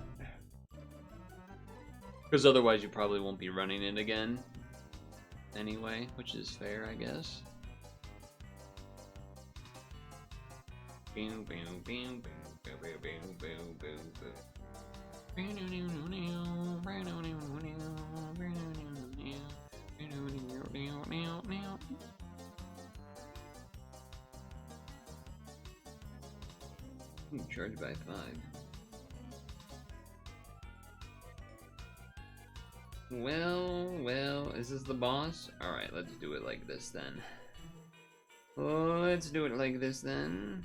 Because otherwise you probably won't be running it again. Anyway, which is fair, I guess. Charged by 5. Well, is this the boss? Alright, let's do it like this then. Let's do it like this then.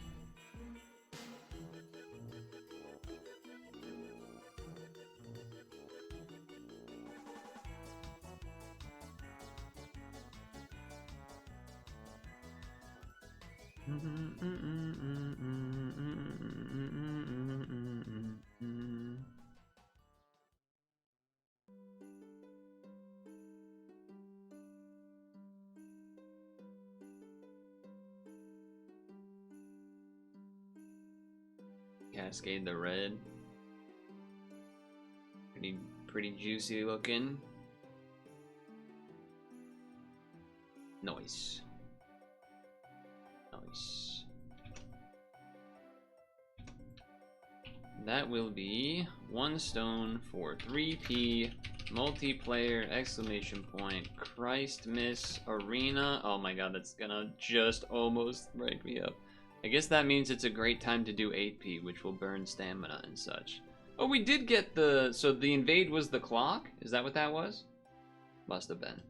Cascade the red. Pretty juicy looking. Nice. Nice. That will be 1 stone for 3p multiplayer exclamation point Christmas arena. Oh my god, that's gonna just almost break me up. I guess that means it's a great time to do 8p, which will burn stamina and such. Oh, we did get the... So the invade was the clock? Is that what that was? Must have been.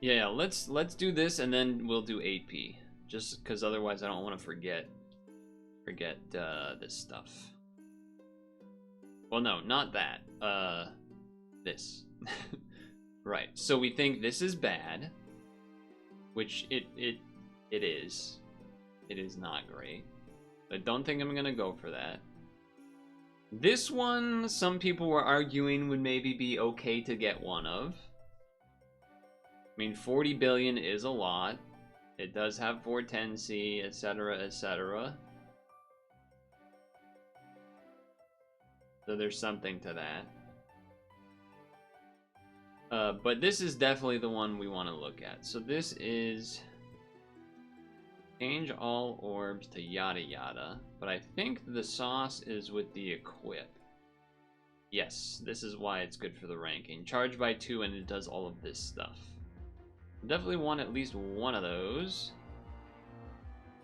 Yeah, let's do this and then we'll do 8p. Just because otherwise I don't want to forget this stuff. Well, no, not that. This. Right. So we think this is bad, which it is. It is not great. I don't think I'm gonna go for that. This one, some people were arguing would maybe be okay to get one of. I mean, 40 billion is a lot. It does have 410C, etc., etc. So there's something to that. But this is definitely the one we want to look at. So this is... Change all orbs to yada yada, but I think the sauce is with the equip. Yes, this is why it's good for the ranking. Charge by 2 and it does all of this stuff. Definitely want at least one of those.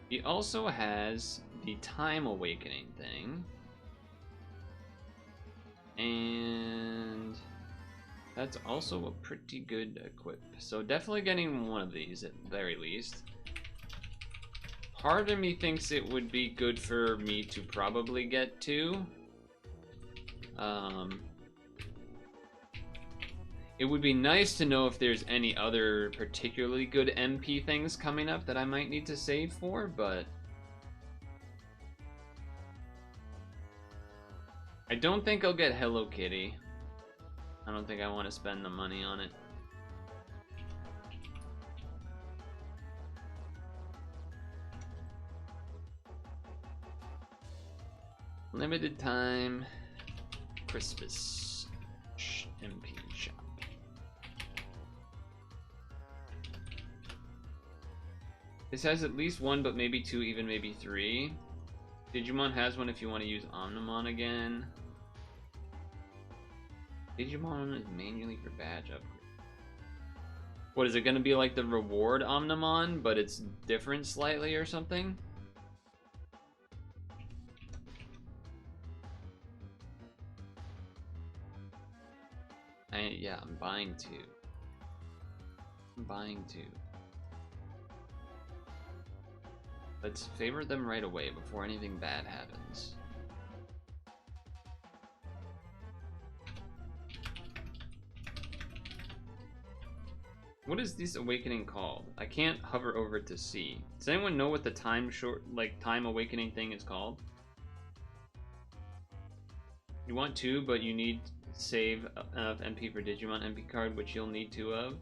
He also has the time awakening thing. And that's also a pretty good equip. So definitely getting one of these at the very least. Part of me thinks it would be good for me to probably get 2. It would be nice to know if there's any other particularly good MP things coming up that I might need to save for, but... I don't think I'll get Hello Kitty. I don't think I want to spend the money on it. Limited time Christmas MP shop. This has at least 1, but maybe 2, even maybe 3. Digimon has one if you want to use Omnimon again. Digimon is manually for badge upgrade. What is it going to be like the reward Omnimon, but it's different slightly or something? Yeah, I'm buying 2. I'm buying 2. Let's favor them right away before anything bad happens. What is this awakening called? I can't hover over it to see. Does anyone know what the time awakening thing is called? You want 2, but you need to save enough MP for Digimon MP card, which you'll need 2 of.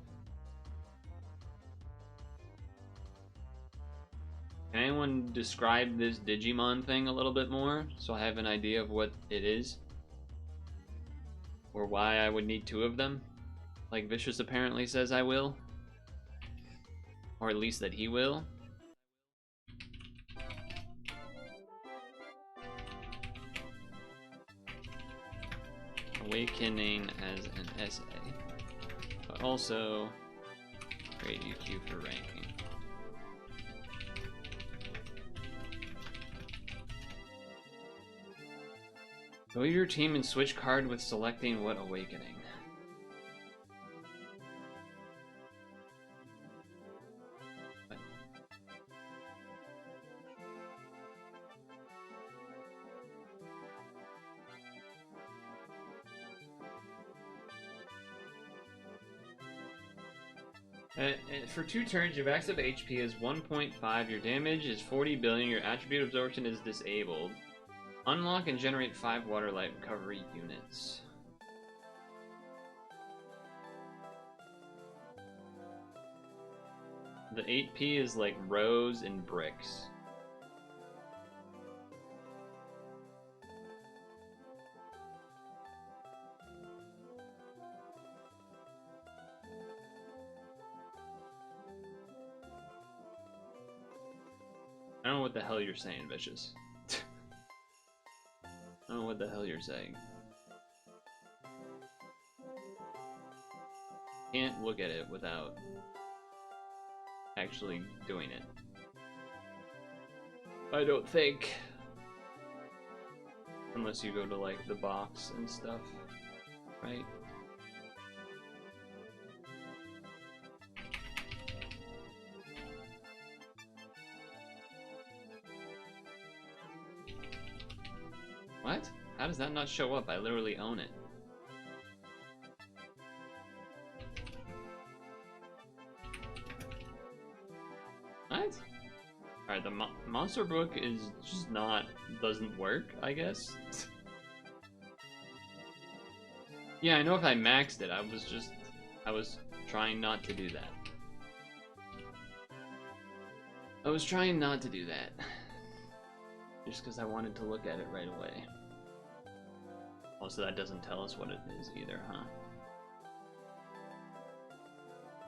Can anyone describe this Digimon thing a little bit more, so I have an idea of what it is? Or why I would need 2 of them? Like Vicious apparently says I will. Or at least that he will. Awakening as an essay, but also grade UQ for ranking. Go to your team and switch card with selecting what awakening. What? For 2 turns, your max up HP is 1.5, your damage is 40 billion, your attribute absorption is disabled. Unlock and generate 5 water light recovery units. The 8p is like rows and bricks. I don't know what the hell you're saying, Vicious. I don't know what the hell you're saying. Can't look at it without actually doing it. I don't think. Unless you go to like the box and stuff, right? What? How does that not show up? I literally own it. What? Alright, the monster book is just not... doesn't work, I guess? Yeah, I know if I maxed it, I was trying not to do that. I was trying not to do that. Just because I wanted to look at it right away. Also, that doesn't tell us what it is either, huh?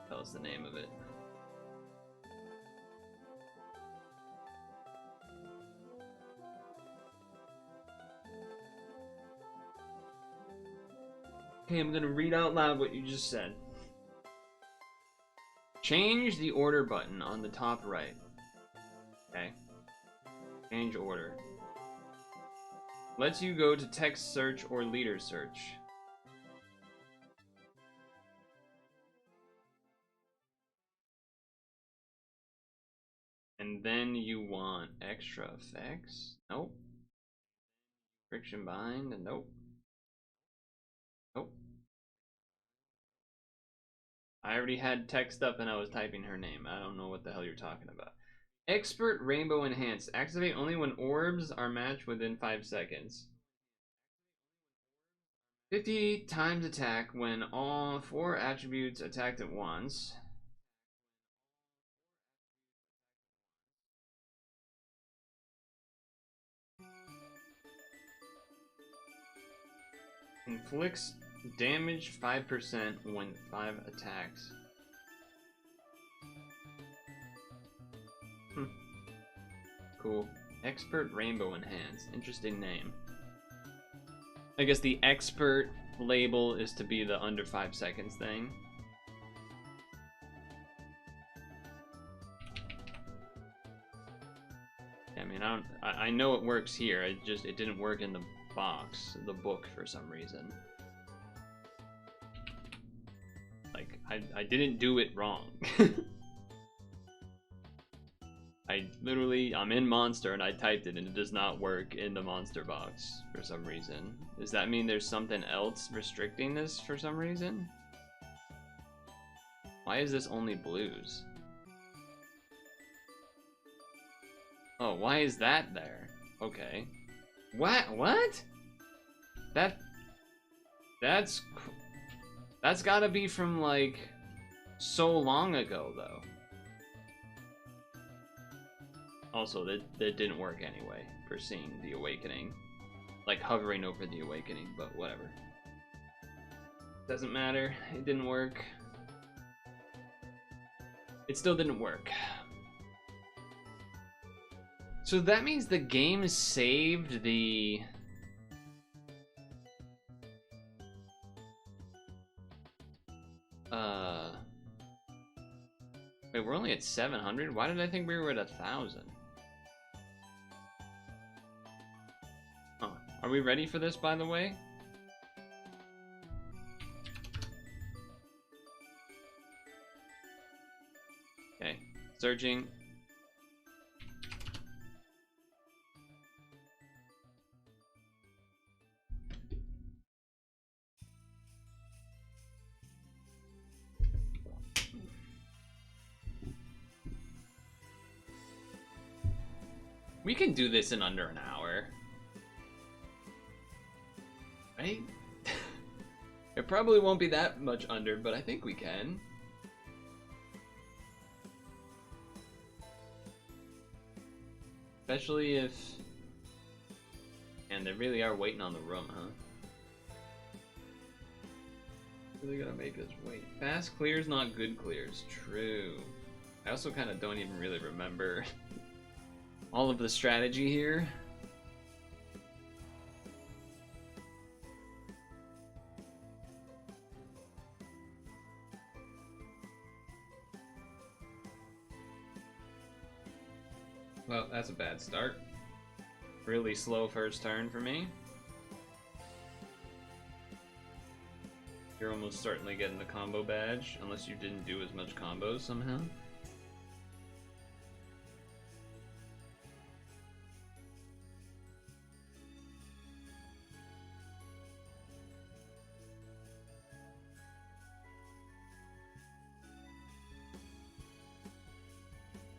Tell us the name of it. Okay, I'm gonna read out loud what you just said. Change the order button on the top right. Okay. Change order. Lets you go to text search or leader search. And then you want extra effects? Nope. Friction bind? Nope. Nope. I already had text up and I was typing her name. I don't know what the hell you're talking about. Expert Rainbow Enhance. Activate only when orbs are matched within 5 seconds. 50 times attack when all 4 attributes attacked at once. Inflicts damage 5% when 5 attacks. Cool. Expert Rainbow Enhance. Interesting name. I guess the expert label is to be the under 5 seconds thing. I mean, I know it works here. It didn't work in the box, the book, for some reason. Like, I didn't do it wrong. I'm in Monster and I typed it and it does not work in the Monster box for some reason. Does that mean there's something else restricting this for some reason? Why is this only blues? Oh, why is that there? Okay. What? That's gotta be from like so long ago though. Also, that didn't work anyway for seeing the awakening. Like hovering over the awakening, but whatever. Doesn't matter, it didn't work. It still didn't work. So that means the game saved the Wait, we're only at 700? Why did I think we were at 1,000? Oh, are we ready for this, by the way? Okay, searching. We can do this in under an hour. Right? It probably won't be that much under, but I think we can. Especially if... And they really are waiting on the room, huh? Really gotta make us wait. Fast clears, not good clears. True. I also kind of don't even really remember all of the strategy here. Well, that's a bad start. Really slow first turn for me. You're almost certainly getting the combo badge, unless you didn't do as much combos somehow.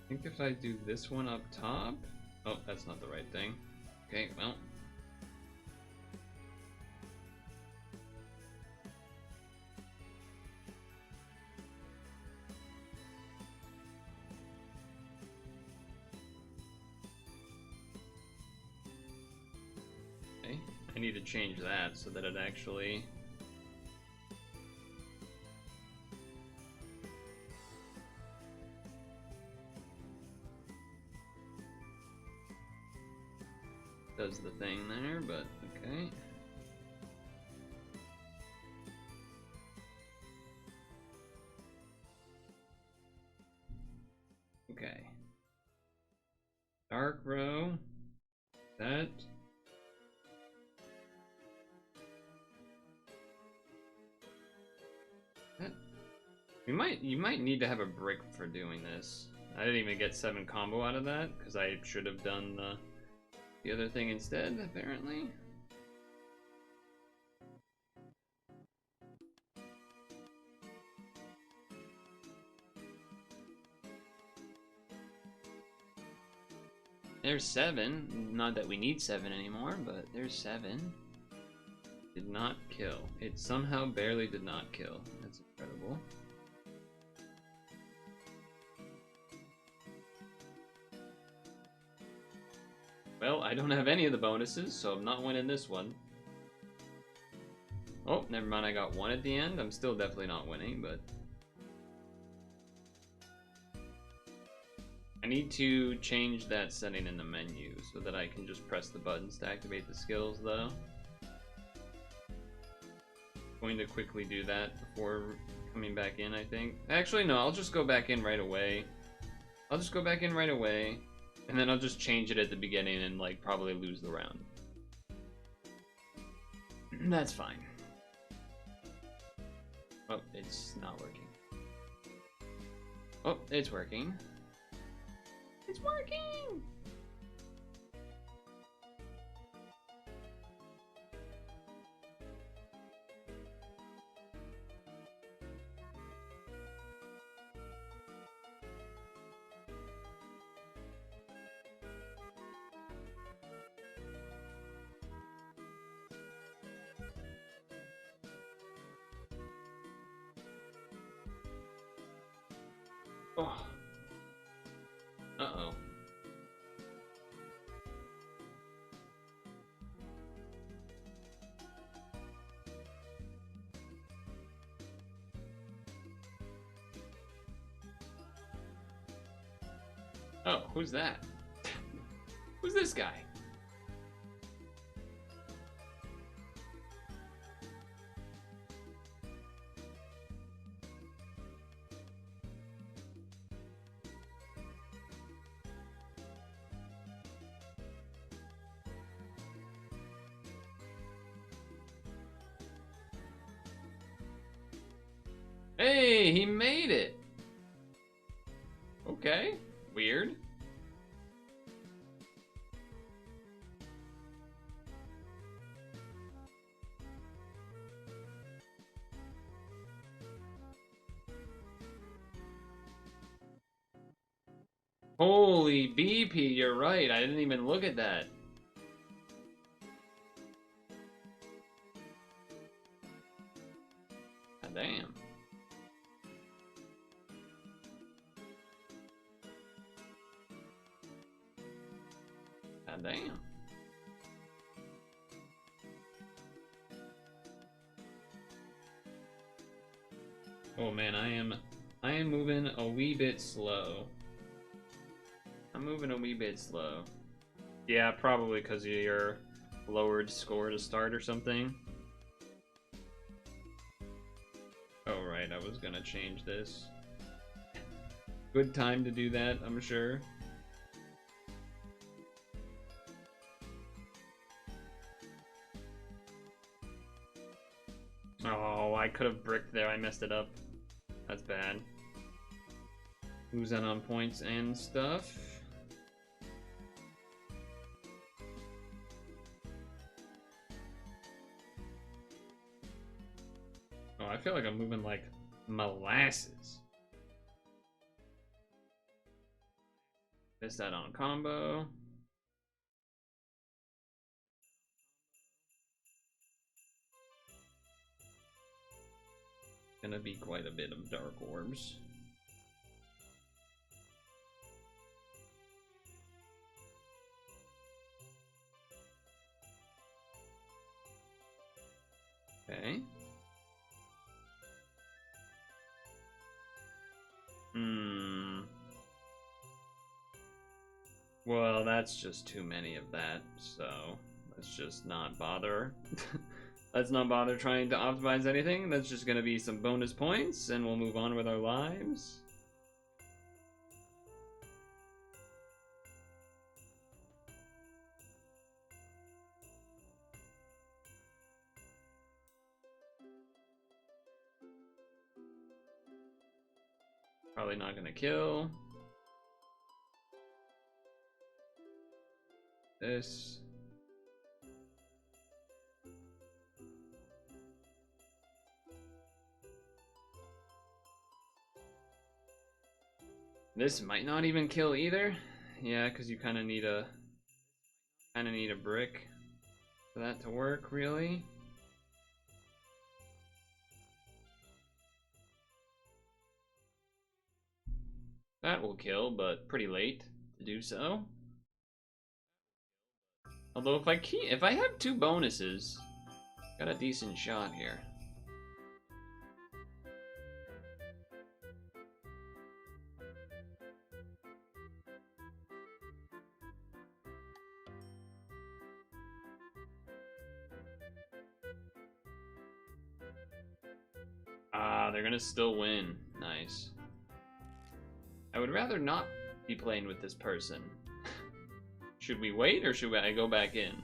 I think if I do this one up top... Oh, that's not the right thing. Okay, well... Okay, I need to change that so that it actually... does the thing there, but okay. Okay. Dark row. That. That. You might need to have a brick for doing this. I didn't even get 7 combo out of that because I should have done the other thing instead, apparently. There's 7. Not that we need 7 anymore, but there's 7. Did not kill. It somehow barely did not kill. That's incredible. Well, I don't have any of the bonuses, so I'm not winning this one. Oh, never mind, I got 1 at the end. I'm still definitely not winning, but... I need to change that setting in the menu so that I can just press the buttons to activate the skills, though. Going to quickly do that before coming back in, I think. Actually, no, I'll just go back in right away. And then I'll just change it at the beginning and, like, probably lose the round. That's fine. Oh, it's not working. Oh, it's working. It's working! Oh. Uh-oh. Oh, who's that? Who's this guy? Hey, he made it! Okay, weird. Holy BP, you're right. I didn't even look at that. God damn. God damn. Oh man, I am moving a wee bit slow. I'm moving a wee bit slow. Yeah, probably because of your lowered score to start or something. Oh right, I was gonna change this. Good time to do that, I'm sure. Oh, I could have bricked there. I messed it up. That's bad. Lose out on points and stuff. Oh, I feel like I'm moving like molasses. Missed that on combo. Gonna be quite a bit of dark orbs. Okay. Well, that's just too many of that, so let's just not bother. Let's not bother trying to optimize anything. That's just gonna be some bonus points, and we'll move on with our lives. Probably not gonna kill. This. This might not even kill either. Yeah, because you kind of need a brick for that to work, really. That will kill, but pretty late to do so. Although if I have two bonuses, got a decent shot here. Ah, they're gonna still win. Nice. I would rather not be playing with this person. Should we wait or should I go back in?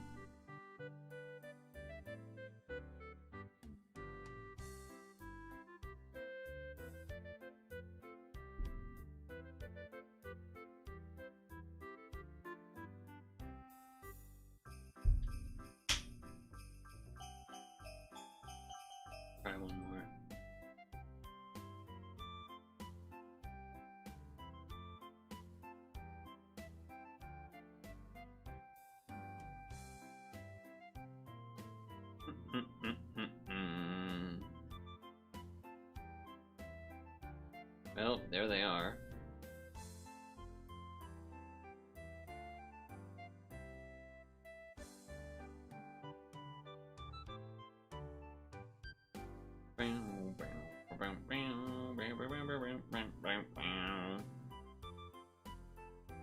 Try one more. Well, there they are.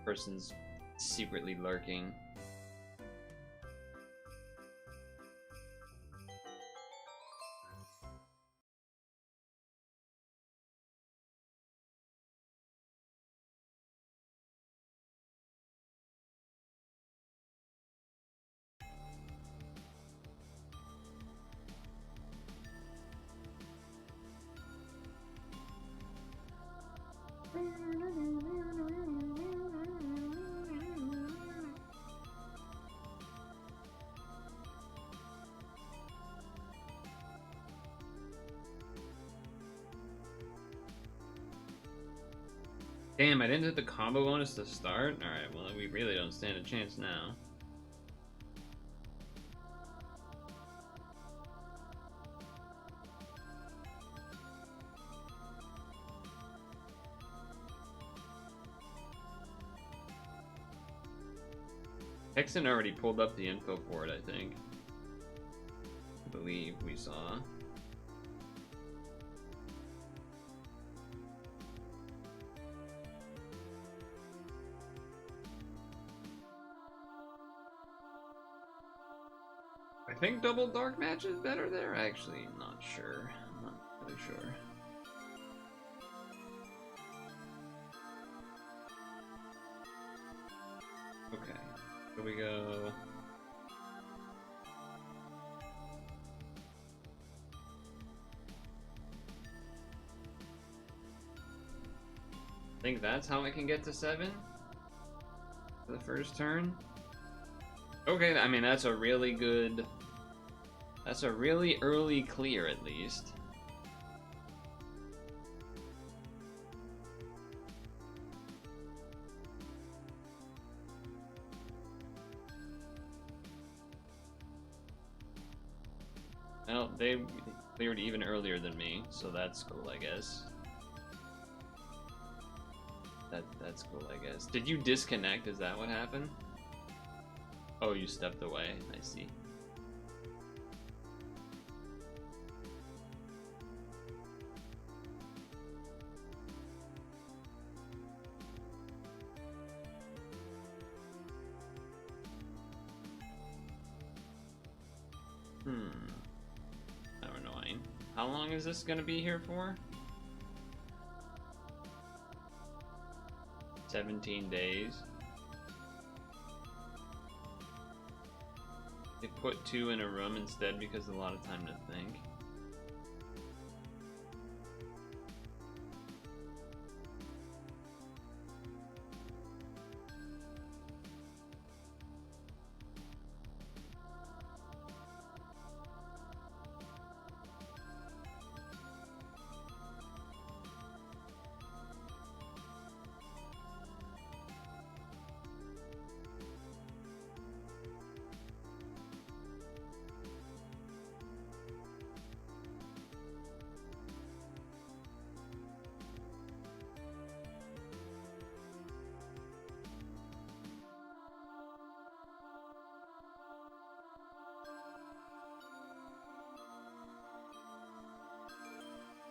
Person's secretly lurking. Damn, I didn't hit the combo bonus to start? Alright, well, we really don't stand a chance now. Hexen already pulled up the info for it, I think. I believe we saw. I think double dark match is better there. Actually, not sure. I'm not really sure. Okay, here we go. I think that's how I can get to 7 for the first turn. Okay, I mean, that's a really good... That's a really early clear, at least. Well, they cleared even earlier than me, so that's cool, I guess. That's cool, I guess. Did you disconnect? Is that what happened? Oh, you stepped away. I see. How annoying. How long is this gonna be here for? 17 days. They put 2 in a room instead because a lot of time to think.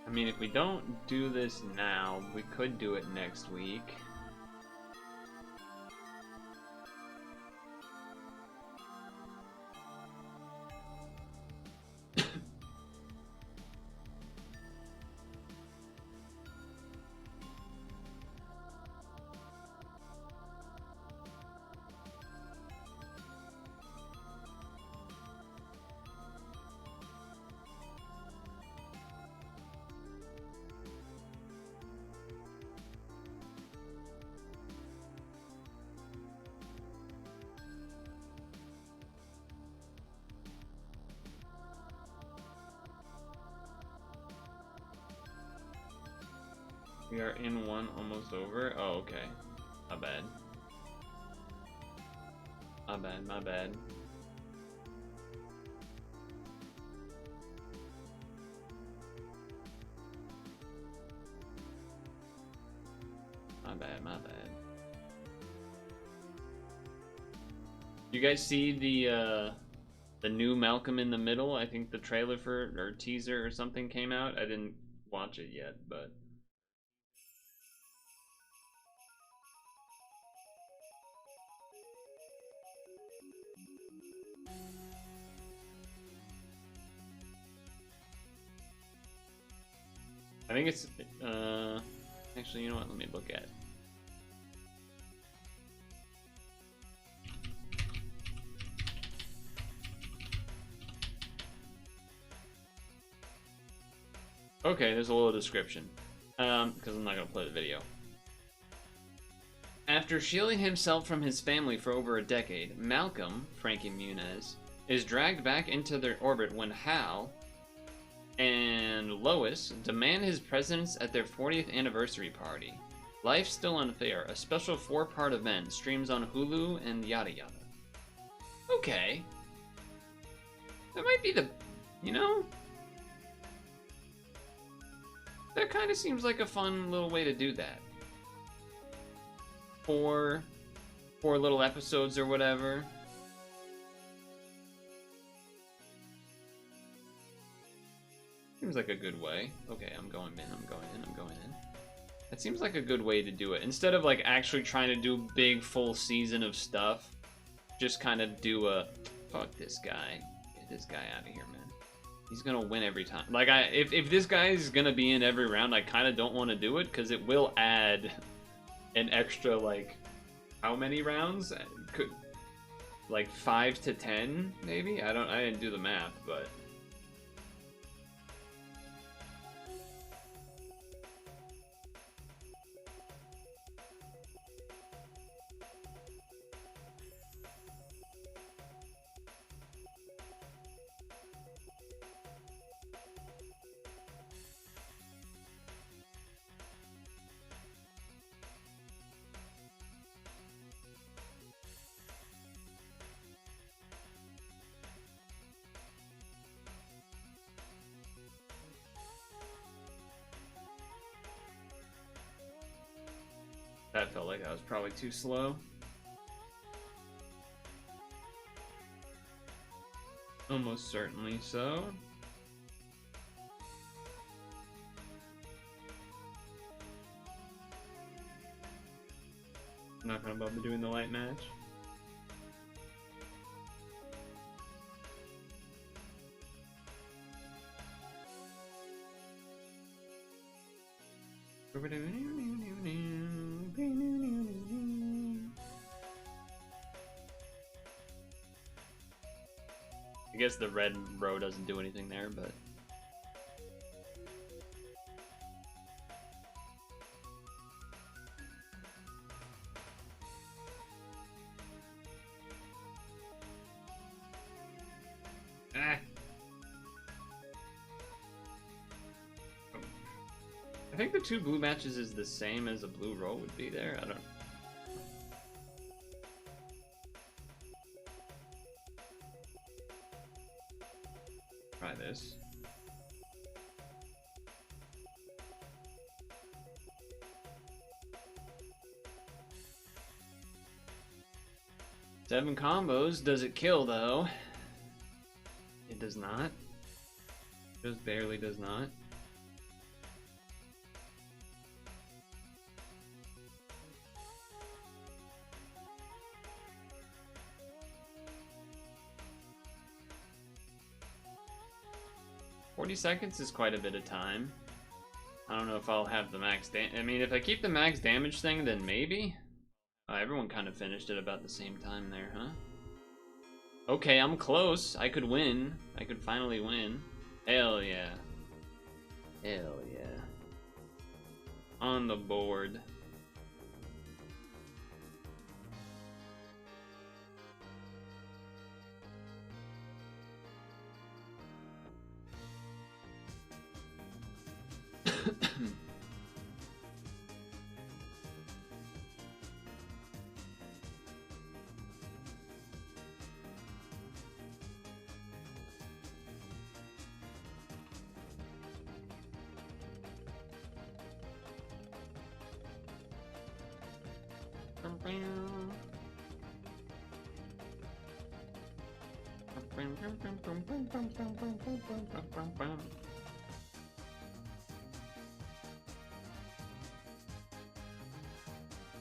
I mean, if we don't do this now, we could do it next week. We are in one, almost over. Oh, okay. My bad. My bad, my bad. My bad, my bad. You guys see the new Malcolm in the Middle? I think the trailer for, or teaser or something came out. I didn't watch it yet, but I think it's, actually, you know what, let me look at it. Okay, there's a little description, because I'm not going to play the video. After shielding himself from his family for over a decade, Malcolm, Frankie Muniz, is dragged back into their orbit when Hal and Lois demand his presence at their 40th anniversary party. Life Still Unfair, a special 4-part event, streams on Hulu and yada yada. Okay. That might be the, you know? That kind of seems like a fun little way to do that. Four little episodes or whatever. Seems like a good way. Okay, I'm going in. That seems like a good way to do it. Instead of like actually trying to do big full season of stuff, just kind of do a fuck this guy. Get this guy out of here, man. He's gonna win every time. Like if this guy is gonna be in every round, I kind of don't want to do it because it will add an extra like how many rounds? Could like 5 to 10 maybe? I didn't do the math, but. That felt like I was probably too slow. Almost certainly so. Not gonna bother doing the light match. I guess the red row doesn't do anything there, but... Ah! I think the 2 blue matches is the same as a blue row would be there. I don't... Try this. Seven combos. Does it kill though? It does not. Just barely does not. $40 is quite a bit of time. I don't know if I'll have the max I mean, if I keep the max damage thing, then maybe? Everyone kind of finished at about the same time there, huh? Okay, I'm close. I could win. I could finally win. Hell yeah. Hell yeah. On the board.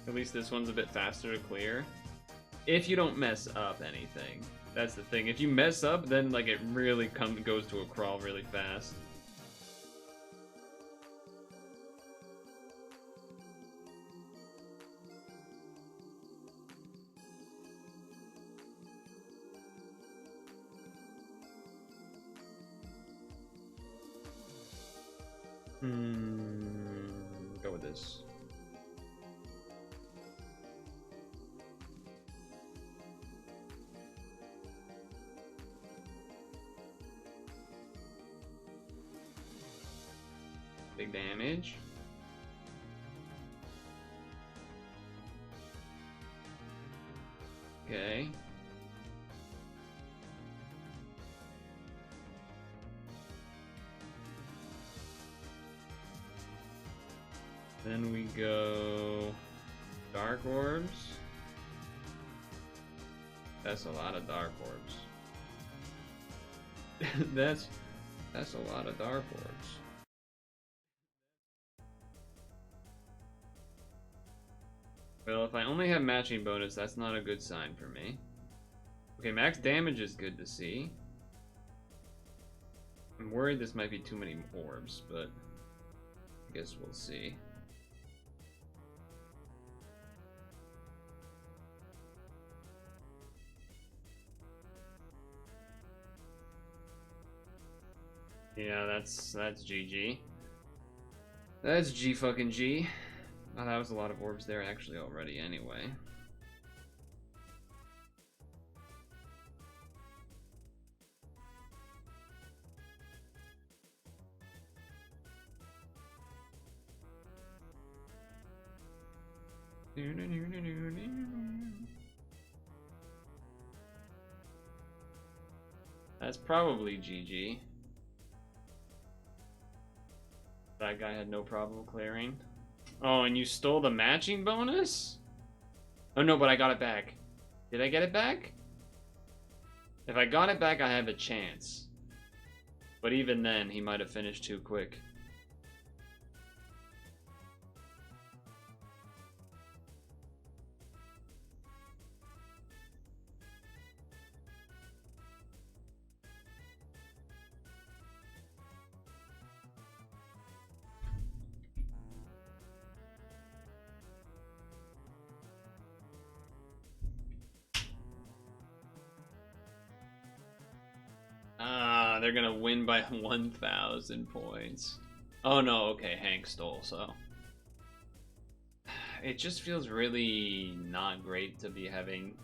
At least this one's a bit faster to clear. If you don't mess up anything. That's the thing. If you mess up, then like it really goes to a crawl really fast. Go with this. Big damage. Okay. Then we go Dark Orbs. That's a lot of Dark Orbs. That's a lot of Dark Orbs. Well, if I only have matching bonus, that's not a good sign for me. Okay, max damage is good to see. I'm worried this might be too many orbs, but I guess we'll see. Yeah, that's GG. That's G fucking G. Oh, that was a lot of orbs there actually already anyway. That's probably GG. That guy had no problem clearing. Oh, and you stole the matching bonus? Oh no, but I got it back. Did I get it back? If I got it back, I have a chance. But even then, he might have finished too quick. Ah, they're gonna win by 1,000 points. Oh no, okay, Hank stole, so. It just feels really not great to be having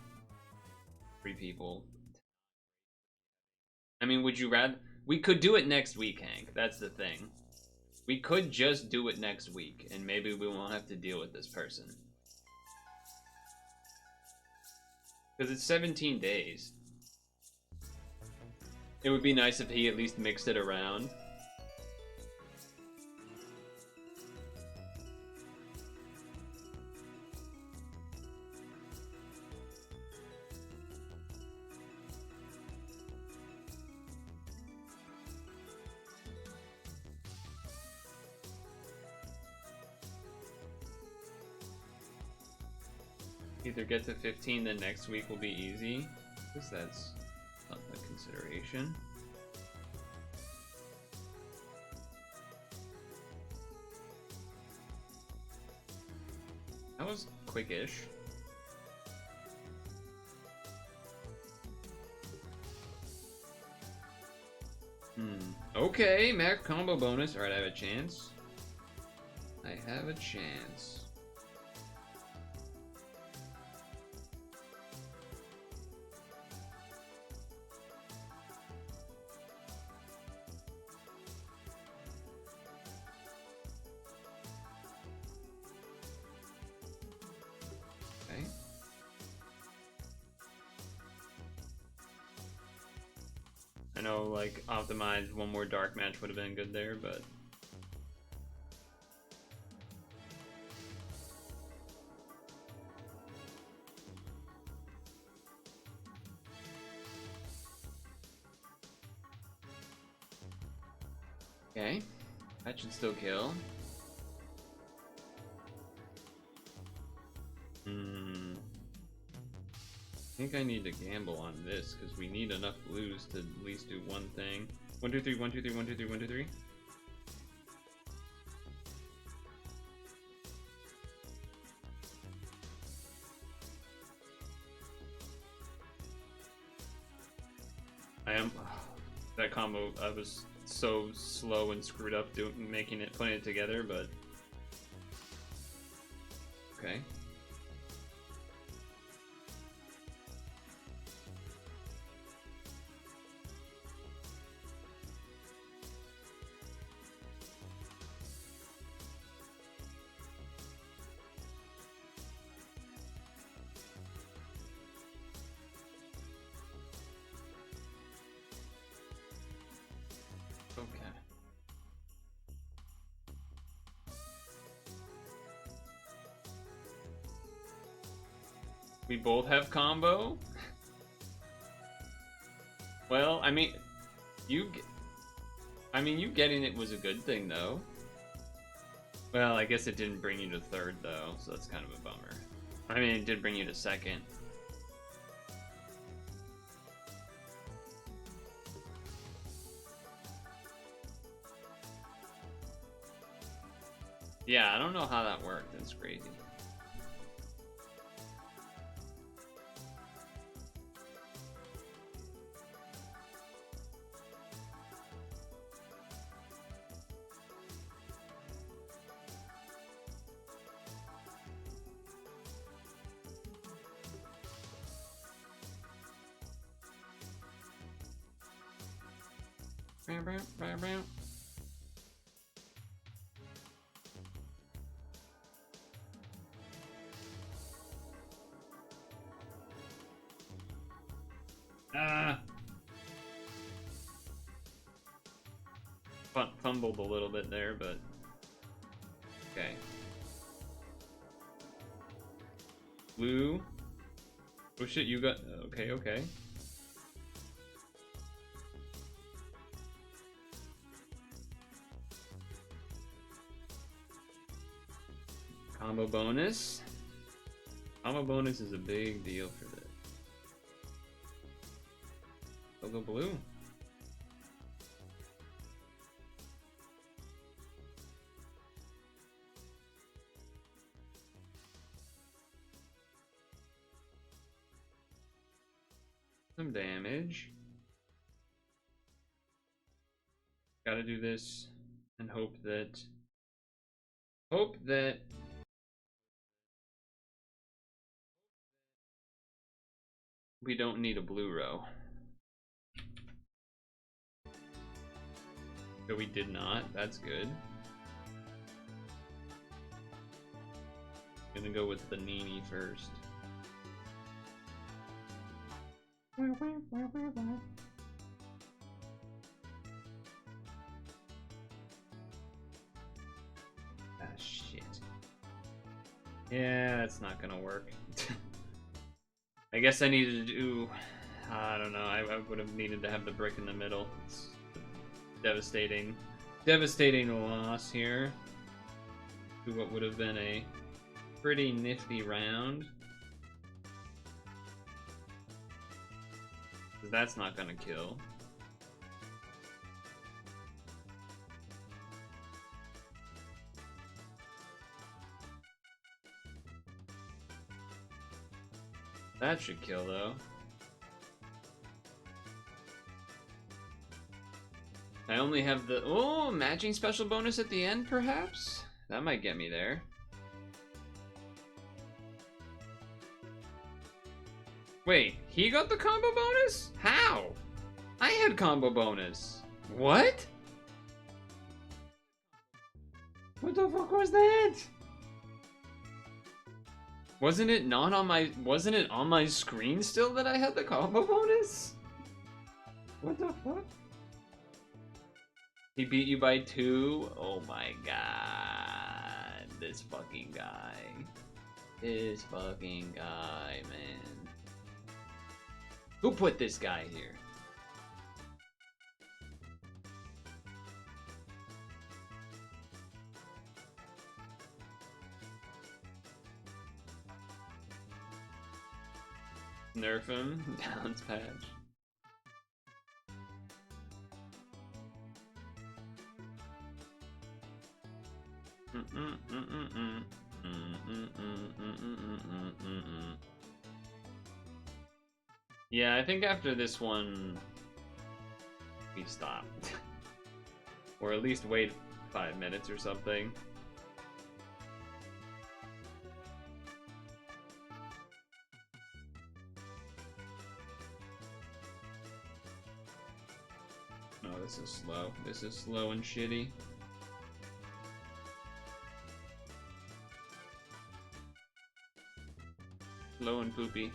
3 people. I mean, would you rather? We could do it next week, Hank. That's the thing. We could just do it next week, and maybe we won't have to deal with this person. Because it's 17 days. It would be nice if he at least mixed it around. Either get to 15, then next week will be easy. Because that's not a consideration. That was quick-ish. Okay, max combo bonus. Alright, I have a chance. I have a chance. I know, like, optimized one more dark match would have been good there, but... Okay, that should still kill. I think I need to gamble on this because we need enough blues to at least do one thing. 1, 2, 3, 1, 2, 3, 1, 2, 3, 1, 2, 3. I am. That combo, I was so slow and screwed up putting it together, but okay. We both have combo? Well, I mean, you getting it was a good thing, though. Well, I guess it didn't bring you to third, though, so that's kind of a bummer. I mean, it did bring you to second. Yeah, I don't know how that worked. That's crazy. Fumbled a little bit there, but okay. Blue. Oh shit, you got okay, okay. Combo bonus. Combo bonus is a big deal for this. I'll go blue. Some damage. Gotta do this and hope that we don't need a blue row. So we did not. That's good. Gonna go with the Nini first. Ah, shit. Yeah, that's not gonna work. I guess I needed to do... I don't know, I would have needed to have the brick in the middle. It's devastating. Devastating loss here. To what would have been a pretty nifty round. That's not gonna kill. That should kill, though. I only have the... Oh, matching special bonus at the end, perhaps? That might get me there. Wait, he got the combo bonus? How? I had combo bonus. What? What the fuck was that? Wasn't it on my screen still that I had the combo bonus? What the fuck? He beat you by 2? Oh my god. This fucking guy. This fucking guy, man. Who put this guy here? Nerf him. Balance patch. Yeah, I think after this one, we stop. Or at least wait 5 minutes or something. No, this is slow. This is slow and shitty. Slow and poopy.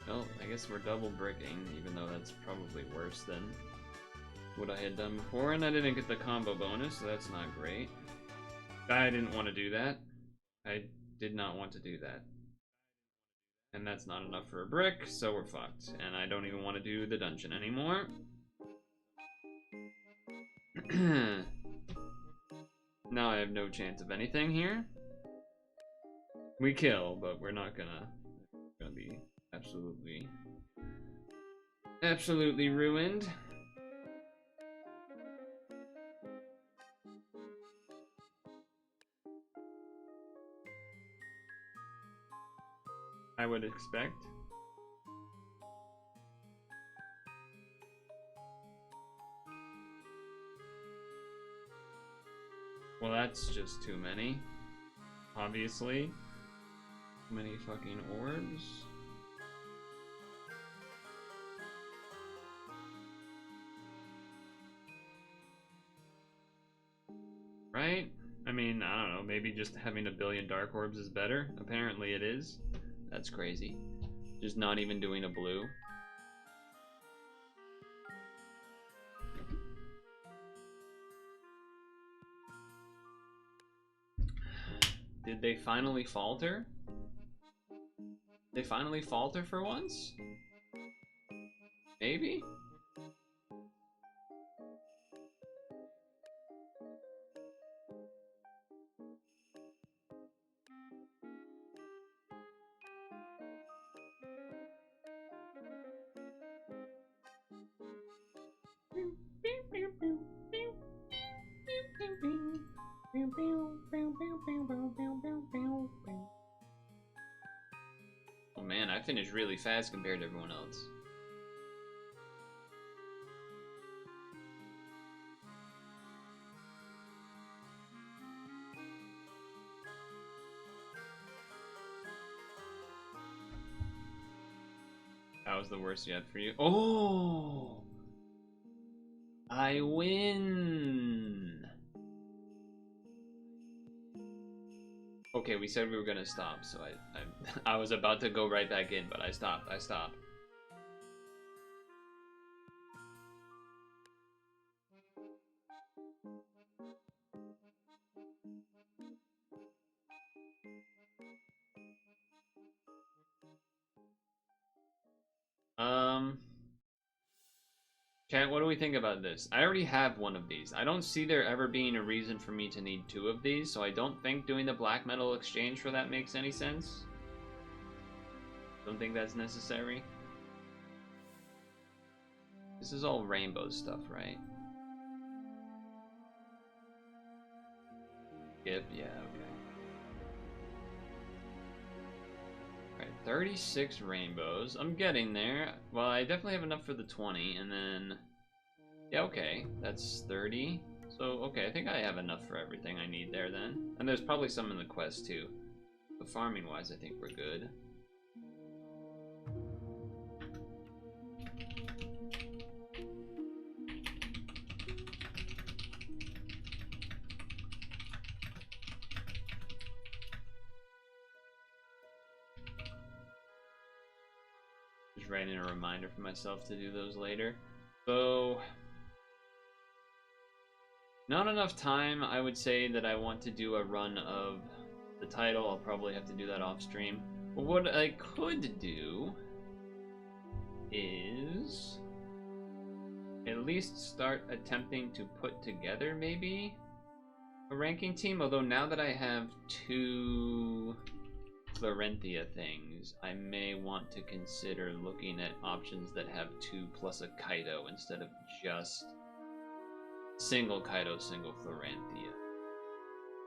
Well, I guess we're double bricking, even though that's probably worse than what I had done before, and I didn't get the combo bonus, so that's not great. I didn't want to do that. I did not want to do that. And that's not enough for a brick, so we're fucked. And I don't even want to do the dungeon anymore. Now I have no chance of anything here. We kill, but we're not gonna be absolutely ruined. I would expect. Well, that's just too many. Obviously. Too many fucking orbs. Right? I mean, I don't know, maybe just having a billion dark orbs is better. Apparently it is. That's crazy. Just not even doing a blue. Did they finally falter? They finally falter for once? Maybe? Oh man, I finished really fast compared to everyone else. That was the worst yet for you. Oh! I win! Okay, we said we were gonna stop, so I was about to go right back in, but I stopped. Chat, what do we think about this? I already have one of these. I don't see there ever being a reason for me to need two of these, so I don't think doing the black metal exchange for that makes any sense. Don't think that's necessary. This is all rainbow stuff, right? Yep, yeah, okay. Alright, 36 rainbows. I'm getting there. Well, I definitely have enough for the 20, and then... Yeah, okay, that's 30. So, okay, I think I have enough for everything I need there then. And there's probably some in the quest too. But farming-wise, I think we're good. Just writing a reminder for myself to do those later. So... Not enough time, I would say, that I want to do a run of the title. I'll probably have to do that off stream. But what I could do is at least start attempting to put together maybe a ranking team. Although now that I have 2 Florentia things, I may want to consider looking at options that have 2 plus a Kaido instead of just single Kaido, single Florentia.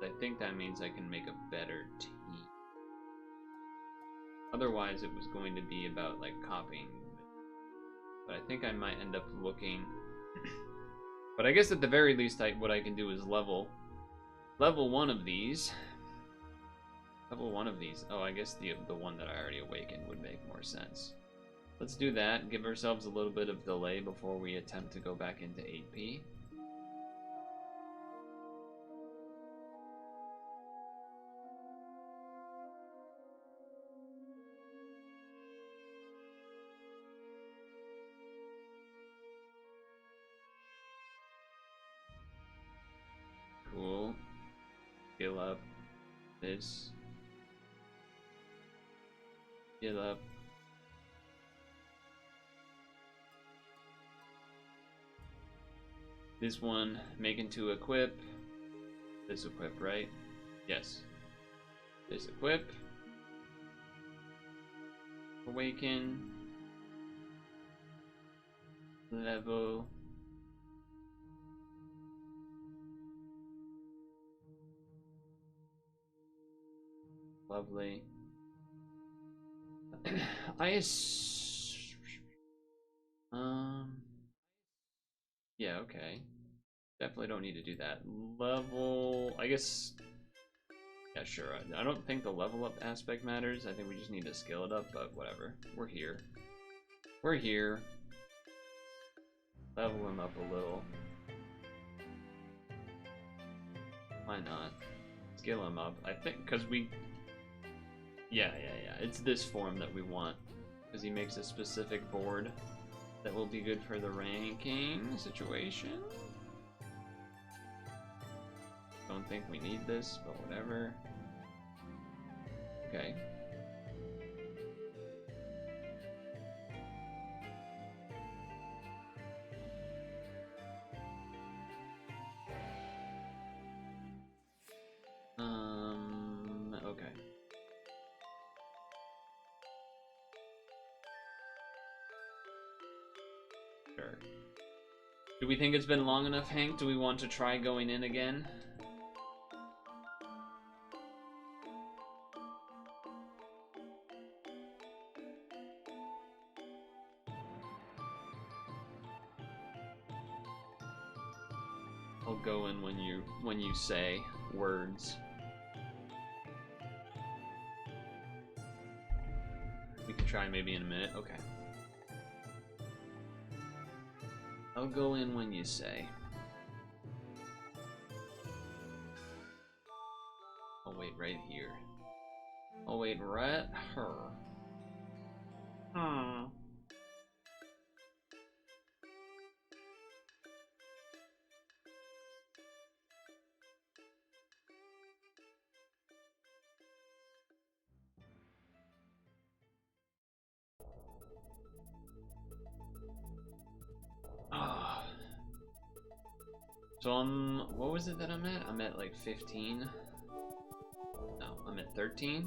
I think that means I can make a better team. Otherwise, it was going to be about like copying. But I think I might end up looking. But I guess at the very least, what I can do is level 1 of these. Level 1 of these. Oh, I guess the one that I already awakened would make more sense. Let's do that. Give ourselves a little bit of delay before we attempt to go back into 8P. Cool. Skill up. This. Skill up. This one, make into equip. This equip, right? Yes. This equip. Awaken. Level. Lovely. Yeah, okay. Definitely don't need to do that. Level, I guess. Yeah, sure. I don't think the level up aspect matters. I think we just need to scale it up, but whatever. We're here. We're here. Level him up a little. Why not? Scale him up. I think because we. Yeah. It's this form that we want. Because he makes a specific board that will be good for the ranking situation. Don't think we need this, but whatever. Okay. Okay. Sure. Do we think it's been long enough, Hank? Do we want to try going in again? I'll go in when you say words. We can try maybe in a minute. Okay. I'll go in when you say. I'll wait right here. I'll wait right here. So what was it that I'm at? I'm at like 15. No, I'm at 13?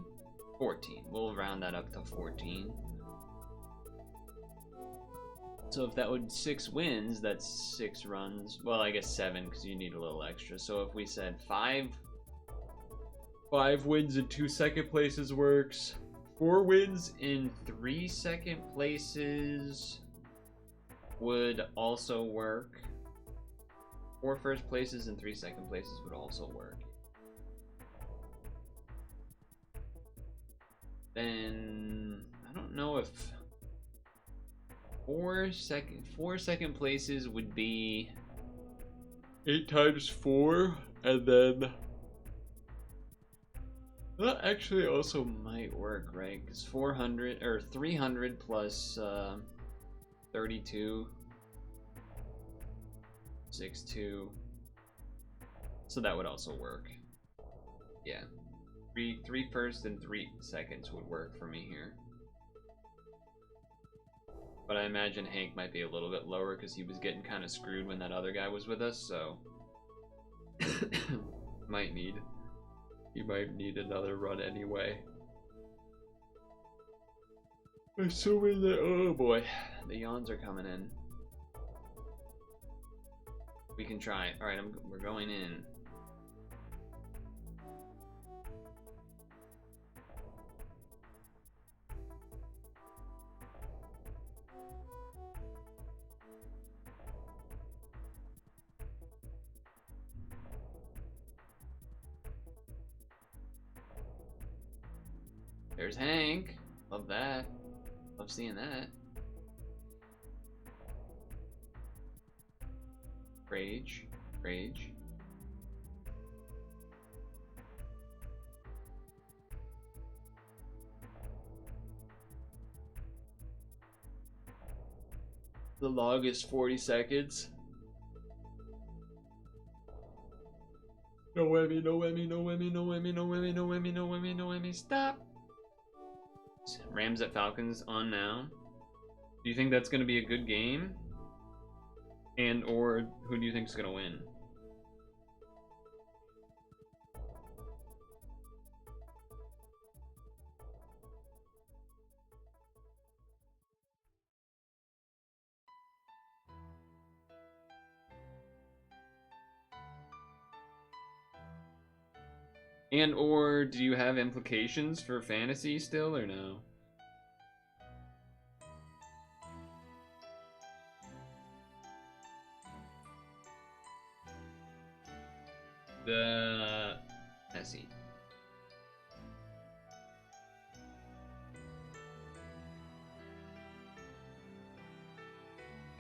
14. We'll round that up to 14. So if that would 6 wins, that's 6 runs. Well, I guess 7 because you need a little extra. So if we said 5 wins in 2 second places works. 4 wins in 3 second places would also work. 4 first places and 3 second places would also work. Then I don't know if 4 second places would be 8 times 4, and then that actually also might work, right? Because 400 or 300 plus 32. 6-2. So that would also work. Yeah. 3 first and 3 seconds would work for me here. But I imagine Hank might be a little bit lower because he was getting kind of screwed when that other guy was with us, so he might need another run anyway. Assuming that, oh boy, the yawns are coming in. We can try. All right, we're going in. There's Hank. Love that. Love seeing that. Rage. The log is 40 seconds. No whammy, no whammy, no whammy, no whammy, no whammy, no whammy, no whammy, no whammy, stop! Rams at Falcons on now. Do you think that's going to be a good game? And or who do you think is going to win? And or do you have implications for fantasy still or no? The messy.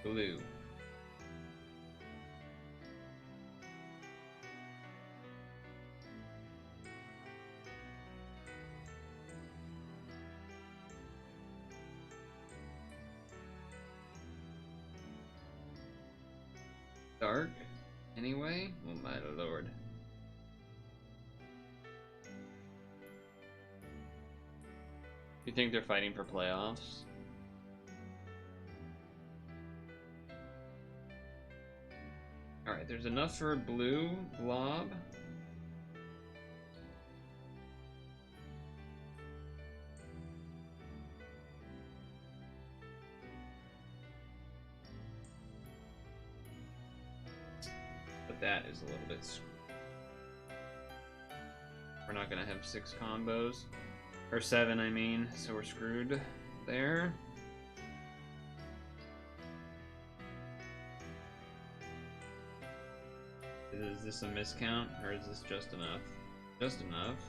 Blue. Dark, anyway? Oh my lord. You think they're fighting for playoffs? Alright, there's enough for blue, blob. But that is a little bit screwed. We're not gonna have 6 combos. Or 7, I mean, so we're screwed there. Is this a miscount, or is this just enough? Just enough.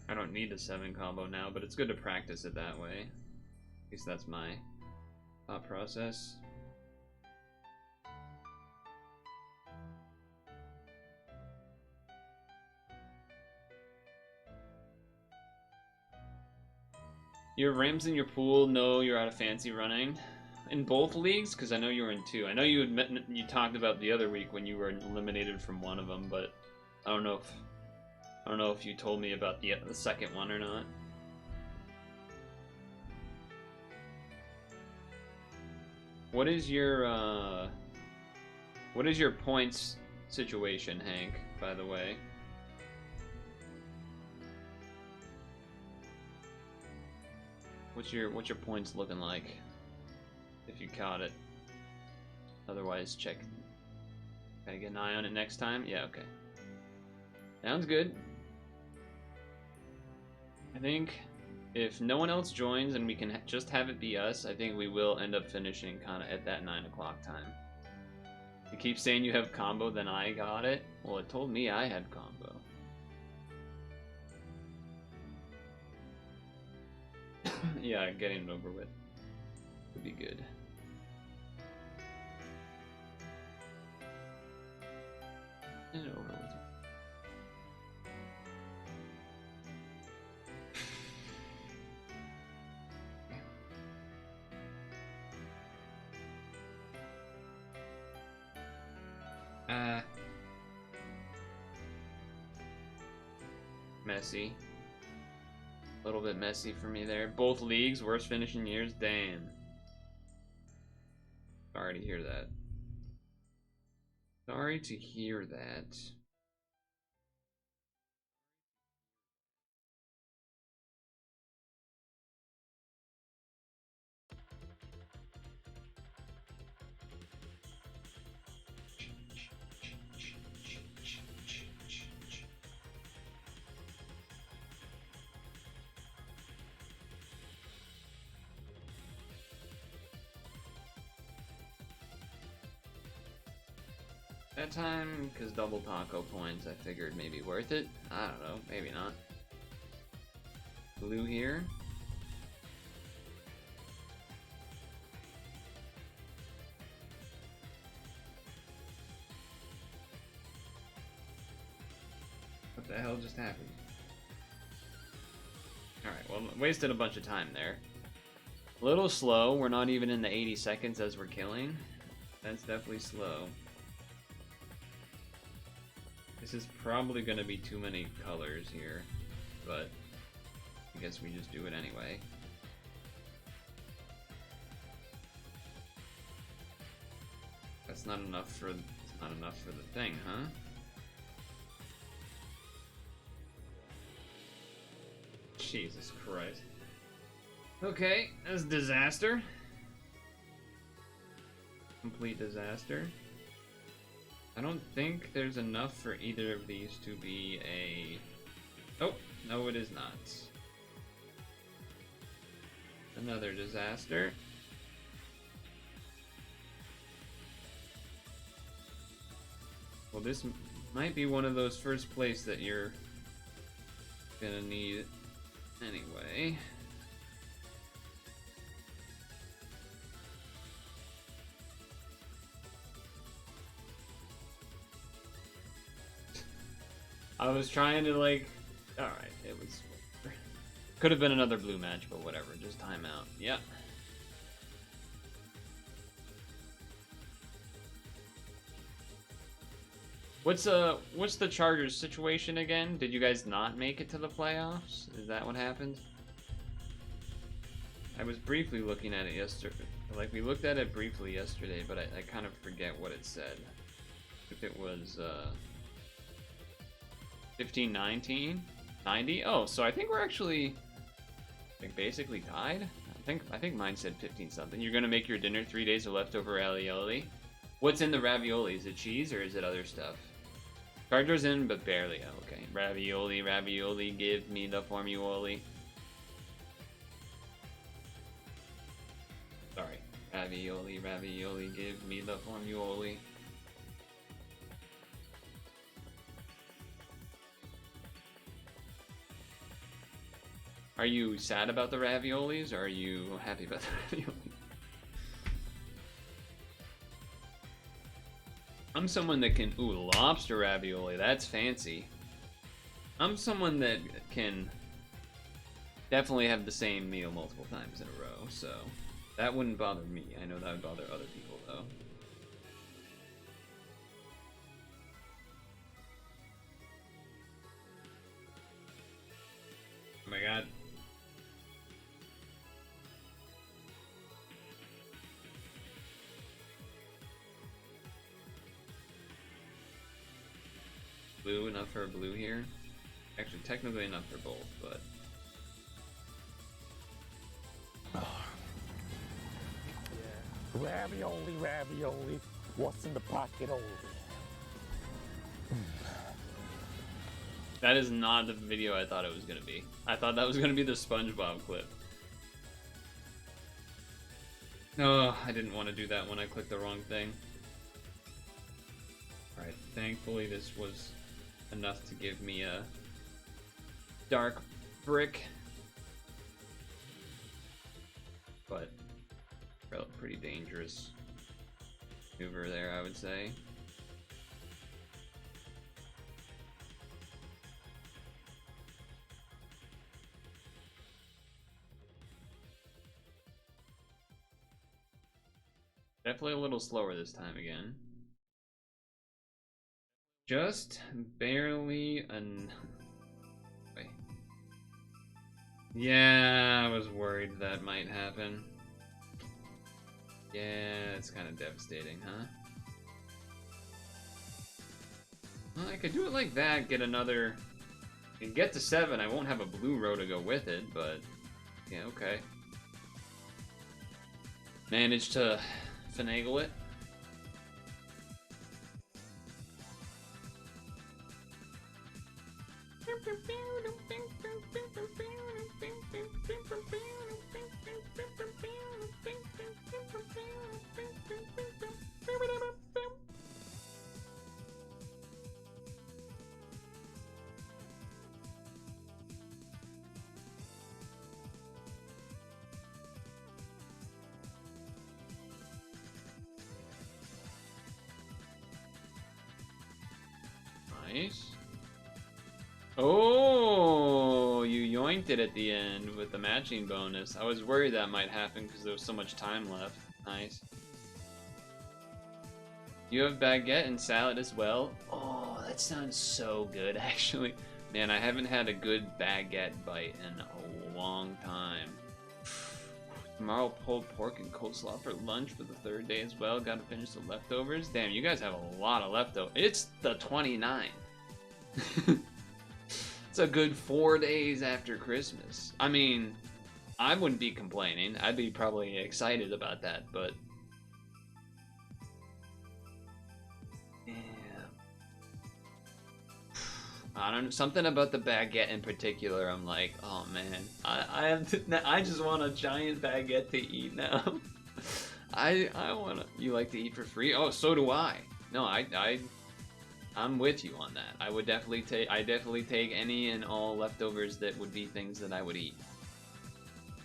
I don't need a 7 combo now, but it's good to practice it that way. At least that's my thought process. You have Rams in your pool? No, you're out of fancy running. In both leagues? Because I know you were in 2. I know you talked about the other week when you were eliminated from one of them, but I don't know if you told me about the second one or not. What is your points situation, Hank, by the way? What's your points looking like? If you caught it. Otherwise, check. Gotta get an eye on it next time? Yeah, okay. Sounds good. I think if no one else joins and we can just have it be us, I think we will end up finishing kind of at that 9 o'clock time. You keep saying you have combo, then I got it. Well, it told me I had combo. Yeah, getting it over with would be good. Get it over with. Messy. A little bit messy for me there. Both leagues, worst finishing years. Damn. Sorry to hear that. Sorry to hear that. That time, because double taco points, I figured maybe worth it. I don't know, maybe not. Blue here. What the hell just happened? Alright, well, wasted a bunch of time there. A little slow. We're not even in the 80 seconds as we're killing. That's definitely slow. This is probably going to be too many colors here, but I guess we just do it anyway. That's not enough for the thing, huh? Jesus Christ. Okay, that's disaster. Complete disaster. I don't think there's enough for either of these to be a... Oh, no it is not. Another disaster. Well, this might be one of those first place that you're gonna need anyway. I was trying to like, all right, it was, could have been another blue match, but whatever, just timeout. Yep. What's the Chargers situation again? Did you guys not make it to the playoffs? Is that what happened? I was briefly looking at it yesterday. Like, we looked at it briefly yesterday, but I kind of forget what it said. If it was 15-19? 90? Oh, so I think we're actually basically tied. I think mine said 15 something. You're gonna make your dinner 3 days of leftover ravioli. What's in the ravioli? Is it cheese or is it other stuff? Chargers in, but barely. Oh, okay. Ravioli, ravioli, give me the formuoli. Sorry. Ravioli, ravioli, give me the formuoli. Are you sad about the raviolis, or are you happy about the raviolis? I'm someone that can... Ooh, lobster ravioli. That's fancy. I'm someone that can definitely have the same meal multiple times in a row, so that wouldn't bother me. I know that would bother other people, though. Oh my god. Blue, enough for a blue here. Actually, technically enough for both, but... Yeah. Ravioli, ravioli. What's in the pocket only? That is not the video I thought it was going to be. I thought that was going to be the SpongeBob clip. No, I didn't want to do that when I clicked the wrong thing. Alright, thankfully this was enough to give me a dark brick. But pretty dangerous maneuver there, I would say. Definitely a little slower this time again. Just barely wait. Yeah, I was worried that might happen. Yeah, it's kind of devastating, huh? Well, I could do it like that, get another... And get to 7, I won't have a blue row to go with it, but... Yeah, okay. Managed to finagle it. Nice. Oh, you yoink disappointed at the end with the matching bonus. I was worried that might happen because there was so much time left. Nice. You have baguette and salad as well? Oh, that sounds so good, actually. Man, I haven't had a good baguette bite in a long time. Tomorrow, pulled pork and coleslaw for lunch for the third day as well. Gotta finish the leftovers. Damn, you guys have a lot of leftovers. It's the 29th. It's a good 4 days after Christmas. I mean, I wouldn't be complaining. I'd be probably excited about that, but... yeah. I don't know, something about the baguette in particular, I'm like, oh man, I just want a giant baguette to eat now. I want to, you like to eat for free? Oh, so do I. No, I'm with you on that. I would definitely take any and all leftovers that would be things that I would eat.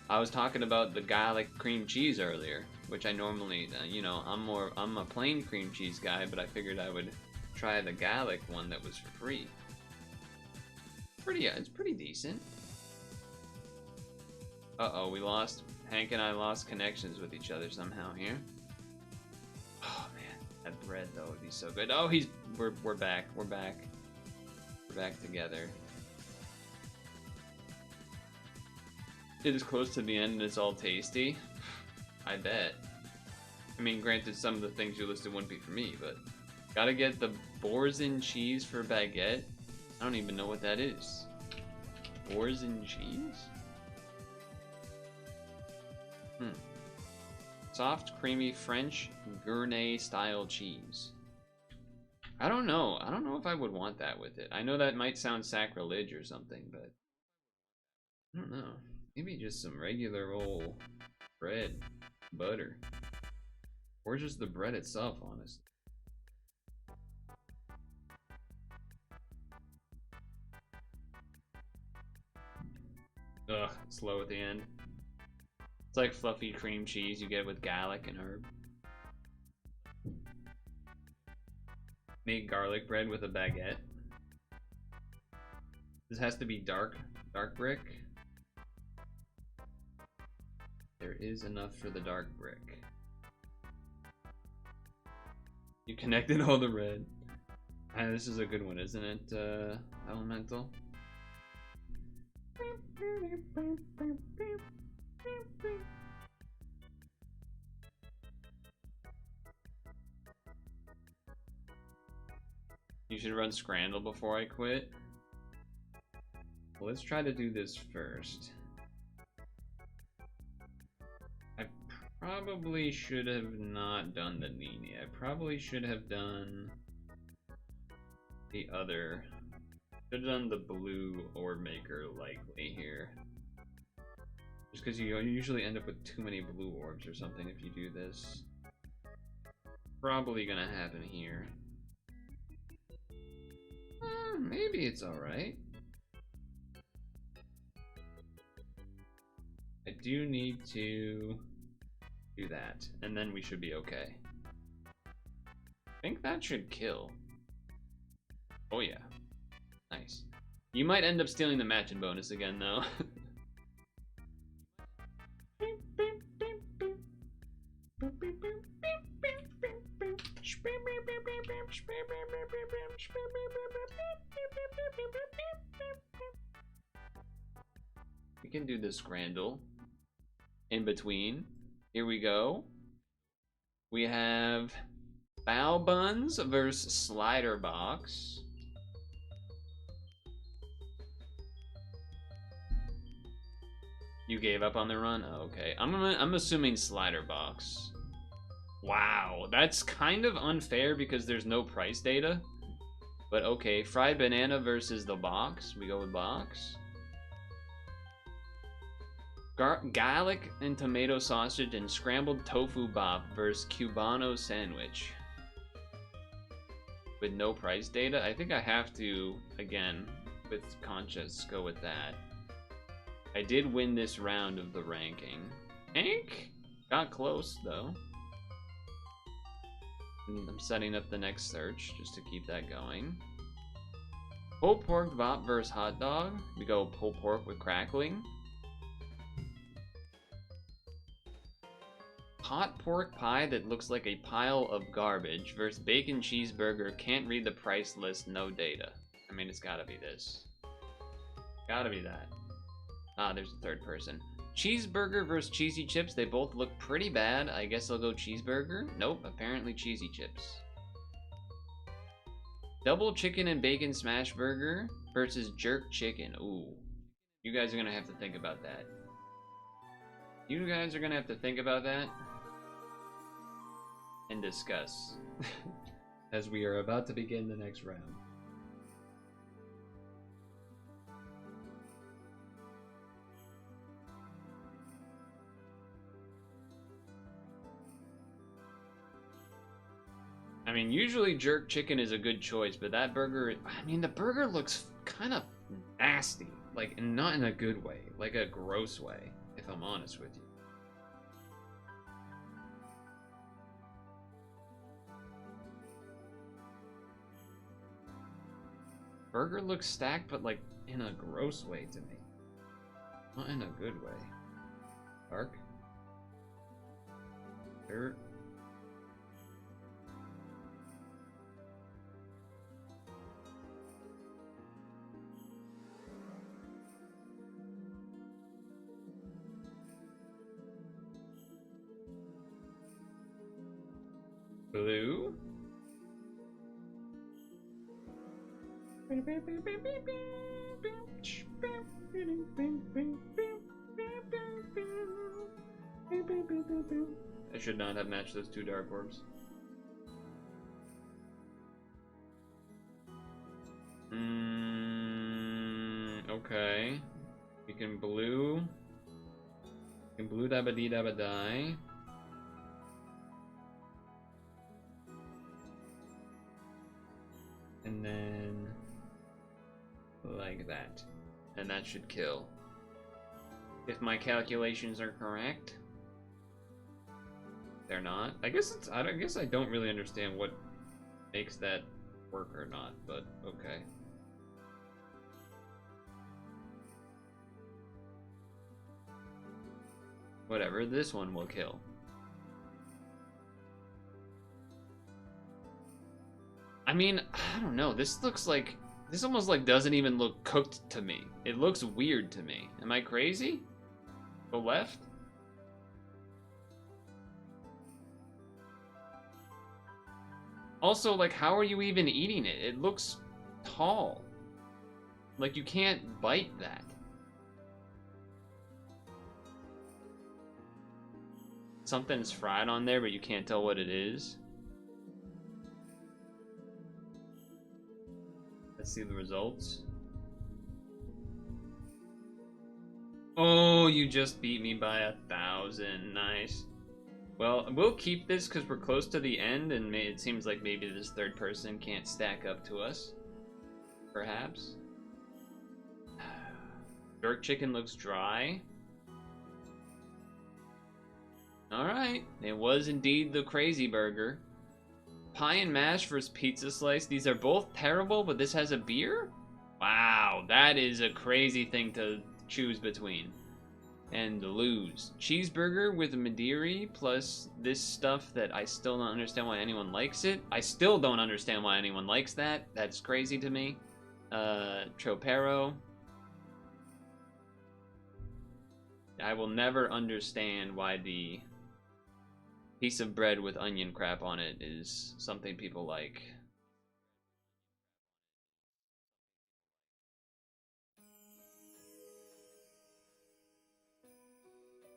I was talking about the garlic cream cheese earlier, which I normally, you know, I'm a plain cream cheese guy, but I figured I would try the garlic one that was for free. It's pretty decent. Uh-oh, Hank and I lost connections with each other somehow here. Oh man, that bread though would be so good. Oh, we're back. We're back together. It is close to the end and it's all tasty. I bet. I mean, granted, some of the things you listed wouldn't be for me, but gotta get the Boursin cheese for baguette. I don't even know what that is. Boursin cheese? Soft, creamy French Gournay style cheese. I don't know. I don't know if I would want that with it. I know that might sound sacrilege or something, but I don't know. Maybe just some regular old bread, butter, or just the bread itself, honestly. Ugh, slow at the end. It's like fluffy cream cheese you get with garlic and herb. Make garlic bread with a baguette. This has to be dark brick. There is enough for the dark brick. You connected all the red. This is a good one, isn't it, Elemental? You should run Scrandle before I quit. Well, let's try to do this first. I probably should have not done the Nini. I probably should have done the other. Should have done the blue orb maker likely here. Just because you usually end up with too many blue orbs or something if you do this. Probably gonna happen here. Maybe it's alright. I do need to do that, and then we should be okay. I think that should kill. Oh yeah. Nice. You might end up stealing the matching bonus again, though. We can do this Scrandle in between. Here we go. We have Bow Buns versus Slider Box. You gave up on the run? Oh, okay. I'm assuming Slider Box. Wow, that's kind of unfair because there's no price data. But okay, fried banana versus the box. We go with box. Garlic and tomato sausage and scrambled tofu bop versus Cubano sandwich. With no price data? I think I have to, again, with conscience, go with that. I did win this round of the ranking. Hank? Got close, though. I'm setting up the next search just to keep that going. Pulled pork bop versus hot dog. We go pulled pork with crackling. Hot pork pie that looks like a pile of garbage versus bacon cheeseburger. Can't read the price list, no data. I mean, it's gotta be this. Gotta be that. Ah, there's a third person. Cheeseburger versus cheesy chips. They both look pretty bad. I guess I'll go cheeseburger. Nope, apparently cheesy chips. Double chicken and bacon smash burger versus jerk chicken. Ooh. You guys are gonna have to think about that. You guys are gonna have to think about that and discuss as we are about to begin the next round. I mean, usually jerk chicken is a good choice, but that burger, I mean, the burger looks kind of nasty. Like, not in a good way, like a gross way, if I'm honest with you. Burger looks stacked, but like in a gross way to me. Not in a good way. Dark. Dirt. Blue. I should not have matched those two dark orbs. Okay. We can blue. We can blue dabba dee dabba die. And then like that. And that should kill. If my calculations are correct. They're not. I guess I don't really understand what makes that work or not, but okay. Whatever, this one will kill. I mean, I don't know. This looks like, this almost like doesn't even look cooked to me. It looks weird to me. Am I crazy? Go left? Also, like, how are you even eating it? It looks tall. Like, you can't bite that. Something's fried on there, but you can't tell what it is. Let's see the results. Oh, you just beat me by 1,000. Nice. Well, we'll keep this because we're close to the end, and it seems like maybe this third person can't stack up to us. Perhaps. Jerk chicken looks dry. Alright, it was indeed the crazy burger. Pie and mash versus pizza slice. These are both terrible, but this has a beer? Wow, that is a crazy thing to choose between. And lose. Cheeseburger with Madeira plus this stuff that I still don't understand why anyone likes it. I still don't understand why anyone likes that. That's crazy to me. Tropero. I will never understand why the piece of bread with onion crap on it is something people like.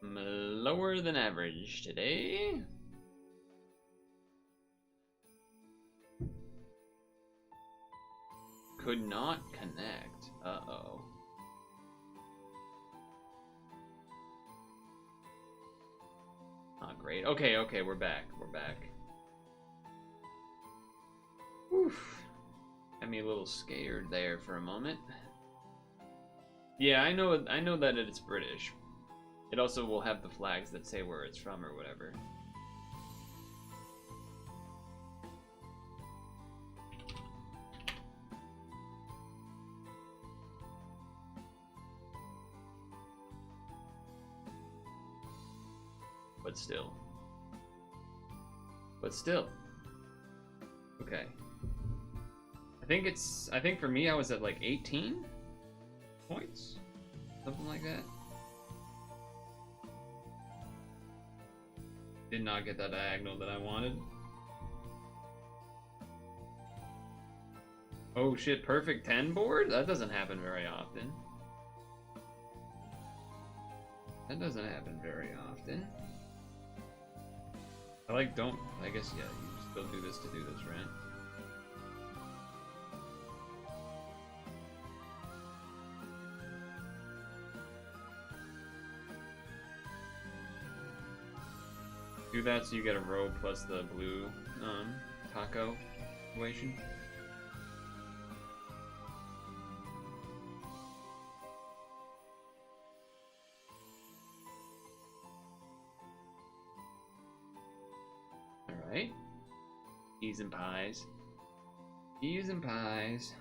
Lower than average today. Could not connect. Uh-oh. Not great. Okay, okay, we're back. We're back. Oof. Had me a little scared there for a moment. Yeah, I know that it's British. It also will have the flags that say where it's from or whatever. But still. But still. Okay. I think for me I was at like 18 points? Something like that. Did not get that diagonal that I wanted. Oh shit, perfect 10 board? That doesn't happen very often. That doesn't happen very often. I guess, yeah, you still do this to do this, right? Do that so you get a row plus the blue taco situation. Alright. Peas and pies. Peas and pies.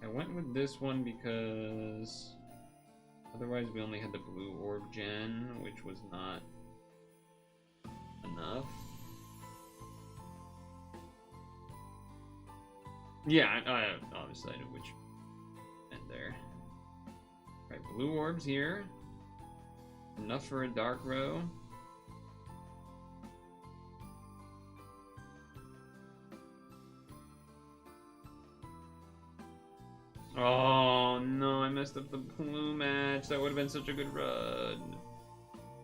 I went with this one because otherwise we only had the blue orb gen, which was not enough. Yeah, I obviously I knew which end there. Right, blue orbs here. Enough for a dark row. Oh no, I messed up the blue match. That would have been such a good run.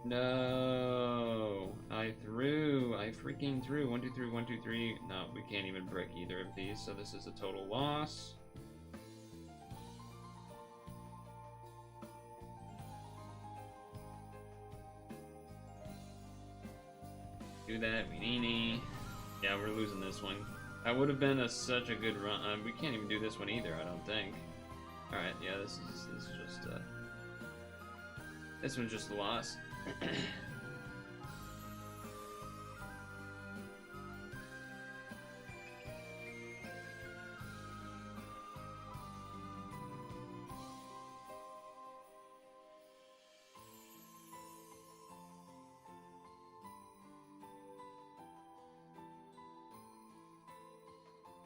No, I freaking threw. 1, 2, 3, 1, 2, 3. No, we can't even break either of these, so this is a total loss. Do that, we yeah, we're losing this one. That would have been such a good run. We can't even do this one either, I don't think. All right, yeah, this one's just a loss.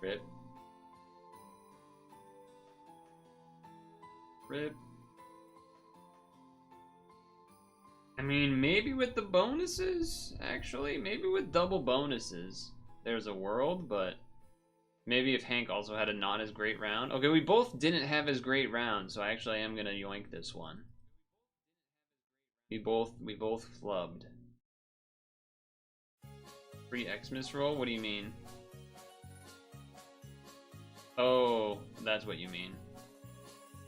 Rip. Rip. I mean, maybe with the bonuses, actually. Maybe with double bonuses, there's a world, but maybe if Hank also had a not as great round. Okay, we both didn't have as great round, so I actually am gonna yoink this one. We both flubbed. Free Xmas roll? What do you mean? Oh, that's what you mean.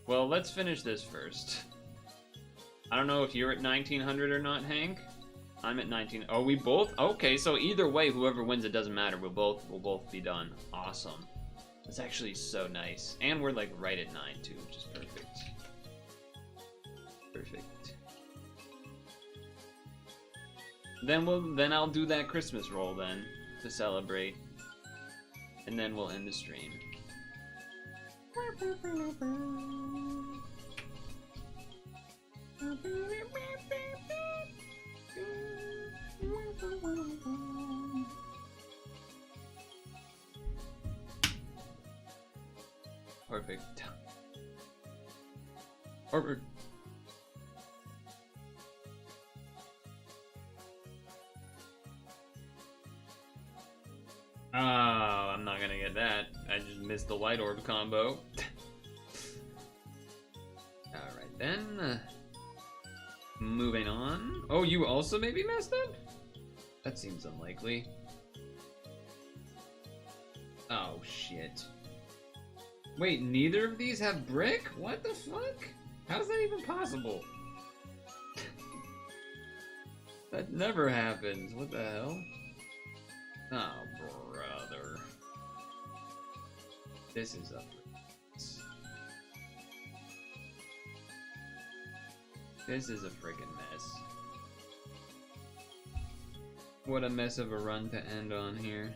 Well, let's finish this first. I don't know if you're at 1900 or not, Hank. I'm at 19. Oh, we both? Okay, so either way, whoever wins, it doesn't matter. We'll both be done. Awesome. That's actually so nice. And we're like right at 9 too, which is perfect. Perfect. Then I'll do that Christmas roll then to celebrate. And then we'll end the stream. Perfect. Perfect. Oh, I'm not gonna get that. I just missed the light orb combo. Alright then. Moving on. Oh, you also maybe messed up? That seems unlikely. Oh, shit. Wait, neither of these have brick? What the fuck? How's that even possible? That never happens. What the hell? Oh, brother. This is a... This is a friggin' mess. What a mess of a run to end on here.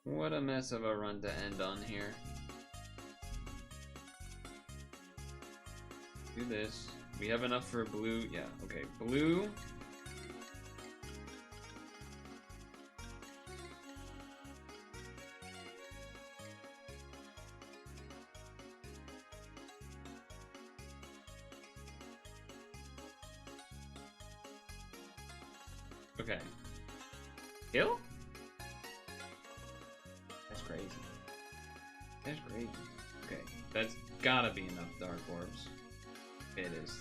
What a mess of a run to end on here. Do this. We have enough for blue. Yeah, okay. Blue. Okay. Kill? That's crazy. That's crazy. Okay, that's gotta be enough Dark Orbs. It is.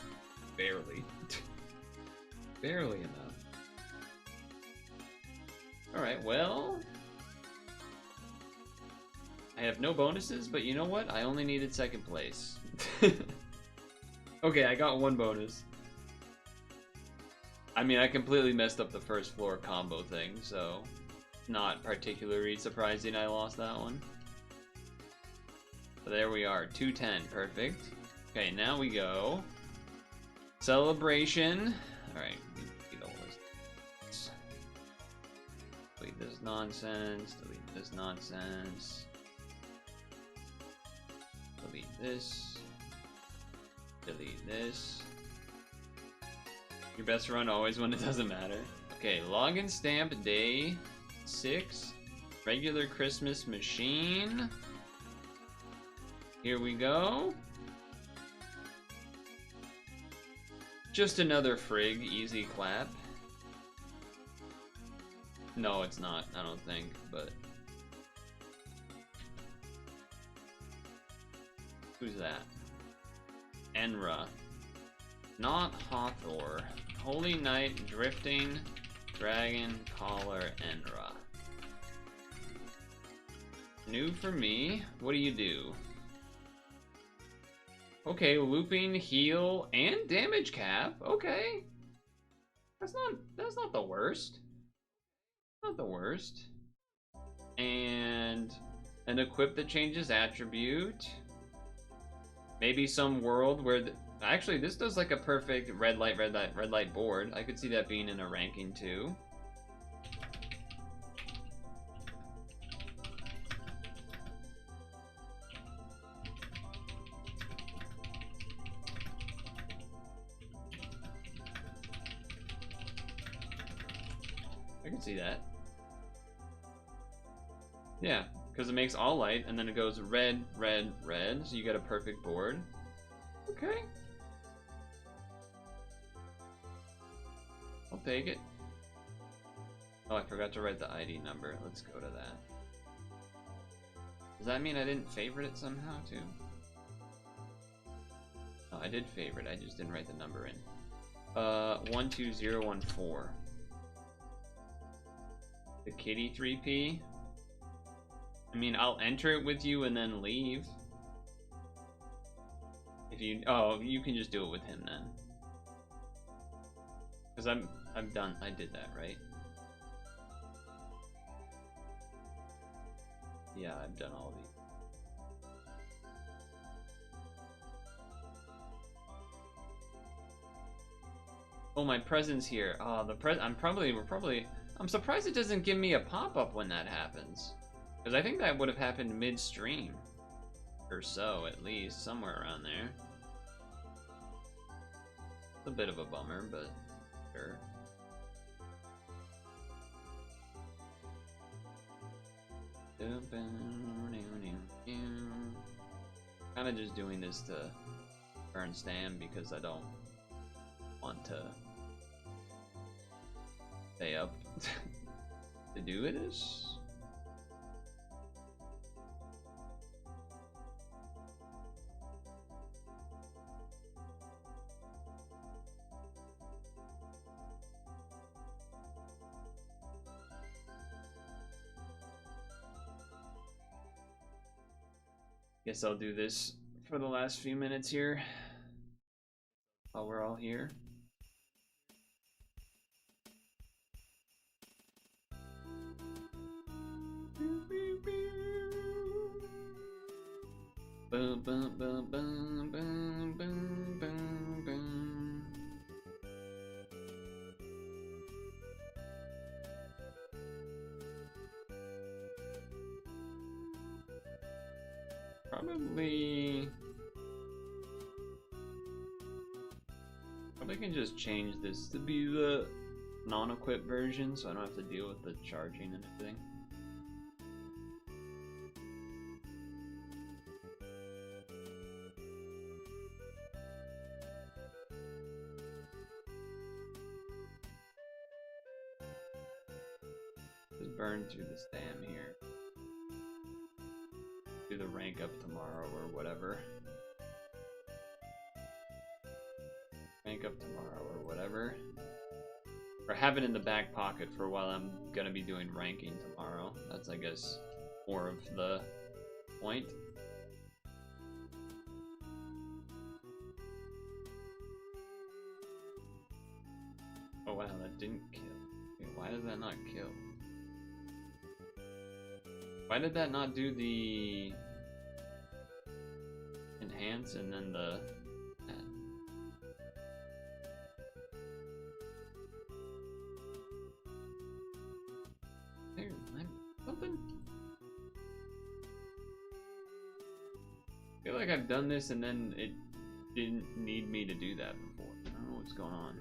Barely. Barely enough. Alright, well... I have no bonuses, but you know what? I only needed second place. Okay, I got one bonus. I mean, I completely messed up the first floor combo thing, so... Not particularly surprising I lost that one. But there we are, 210, perfect. Okay, now we go. Celebration. Alright, delete this nonsense, delete this nonsense. Delete this. Delete this. Your best run always when it doesn't matter. Okay, login stamp day 6. Regular Christmas machine. Here we go. Just another frig, easy clap. No, it's not, I don't think, but... Who's that? Enra. Not Hathor. Holy Knight, Drifting, Dragon, Caller, Enra. New for me. What do you do? Okay, looping, heal, and damage cap. Okay. That's not the worst. Not the worst. And an equip that changes attribute. Maybe some world where actually this does like a perfect red light board. I could see that being in a ranking too. I can see that. Yeah, because it makes all light, and then it goes red, red, red, so you get a perfect board. Okay. I'll take it. Oh, I forgot to write the ID number. Let's go to that. Does that mean I didn't favorite it somehow, too? No, I did favorite, I just didn't write the number in. 12014. The kitty 3P. I mean, I'll enter it with you and then leave. If you, oh, you can just do it with him then. Cause I'm done. I did that, right? Yeah, I've done all these. Oh, my present's here. Oh, I'm surprised it doesn't give me a pop-up when that happens. Because I think that would have happened mid-stream. Or so, at least. Somewhere around there. It's a bit of a bummer, but sure. Kind of just doing this to earn Stam because I don't want to stay up to do this. Guess I'll do this for the last few minutes here while we're all here. Boom, boom, boom, boom, boom, boom, boom, boom. Probably can just change this to be the non-equipped version, so I don't have to deal with the charging and everything. Just burn through this dam here. Do the rank up tomorrow or whatever. Rank up tomorrow or whatever. Or have it in the back pocket for while I'm gonna be doing ranking tomorrow. That's, I guess, more of the point. Oh wow, that didn't kill. Wait, why did that not kill? Why did that not do the enhance and then the there, something? I feel like I've done this and then it didn't need me to do that before. I don't know what's going on.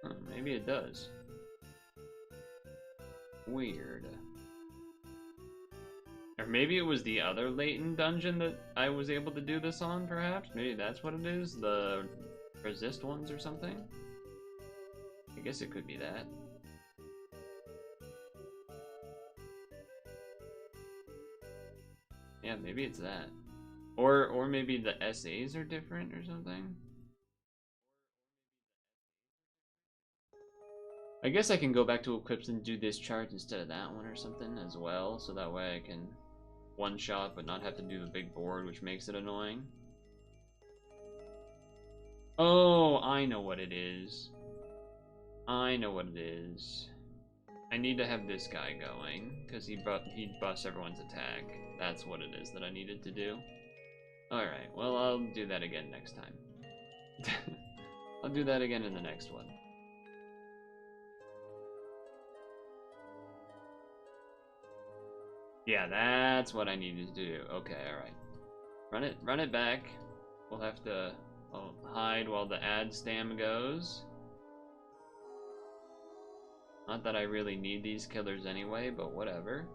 Huh, maybe it does. Weird. Or maybe it was the other latent dungeon that I was able to do this on, perhaps? Maybe that's what it is? The resist ones or something? I guess it could be that. Yeah, maybe it's that. Or maybe the SAs are different or something? I guess I can go back to Equips and do this charge instead of that one or something as well, so that way I can one-shot but not have to do the big board, which makes it annoying. Oh, I know what it is. I know what it is. I need to have this guy going, because he buffs everyone's attack. That's what it is that I needed to do. Alright, well, I'll do that again next time. I'll do that again in the next one. Yeah, that's what I needed to do. Okay, alright. Run it back. We'll have to hide while the ad stam goes. Not that I really need these killers anyway, but whatever.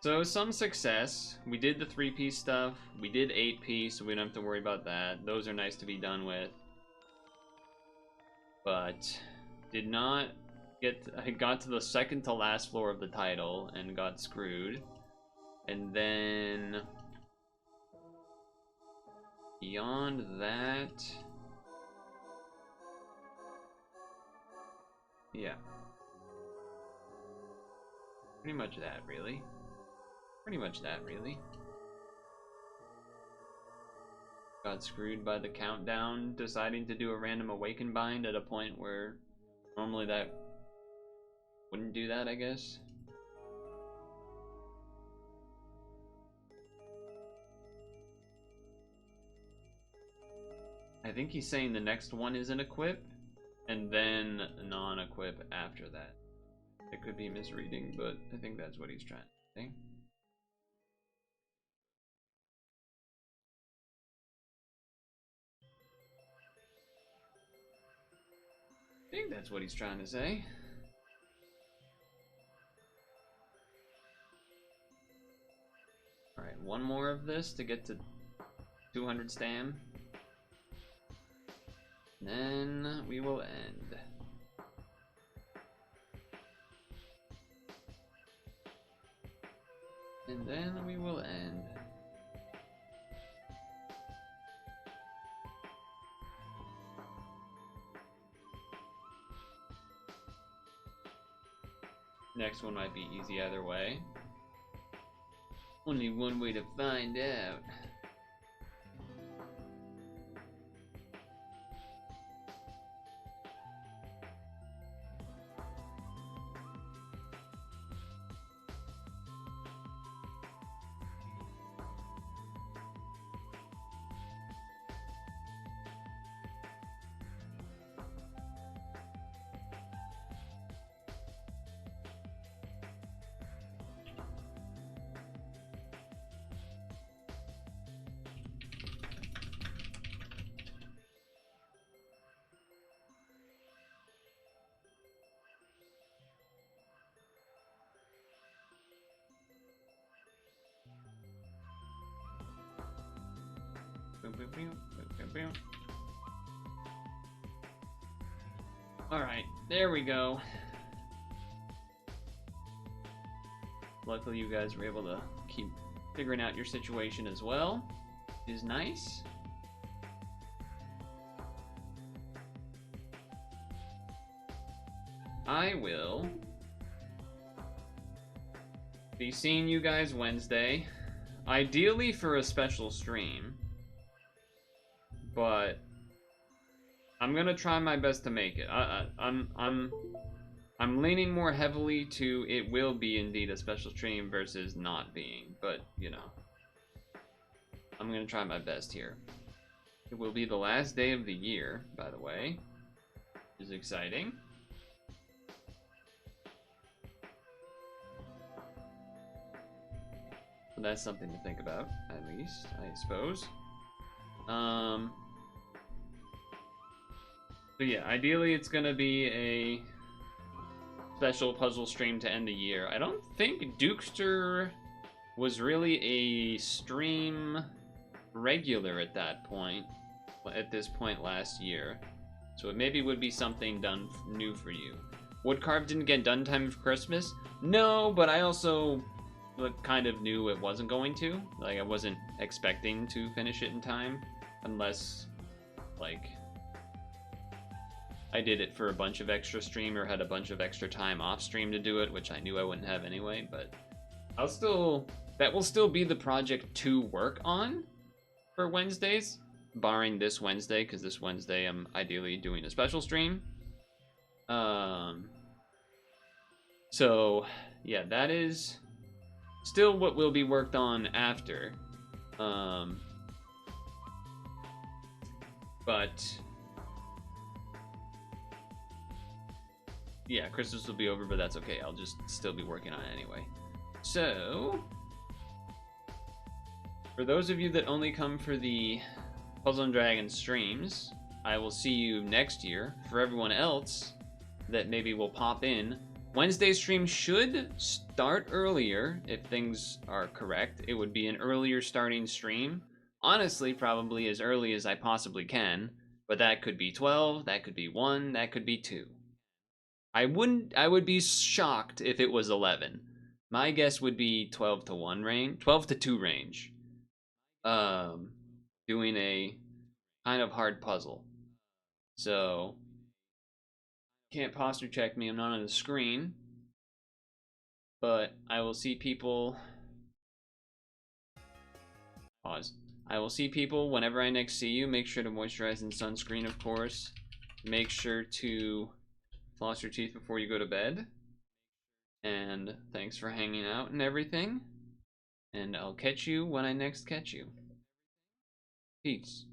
So, some success. We did the 3-piece stuff. We did 8-piece, so we don't have to worry about that. Those are nice to be done with. But did not get... I got to the second to last floor of the title and got screwed. And then... beyond that... yeah. Pretty much that, really. Pretty much that, really. Got screwed by the countdown, deciding to do a random awaken bind at a point where normally that wouldn't do that, I guess. I think he's saying the next one is an equip, and then non-equip after that. It could be misreading, but I think that's what he's trying to say. I think that's what he's trying to say. Alright, one more of this to get to 200 stam. Then we will end. And then we will end. Next one might be easy either way. Only one way to find out. Alright, there we go. Luckily you guys were able to keep figuring out your situation as well. Is nice. I will be seeing you guys Wednesday, ideally for a special stream, but I'm gonna try my best to make it. I'm leaning more heavily to it will be indeed a special stream versus not being, but you know, I'm gonna try my best here. It will be the last day of the year, by the way, which is exciting. So that's something to think about, at least, I suppose. So yeah, ideally it's gonna be a special puzzle stream to end the year. I don't think Dukester was really a stream regular at that point, at this point last year. So it maybe would be something done new for you. Woodcarve didn't get done in time for Christmas? No, but I also kind of knew it wasn't going to. Like, I wasn't expecting to finish it in time, unless, like, I did it for a bunch of extra stream or had a bunch of extra time off stream to do it, which I knew I wouldn't have anyway, but that will still be the project to work on for Wednesdays, barring this Wednesday, because this Wednesday I'm ideally doing a special stream. So, yeah, that is still what will be worked on after. But yeah, Christmas will be over, but that's okay. I'll just still be working on it anyway. So, for those of you that only come for the Puzzle and Dragons streams, I will see you next year. For everyone else that maybe will pop in, Wednesday stream should start earlier if things are correct. It would be an earlier starting stream. Honestly, probably as early as I possibly can, but that could be 12, that could be 1, that could be 2. I would be shocked if it was 11. My guess would be 12 to 1 range, 12 to 2 range. Doing a kind of hard puzzle. So, can't posture check me, I'm not on the screen. But I will see people. Pause. I will see people whenever I next see you. Make sure to moisturize and sunscreen, of course. Make sure to floss your teeth before you go to bed. And thanks for hanging out and everything. And I'll catch you when I next catch you. Peace.